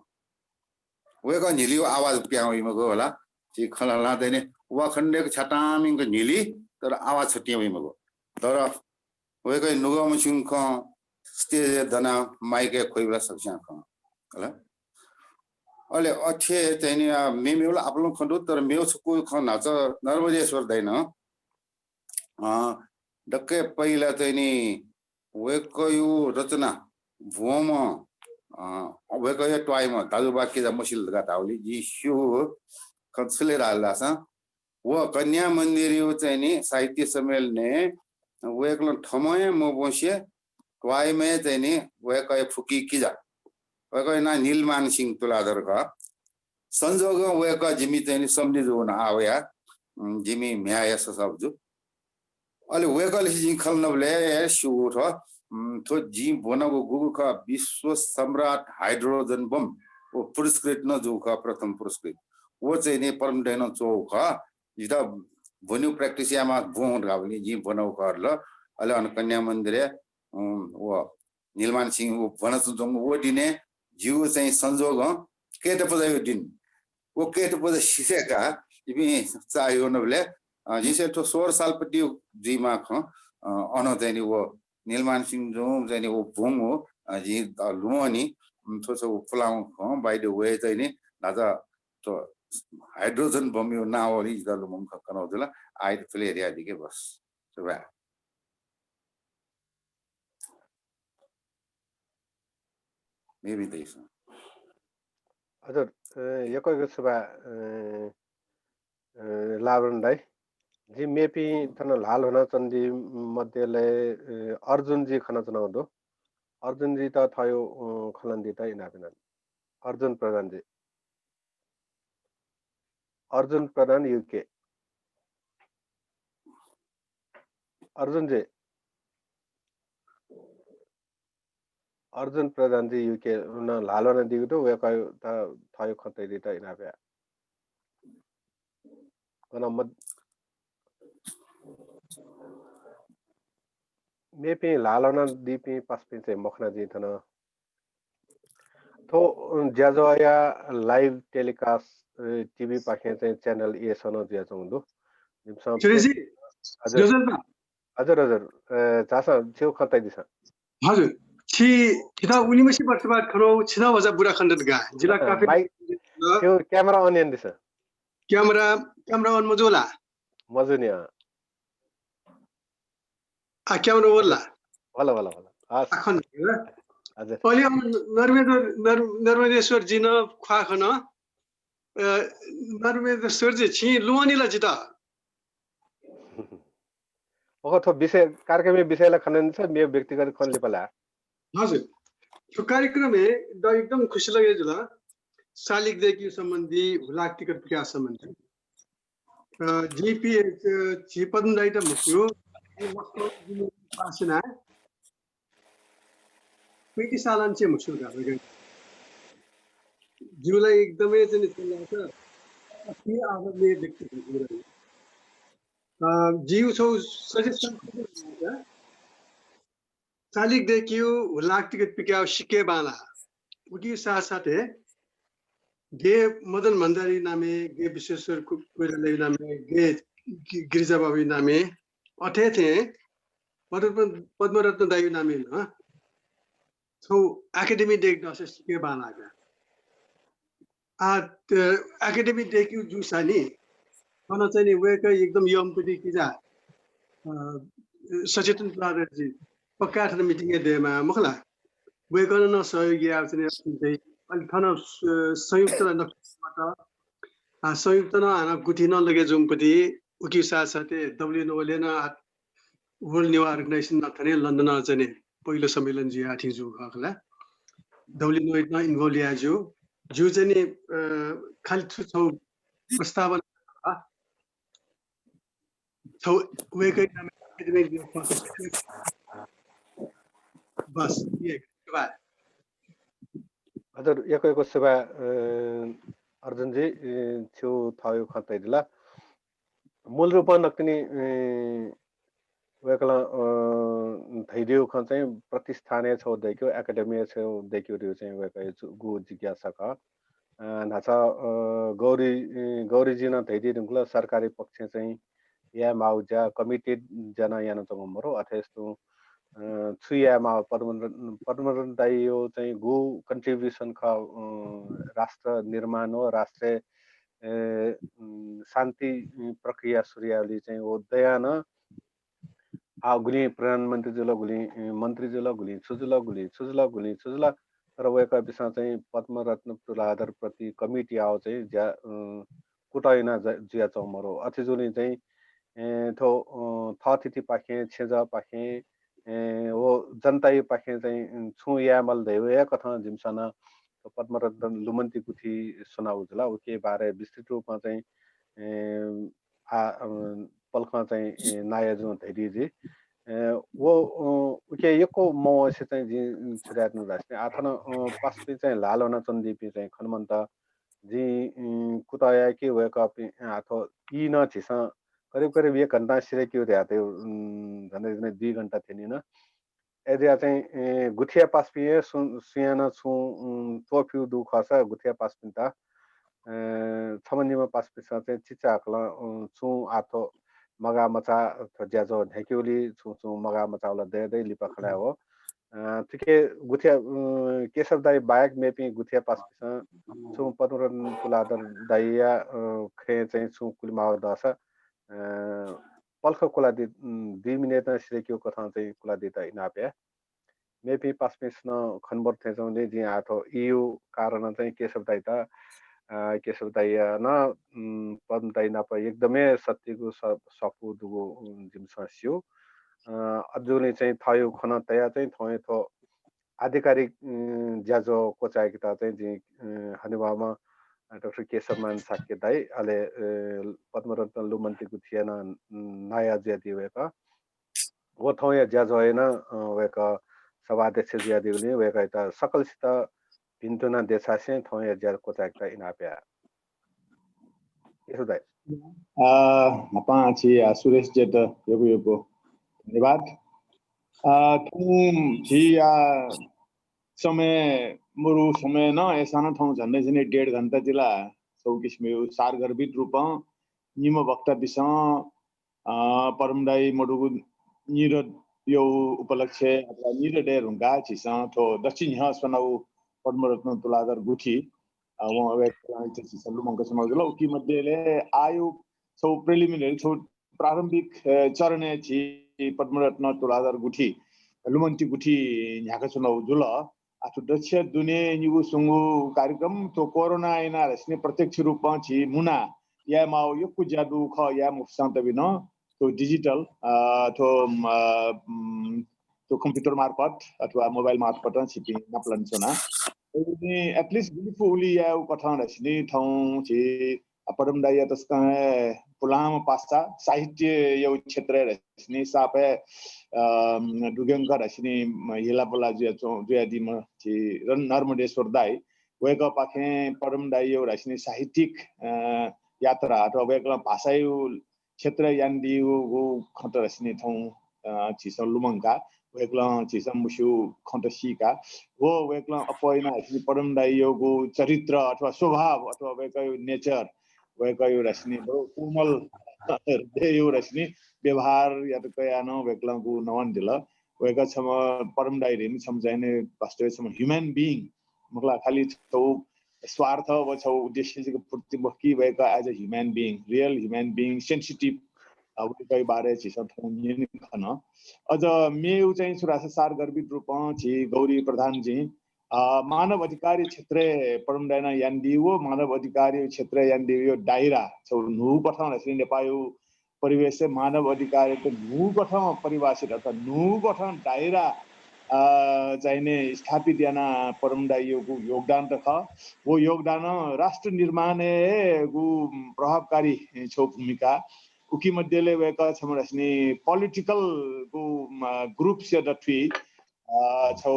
वेको निलियो आवाज प्याउइम गयो होला छि खला लादैने वाखण्डेको छटामिङको निली तर आवाज छटियइम गयो तर वेको नुगमसिङ ख स्टेज दना माइके खोइबला सक्छ ख होला अले अथे चाहिँ मेमेला आपलो खण्डो तर मेउ छको ख नाच नर्मजेश्वर दैन डक्कै पहिला चाहिँ नि वेको यो रचना भोम वेको यो ट्वाइमा दाजुबा के मसिल गाताउली जी स्यु कन्सले रालास व कन्या मन्दिर यो चाहिँ नि साहित्य सम्मेलन वेको ठमय म बसे ट्वाइमे चाहिँ नि वेको फुकी किजा वेको ना नीलमान सिंह तुलाधर का संजोग वेको जिमी चाहिँ नि सम्झि जो न आवया जिमी म्याया सबजु अले वेकल सिंह खल्नबले सुठ थो जी बोनको गुगु का विश्व सम्राट हाइड्रोजन बम वो पुरस्कृत न जो का प्रथम पुरस्कृत वो चाहिँ नि परम दैन चौक जिता भन्यु प्र्याक्टिस यामा भोन गावली जी बनाउ करल अले अन कन्या मन्दिर वो नीलमान सिंह वो भनस जंग वो दिने जीव चाहिँ संजोग केट पजायो दिन वो केट पज सिसेका इबी चायो नबले जिसे तो 16 साल पति जीमा ख अन चाहिँ वो नीलमान सिंह जो चाहिँ वो भोङ हो जी लुमनी थोसो फुलाउ ख बाइ द वे चाहिँ नि लाजा तो हाइड्रोजन बम यो नावरी ज लुमङ ख कनौदला आइ फले एरिया दिके बस सुबा मेबी दिस हजुर यको सुबा लाब्रन दाइ जी मेपी थन लाल होना चन्दी मध्यले अर्जुन जी खना चनाउँदो अर्जुन जी त थयो खलन्दी त इनाबिन अर्जुन प्रधान जी अर्जुन प्रधान युके अर्जुन जी अर्जुन प्रधान जी युके न लालो न दिगु वे कयो त थयो खतै दि त इनाबे कन मत मेपी लालोना दीपी पासपी चाहिँ मखना जी थन थो ज्याजोया लाइभ टेलिकास्ट टिभी पाखे चाहिँ च्यानल ए सन ज्या चंदो चुरेजी जोजनबा हजुर हजुर जासा छेउ खतै दिस हजुर छि किता उनिमसी वर्ष बाद खरो छिना बजा बुरा खण्डन गा जिल्ला काफी त्यो camera on this camera on मजुला मजुनिया आ क्यामेरा वल्ला वाला वाला वाला आखन हजुर अहिले नर्मदेश्वर जिन ख्वाखन नर्मदेश्वर जी छि लुवनीला जिता ओहो थो विषय कार्यक्रम विषयलाई खनन छ मेरो व्यक्तिगत खनले पला हजुर त्यो कार्यक्रम एकदम खुसी लाग्यो जुला शालिक देखि सम्बन्धी हुलाक्तिगत प्रयास सम्बन्धी जीपी छिपन दाइटा मुक्यो पासना पेटी सालान चाहिँ मुक्यो गाएको जिउलाई एकदमै चाहिँ के आदरले व्यक्ति जीव छौ सजेसन चालिक देखियो लाग्तिक पिक्याउ सिके बाला उकी साथ साथे गे मदन भण्डारी नामे गे विश्वेश्वर कोइराला नामे गे गिरिजा बाबु नामे अथे थे पद्मरत्न दाई नामे न छौ एकेडमी डेक दस सिके बाला एकेडमी देखियो जुसानी मन चाहिँ नि वेक एकदम यमपति किजा सचेतन प्रादर्जी पक्का ठन मिटिङ देमा मखला वेक न सहयोगी आउँछ नि अनि ठन संयुक्त नक्सबाट संयुक्त न आना गुठी न लगे जुमपति उकी साथ साथै WHO ले न वर्ल्ड न्यू अर्गनाइजेसन न थने लन्डन चाहिँ पहिलो सम्मेलन जी आथि जु खला WHO न इन्भल्भ या जु चाहिँ नि खाली छौ प्रस्तावना छौ वेकै नाम बस ये बात हजुर यको सेवा अर्जुन जी छु थायो खतै दिला मूल रूपमा नक्तिनी वेकला थैदियो ख चाहिँ प्रतिष्ठानीय छौ देखियो एकाडेमी छौ देखियो रिउ चाहिँ वेकै गु जिज्ञासा का नाचा गौरी जी न थैदि दुंगला सरकारी पक्ष चाहिँ या माउजा कमिटेड जना याना त मरो अथेस्तु छुया मा पद्मरत्न दाइयो चाहिँ गु कन्ट्रिब्युसन का राष्ट्र निर्माण हो राष्ट्र शान्ति प्रक्रिया सूर्यावली चाहिँ ओ दयान गुली प्रधानमन्त्री जुला गुली मन्त्री जुला गुली छुजुला र वेका विषय चाहिँ पद्मरत्न तुलाधर प्रति कमिटी आओ चाहिँ ज्या कुटाइना जिया चौमरो अथिजुली चाहिँ थो थथिति पाखे छेजा पाखे वो जनताई पाखे चाहिँ छु यामल दैवे कथा जिमसना पद्मरत्न लुमन्ती गुठी सुनाउ जुला उके बारे विस्तृत रूपमा चाहिँ पल्खा चाहिँ नाया जुन धैरी जी वो उके यको म से चाहिँ जी छुरात न रास्ने आथन पास्पि चाहिँ लालोना चन्दीपि चाहिँ खनमन्त जी कुताया के वेकअप आथो ई न छिसा करिब 1 घण्टा सिरे के रहते झन्डै 2 घण्टा थिएन न एदिया चाहिँ गुठिया पास्पि सुयाना छु तोफ्यु दुख छ गुठिया पास्पि त छमन्जीमा पास्पि चाहिँ चिचाकला छु आथो मगा मचा ज्याजो ढेक्युली छु मगा मचाउला दे लिपा खडा हो तिके गुठिया केशव दाई बायक मेपी गुठिया पास्पि छु पद्मरत्न तुलाधर दाइया खे चाहिँ छु कुलमाव दस पल्ख कुला दि 2 मिनेट सिरेक्यो कथा चाहिँ कुला दिता इनाप्या मेपी पास्पिस न खनबर थे जौले जी आथो इयु कारण चाहिँ केशव दाइ त केशव दाइ न पद्म दाइ नाप एकदमै सत्यको सपु दुगो जिमसस्यो अजुले चाहिँ थयो खन तया चाहिँ थय थो आधिकारिक ज्याजो कोचाकिता चाहिँ जी हनुवामा डाक्टर केशवमान साक्य दाई अले पद्मरत्न लुमन्ती गुठिया नयाँ ज्यादी वेका वो थौया ज्याजो हैन वेका सभाध्यक्ष ज्यादी उनी वेका त सकलसित भिन्तुना देशासे थौया ज्याद कोचाकिता इनाप्या यसो दाई apa chi सुरेश जेट योगो धन्यवाद थु जी समय मुरु समय न एसाना ठाउँ झन्डै झन्डै 1.5 घण्टा जिला सौकिसमे सारगर्भित रूप निम वक्ता विष परमदाई मडुगु निर यो उपलक्ष्य अथवा निर डेर हुँगा छिस थो दक्षिण ह सनाउ पद्मरत्न तुलाधर गुठी वहाँ अवेक छिसलु मंग समाजला उकी मध्येले आयो सौ प्रिलिमिनरी सौ प्रारम्भिक चरण छि पद्मरत्न तुलाधर गुठी लुमन्ती गुठी न्याका चुनाउ जुल आथु दक्ष दुने निगु सुंगु कार्यक्रम तो कोरोना आइना रस्ने प्रत्यक्ष रूपमा छि मुना या माउ यकु जादु ख या मुफसान्त बिन तो डिजिटल तो कम्प्युटर मार्फत अथवा मोबाइल मार्फत छिपि नप्लन छना अनि एटलिस्ट बिफो उली या कथा रस्ने ठाउँ छि परमदाय तस्का पुलाम पास्ता साहित्य यो क्षेत्र रस्ने सापे दुगंग रस्ने हिला पला जुया दिम छि नर्मदेश्वर दाई वेक पाखे परमदाय यो रस्ने साहित्यिक यात्रा अथवा वेक्ला भाषायु क्षेत्र यान्दिउ गु खत रस्नी थौ छिसं लुमंका वेक्ला छिसं मुसु खत सिका वो वेक्ला अपयना हसि परमदाइयो गु चरित्र अथवा स्वभाव अथवा वेकयो नेचर वेकयो रस्नी बो कोमल देयो रस्नी व्यवहार यातकयान वेक्ला गु नवन दिल वेका छम परमदाइ रिम समझाइने वास्तव छम ह्युमन बीइङ मखला खाली छौ स्वार्थ व छौ उद्देश्यको पूर्ति मखी भएका as a human being real human being sensitive वेकै बारे छिस थौनिन खन अझ मेउ चाहिँ सुरास सार गर्भित रूपमा छि गौरी प्रधान जी मानव अधिकार क्षेत्र परमदाइना यान्दियो मानव अधिकार क्षेत्र यान्दियो दायरा छौ नु कठाउन चाहिँ नेपाल परिवेश मानव अधिकार नु कठाउन परिभाषित अथवा नु कठाउन दायरा चाहिने स्थापित याना परमदाइयोको योगदान त ख वो योगदान राष्ट्र निर्माण गु प्रभावकारी छौ भूमिका उकी मध्येले वेका छम रस्नी पोलिटिकल गु ग्रुप से दथि छौ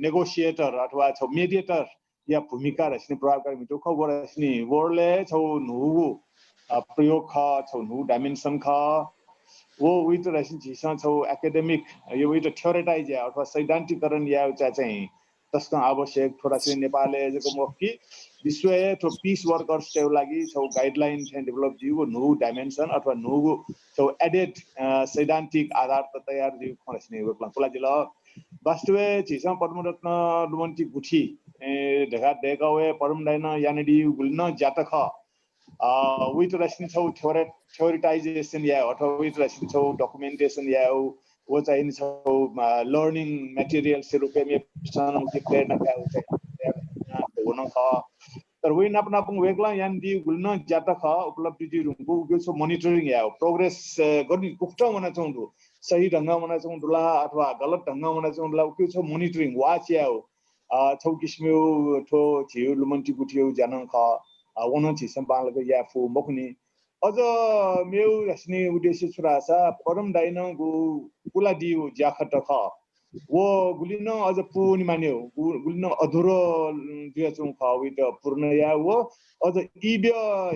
नेगोशिएटर अथवा छौ मेडिएटर या भूमिका रस्नी प्रभावकारी मिटो ख वो रस्नी वर्ले छौ नु प्रयोग ख छौ नु डाइमेन्सन ख वो विथ रसिन छिसा छौ एकेडेमिक यो विथ थ्योरेटाइज या अथवा सैद्धान्तिकरण या चाहिँ तस्का आवश्यक थोड़ा चाहिँ नेपालले जको मक्की विश्व थो पीस वर्कर्स को लागि छौ गाइडलाइन चाहिँ डेभलप जिउ नो डाइमेन्सन अथवा नो छौ एडेड सैद्धान्तिक आधार त तयार जिउ खस्ने वेक्ला कुला जिल वास्तव छिसा पद्मरत्न लुमन्ती गुठी ढगा देगावे परमदाइन यानेडी गुल्न जातख विथ रसिन छौ थ्योरिटाइजेसन या अथवा विथ रसिन छौ डकुमेन्टेसन या वो चाहिँ छौ लर्निङ मटेरियल से रुपे में सन के प्रेरणा का हुन ख तर वे नापनापुङ वेक्ला यान्दी गुल्न जात ख उपलब्धि जी रुङको उगेसो मोनिटरिङ या प्रोग्रेस गर्ने कुक्त हुन चाहन्छु सही ढंग हुन चाहन्छु अथवा गलत ढंग हुन चाहन्छु उगेसो मोनिटरिङ वाच या छौ किस्मो थो छिउ लुमन्ती गुठियो जान ख वन छिसम बालको याफु मखनी अझ मेउ रस्नी उद्देश्य छुरासा परम दाइन गु कुला दिउ ज्याखट ख वो गुलिन अझ पुनि मान्यो गुलिन अधुरो दिएचौ ख वित पूर्ण या वो अझ इब्य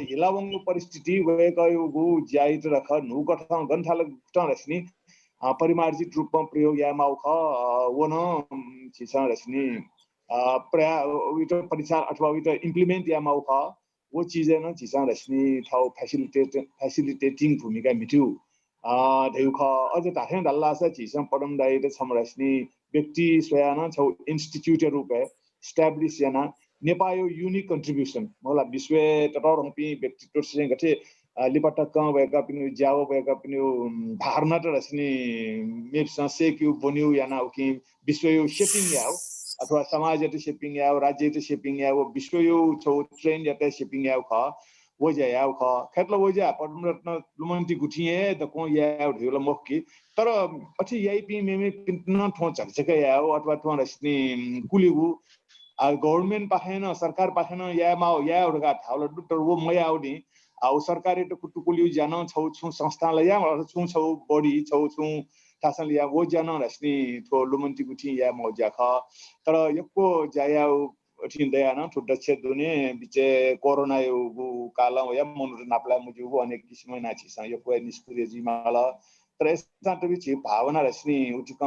हिलावङ परिस्थिति वेकयो गु ज्याइत रख नु गठन गन्थाल गठन रस्नी परिमार्जित रूपमा प्रयोग या माउ ख वन छिसा रस्नी प्रया वित परिचार अथवा वित इम्प्लिमेन्ट या माउ ख वो चीज न छिसा रस्नी ठाउ फैसिलिटेटिङ भूमिका मिट्यु धेउ ख अझ ताथे दल्ला छ छिसा पडम दाइ त छम रस्नी व्यक्ति स्वयं छौ इन्स्टिट्युट रुपे एस्टाब्लिश याना नेपायो युनिक कन्ट्रिब्युसन मला विश्व तटर हपि व्यक्तित्व से गथे लिपटक भएका पनि ज्याओ भएका पनि धारणा त रस्नी मेप से क्यु बन्यु याना कि विश्व यो शेपिङ याओ अथवा समाज यते शेपिङ याओ राज्य यते शेपिङ याओ विश्व यो छौ ट्रेन्ड यते शेपिङ याओ ख वो जा याओ ख खेतला वो जा पद्मरत्न लुमन्ती गुठिए त को याओ ढेला मक्की तर अथि यही पि मेमे पिन ठो झकझक याओ अथवा ठो रस्नी कुलिगु गभर्नमेन्ट पाखेन सरकार पाखेन या माओ या उडगा थाउल डुक्टर वो मया आउडी आउ सरकारी त कुटुकुलिउ जान छौ छु संस्थाले या छु छौ बडी छौ छु तासन या वो जान रस्नी थो लुमन्ती गुठी या मौजा ख तर यको जाया अठिन दया न ठुड्ड छे दुने बिचे कोरोना यो काला या मनु नापला मुजु अनेक किसिम नाछि स यको निष्क्रिय जिमाल तर यस्ता त बिचे भावना रस्नी उठिक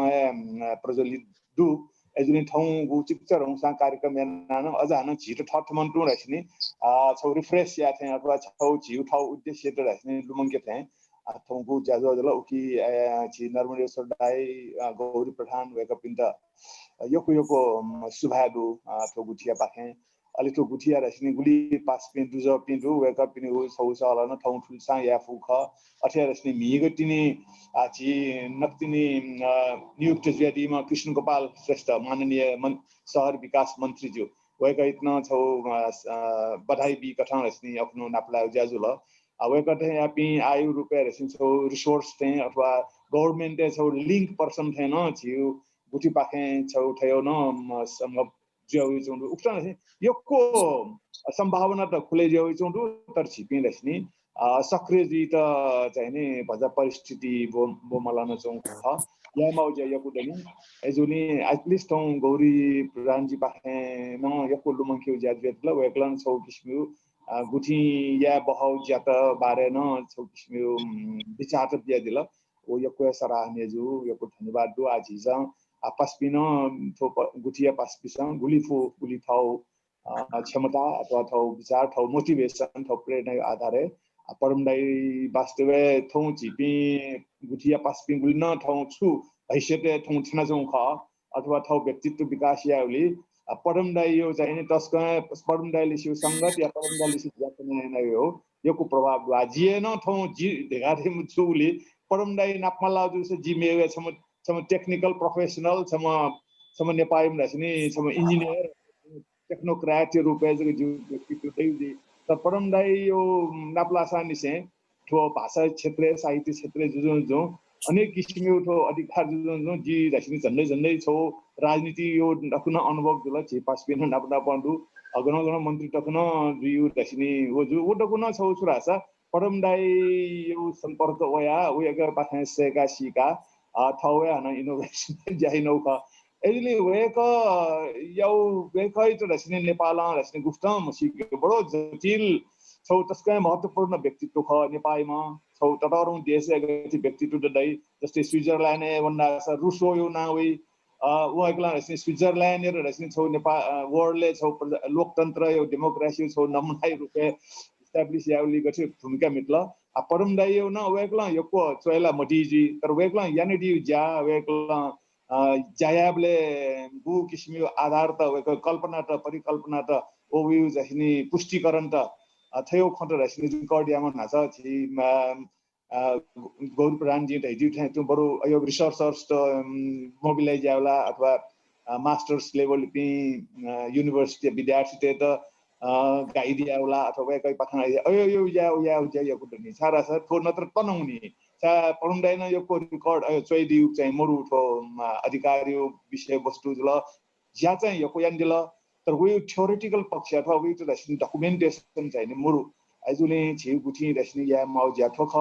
प्रज्वलित दु एजुनि ठौ गु चिक्चर हंसा कार्यक्रम याना अझ हान छिटो ठठ मन टु रस्नी छौ रिफ्रेश या थे अथवा छौ छिउ ठौ उद्देश्य त रस्नी लुमंगे थे थौगु जाजो जला उकी छि नर्मदेश्वर दाई गौरी प्रधान वेका पिन्ता योको सुभादु थौगु थिया पाखे अलितो गुठिया रस्नी गुली पास पिन दुजो पिन्दु वेका पिन उ सौ सलन थौ ठुलसा या फुख अठ्या रस्नी मिगटिनी छि नक्तिनी नियुक्त ज्यादिमा कृष्ण गोपाल श्रेष्ठ माननीय शहर विकास मन्त्री ज्यू वेका इतना छौ बधाई बि कठा रस्नी आफ्नो नापला ज्याजुल वेका थे यापि आयु रुपैयाँ रस्नी छौ रिसोर्स थे अथवा गभर्नमेन्ट छौ लिंक पर्सन थे न छिउ गुठी पाखे छौ थयो न संग ज्याउ चोंडु उक्ता न यको सम्भावना त खुले ज्याउ चोंडु तर छिपि रस्नी सक्रिय जी त चाहिने भजा परिस्थिति बो मलान चों ख या मौजा यको दनि एजुनी एटलिस्ट गौरी प्रधानजी पाखे न यको लुमंख्यु ज्याद ल वेक्लन छौ किस्मु गुठी या बहाव ज्यात बारे न छौ किसिमको विचार त दिया दिला ओ यको सराहनीय जो यको धन्यवाद दु आजिजा पास्पिन थो गुठिया पास्पिसन गुली थाउ क्षमता अथवा थाउ विचार थाउ मोटिभेसन थाउ प्रेरणा आधारे परमदाई वास्तवे थौ जिपि गुठिया पास्पिन गुली न थाउ छु हैसियत थौ छना जौ ख अथवा थाउ व्यक्तित्व विकास याउली परमदाई यो चाहिँ तस्का परमदाईले सिउ संगत या परमदाईले सिउ जातने नै हो योको प्रभाव लाजिए न थौ जि देगाथे मुछुली परमदाई नापमला जुसे जिमेवे सम टेक्निकल प्रोफेशनल सम नेपाली रसनी सम इंजिनियर टेक्नोक्रेट रूपे जग जु व्यक्तित्व त परमदाई यो नापलासा निसे ठो भाषा क्षेत्र साहित्य क्षेत्र जो अनेक किसिमको अधिकार जुन जी रसनी झन्डै छौ राजनीति यो नकुन अनुभव जुल छि पास्पिन नापना पण्डु गण मन्त्री टकुन जुयु रसनी ओ जु ओ टकुन छौ सुरासा परमदाई यो सम्पर्क वया उयगा पाथे सेका सिका थौया न इनोभेसन जाहि नौका एले वेक यौ वेकै त रसनी नेपाल रसनी गुफ्त मसिक बडो जटिल छौ तस्कै महत्त्वपूर्ण व्यक्तित्व ख नेपालमा छौ तटरौं देश गति व्यक्तित्व ददै जस्तै स्विजरल्यान्ड वन्दा रुसो यो नावै उहाँको रसनी स्विजरल्यान्ड र रसनी छौ नेपाल वर्ल्डले छौ लोकतन्त्र यो डेमोक्रेसी छौ नमुनाइ रुपे एस्टाब्लिश याउली गछि भूमिका मितल परमदाई यो न वेकला यको चोइला मटिजी तर वेकला यानिटी ज्या वेकला जायाबले गु किसिमको आधार त वेको कल्पना त परिकल्पना त ओव्यू जसनी पुष्टिकरण त थयो खन्त रसनी रिकर्डियामा नाछ छि गौर प्रधान जी दैजु ठाउ बरु यो रिसर्चर्स त मोबिलाइज यावला अथवा मास्टर्स लेभल पि युनिभर्सिटी विद्यार्थी त गाइड यावला अथवा कइ पखना यो या यो कुटनी सारा छ थो नत्र तनौनी चा परमदाइन यो को रिकर्ड चोइदिउ चाहिँ मरु ठो अधिकारी विषय वस्तु जुल ज्या चाहिँ यो को यान्दिल तर वो थ्योरेटिकल पक्ष अथवा वो त रसनी डकुमेन्टेसन चाहिँ मरु आइजुले छि गुठी रसनी या माउ ज्या ठोख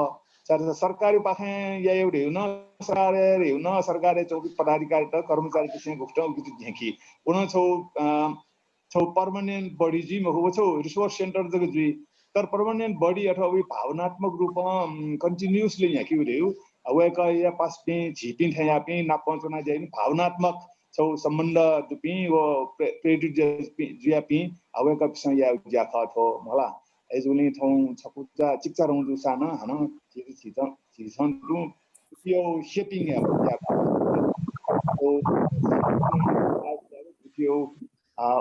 सरकारी पाखे या एउटै हुन सरकारले हुन सरकारले 24 पदाधिकारी त कर्मचारी किसिम गुफ्ट गुठी झेकी उन छौ पर्मनेन्ट बडी जी मखो छौ रिसोर्स सेन्टर जग जी तर पर्मनेन्ट बडी अथवा वी भावनात्मक रूपमा कन्टिन्युअसली यहाँ कि उरेउ वेका या पास्पे झिपिन थया पे नापचना जाइन भावनात्मक छौ सम्बन्ध दुपि वो प्रेडिट जियापि वेका पिसा या ज्या खथो मला एजुली थौ छपुचा चिक्चा रौ साना हन छिछन टु यो शेपिङ या यो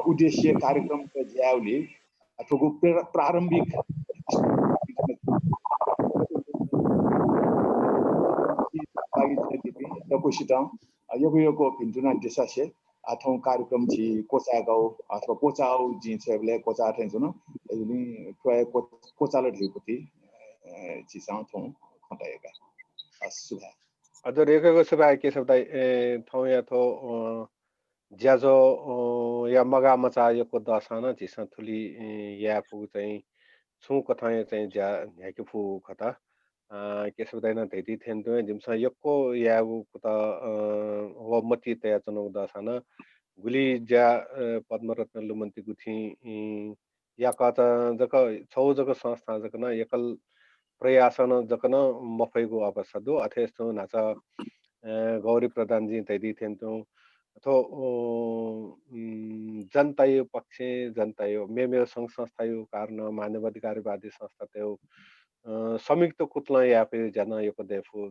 उद्देश्य कार्यक्रम को ज्याउली अथवा प्रारम्भिक यो भिन्टुना देशसे अथवा कार्यक्रम छि कोचागाउ अथवा कोचाउ जि छबले कोचा थेजुन एजुनी कोचाले ढिपति छिसा थौ खटाएका सुभा अझ रेखेको सुभा के शब्द थौ या थो ज्याजो या मगा मचा यो को दसान झिसा थुली या फु चाहिँ छु कथा चाहिँ ज्या न्याके फु खता के शब्दैन धैति थेन्तो जिमसा यक्को या उ त व मति तया चनो दसान गुली ज्या पद्मरत्न लुमन्ती गुठी या कत जक छौ जक संस्था जक न एकल प्रयासन जक न मफैको अवस्था दो अथेस्तो नाच गौरी प्रधान जी धैति थेन्तो अथो जनता यो पक्ष जनता यो मेमेयो संघ संस्था यो कारण मानवाधिकारवादी संस्था त्यो संयुक्त कुतला या पे जना यो देफु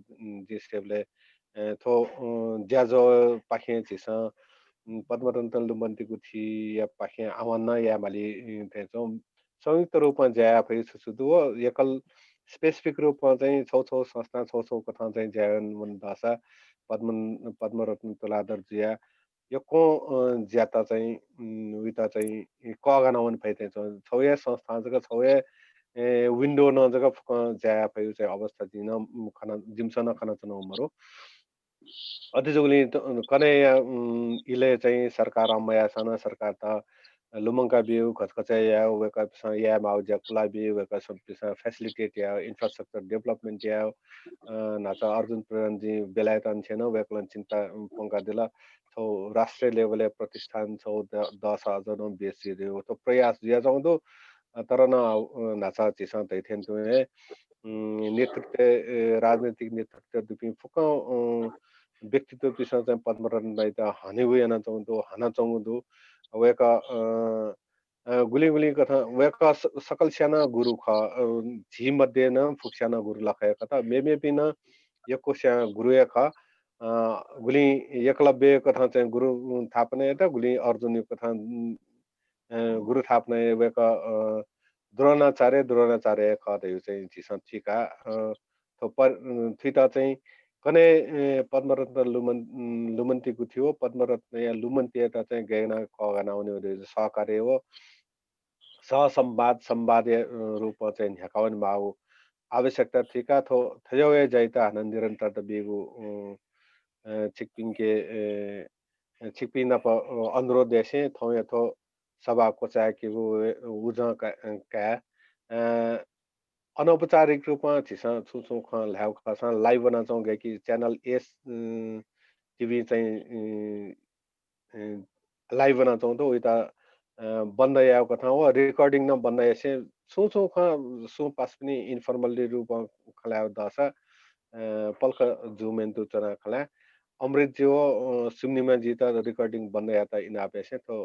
जिस्टेबले थो ज्याजो पाखे छिसा पद्मरत्न लुमन्ती गुठी या पाखे आवन या माली तेजो संयुक्त रूपमा ज्या पे सुसुदु एकल स्पेसिफिक रूपमा चाहिँ छौ संस्था छौ कथा चाहिँ ज्यान मन भाषा पद्मरत्न तुलाधर जिया यो को ज्याता चाहिँ विता चाहिँ कगनावन फैते छौ या संस्था जग छौ या विन्डो न जग ज्या पयु चाहिँ अवस्था दिन खना जिमसन खना चनो मरो अति जोगली कने इले चाहिँ सरकार अमया सन सरकार त लुमंका बिउ खचखचा या वेका या माउजा कुला बिउ वेका सब फैसिलिटेट या इंफ्रास्ट्रक्चर डेभलपमेन्ट या नाचा अर्जुन प्रधान जी बेलायतन छैन वेकलन चिन्ता पंका दिला छौ राष्ट्रिय लेभल प्रतिष्ठान छौ 10,000 बेसी दियो तो प्रयास दिया जाउँदो तर न नाचा चिसा दैथेन तुए नेतृत्व राजनीतिक नेतृत्व दुपी फुक व्यक्तित्व पिसा चाहिँ पद्मरत्न दाइ त हने उयना चाउँदो हना चाउँदो वेका गुली गुली कथा वेका सकल स्याना गुरु ख झी मध्ये न फुक्स्याना गुरु लखाय कथा मेमे पिन यको स्या गुरु ख गुली एकलव्य कथा चाहिँ गुरु थापने त गुली अर्जुन कथा गुरु थाप्ने वेका द्रोणाचार्य खदेउ चाहिँ चिसा चिका थिता चाहिँ कने पद्मरत्न लुमन्तीको थियो पद्मरत्न या लुमन्ती यता चाहिँ गैना कगाना उनीहरू सहकार्य हो सहसंवाद संवादीय रूपमा चाहिँ झ्याकावन भाउ आवश्यकता थिका थो थजवे जाइता हन निरन्तर त बेगु छिकपिन अनुरोध देशे थौ या थो सभा को चाहे कि वो उजा का अनौपचारिक रूपमा छिसा छुछु ख ल्याउ खसा लाइभ बना चाउ गए कि च्यानल एस टिभी चाहिँ लाइभ बना चाउ त उता बन्द याउ कथा हो रेकर्डिङ न बन्द एसे छुछु ख सु पास पनि इन्फर्मली रूपमा खल्याउ दस पल्क जुमेन तु चना खला अमृत जो सुम्निमा जी त रेकर्डिङ बन्द याता इनापेसे तो